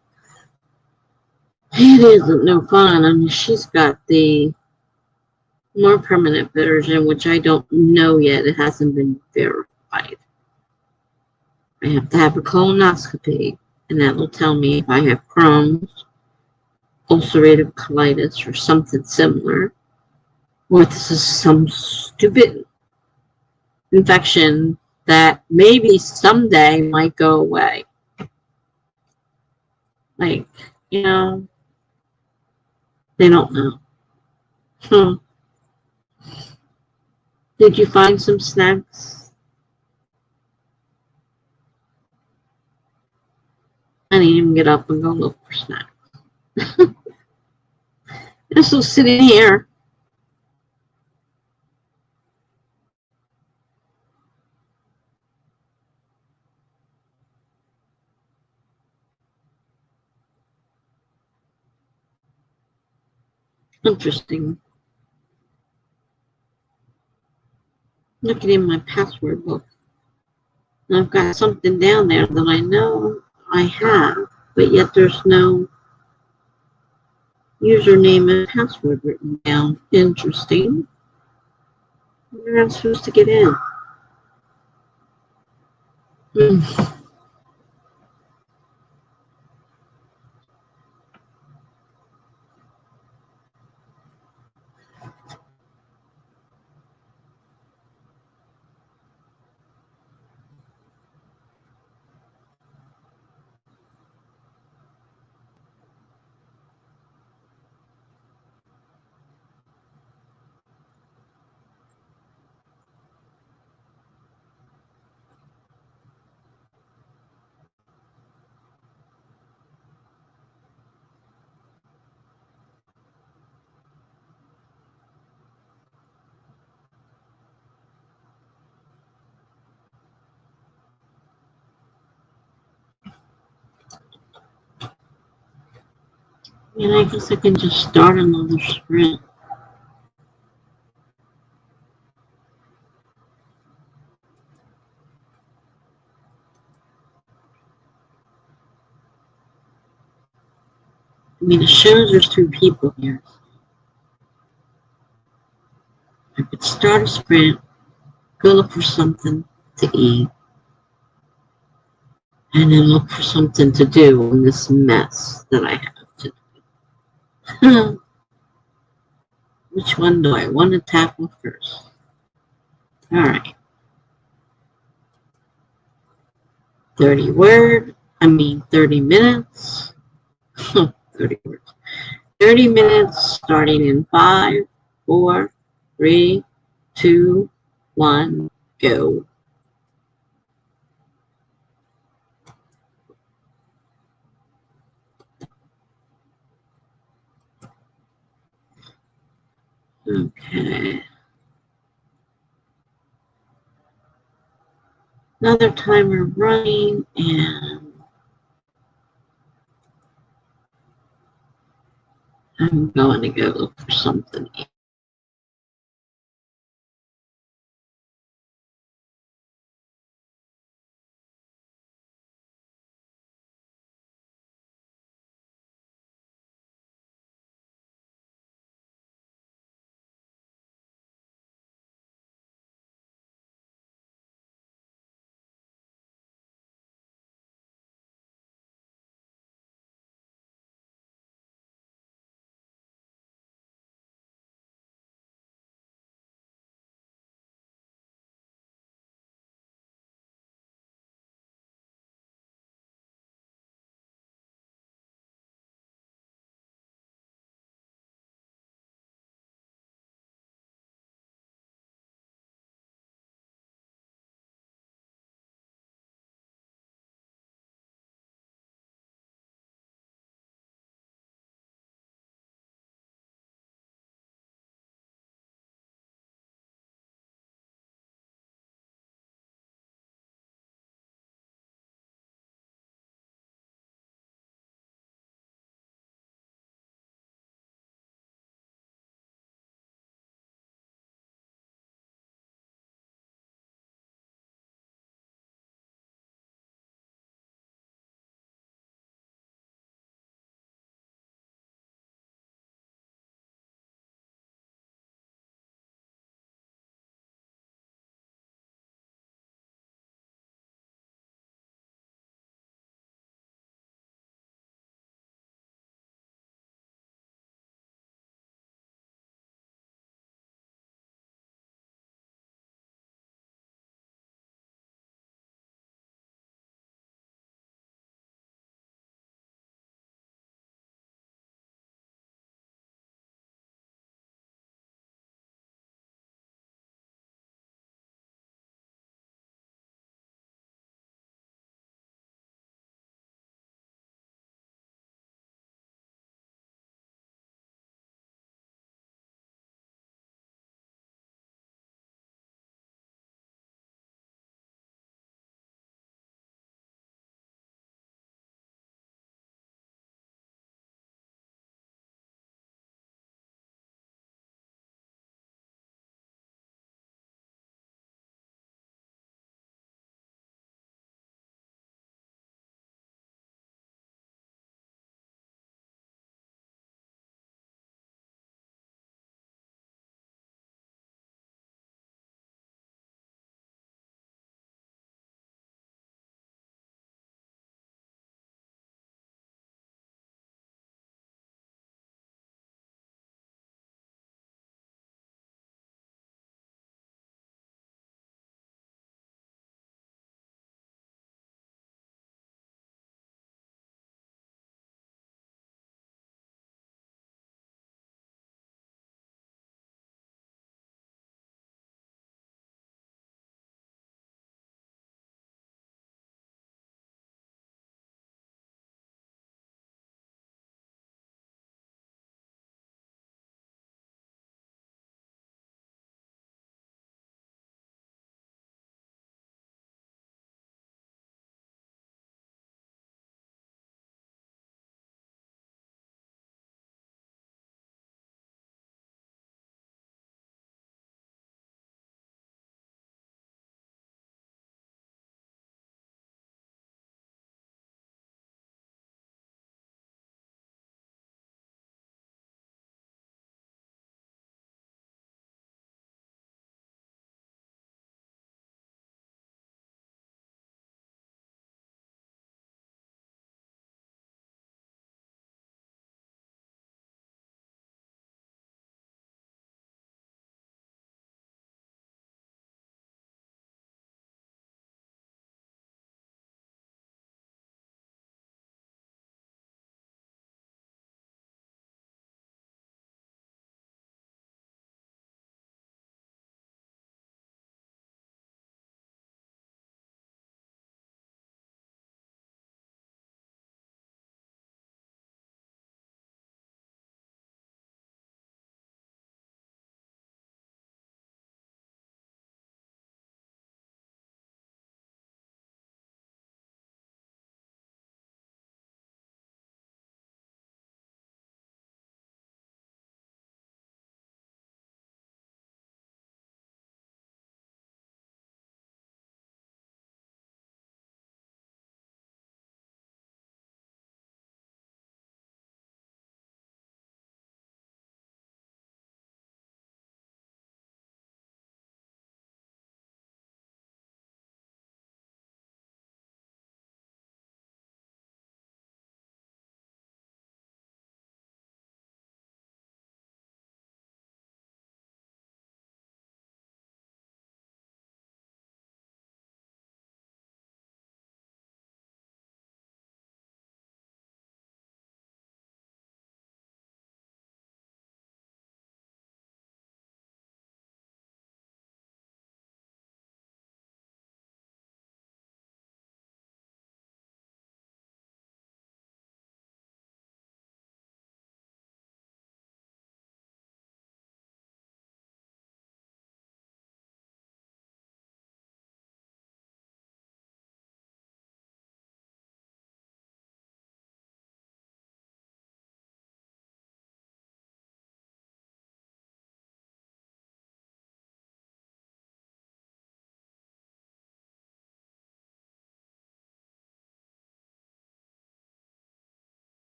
It isn't no fun. I mean, she's got the more permanent version, which I don't know yet. It hasn't been verified. I have to have a colonoscopy, and that will tell me if I have Crohn's, ulcerative colitis, or something similar, or this is some stupid infection that maybe someday might go away. Like, you know, they don't know. Hmm. Did you find some snacks? I didn't even get up and go look for snacks. They're still sitting here. Interesting. Looking in my password book. And I've got something down there that I know I have, but yet there's no username and password written down. Interesting. Where am I supposed to get in? Hmm. And I guess I can just start another sprint. I mean, it shows there's two people here. I could start a sprint, go look for something to eat, and then look for something to do in this mess that I have to do. Which one do I want to tackle first? All right. 30 minutes. 30 words. 30 minutes starting in 5, 4, 3, 2, 1, go. Okay. Another timer running, and I'm going to go look for something.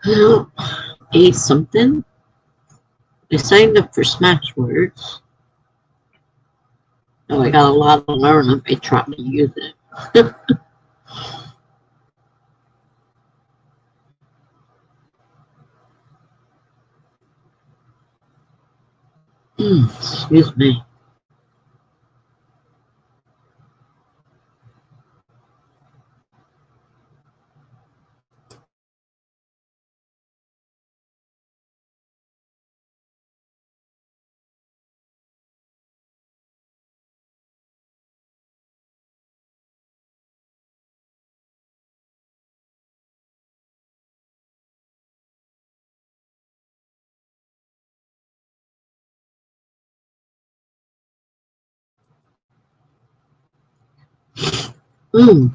Well, ate something. I signed up for Smashwords. Oh, I got a lot to learn if I try to use it. Excuse me.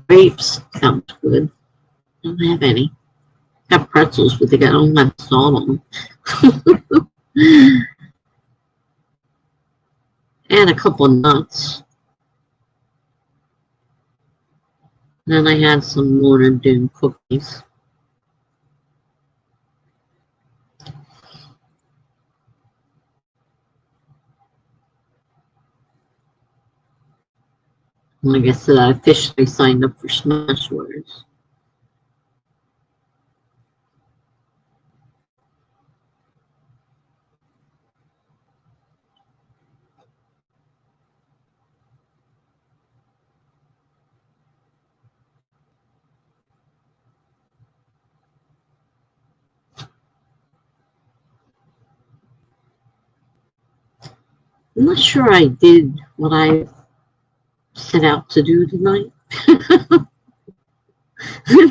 Grapes. Sounds good. Don't have any. Got pretzels, but they got all my salt on them. And a couple of nuts. Then I had some Lorna Doone cookies. Like I said, I officially signed up for Smashwords. I'm not sure I did what I set out to do tonight. I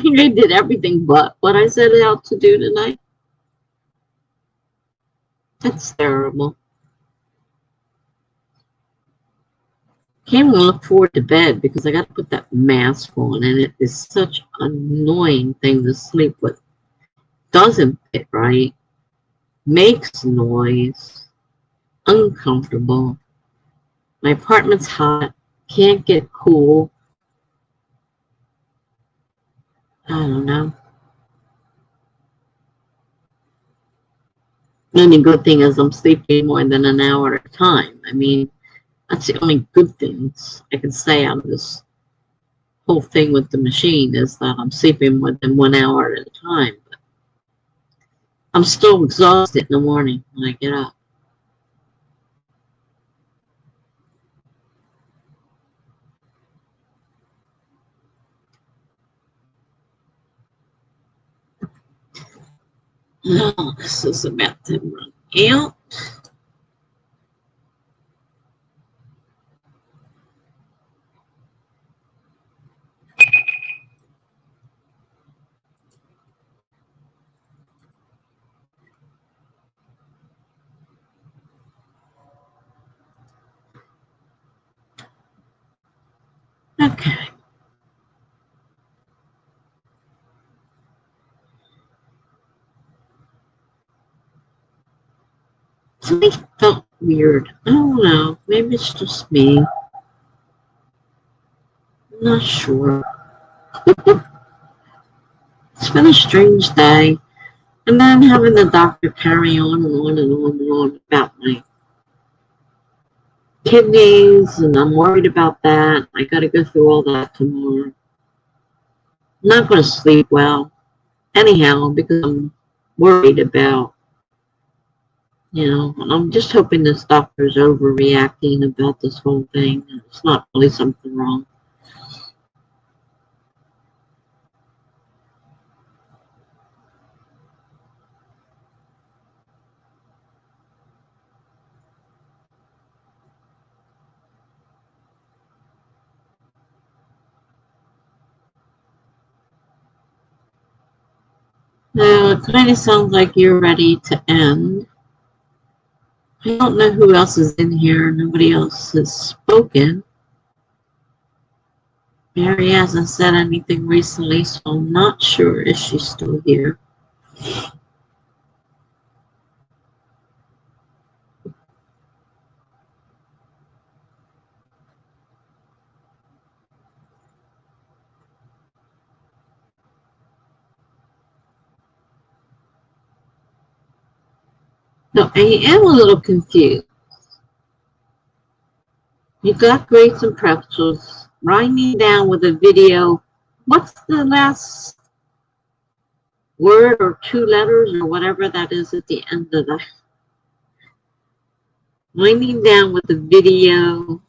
think I did everything but what I set out to do tonight. That's terrible. Can't even look forward to bed because I got to put that mask on, and it is such an annoying thing to sleep with. Doesn't fit right, makes noise, uncomfortable. My apartment's hot, can't get cool. I don't know. The only good thing is I'm sleeping more than an hour at a time. I mean, that's the only good things I can say out of this whole thing with the machine is that I'm sleeping more than 1 hour at a time. But I'm still exhausted in the morning when I get up. Oh, this is about to run out. Okay. Something felt weird. I don't know. Maybe it's just me. I'm not sure. It's been a strange day. And then having the doctor carry on and on and on and on about my kidneys, and I'm worried about that. I got to go through all that tomorrow. I'm not going to sleep well, anyhow, because I'm worried about, and I'm just hoping this doctor's overreacting about this whole thing. It's not really something wrong. Now, it kind of sounds like you're ready to end. I don't know who else is in here. Nobody else has spoken. Mary hasn't said anything recently, so I'm not sure if she's still here. So I am a little confused. You got grades and pretzels, writing down with a video. What's the last word or two letters or whatever that is at the end of that? Winding down with a video.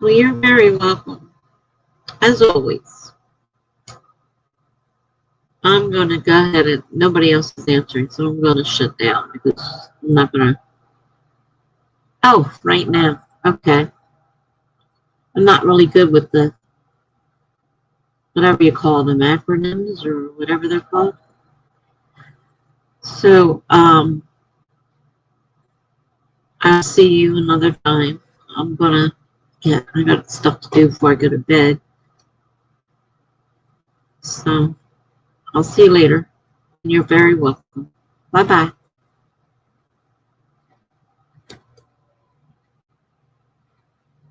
Well, you're very welcome. As always. I'm going to go ahead and nobody else is answering, so I'm going to shut down because I'm not going to. Oh, right now. Okay. I'm not really good with the, whatever you call them, acronyms or whatever they're called. So, I'll see you another time. I'm going to I got stuff to do before I go to bed. So, I'll see you later. You're very welcome. Bye-bye.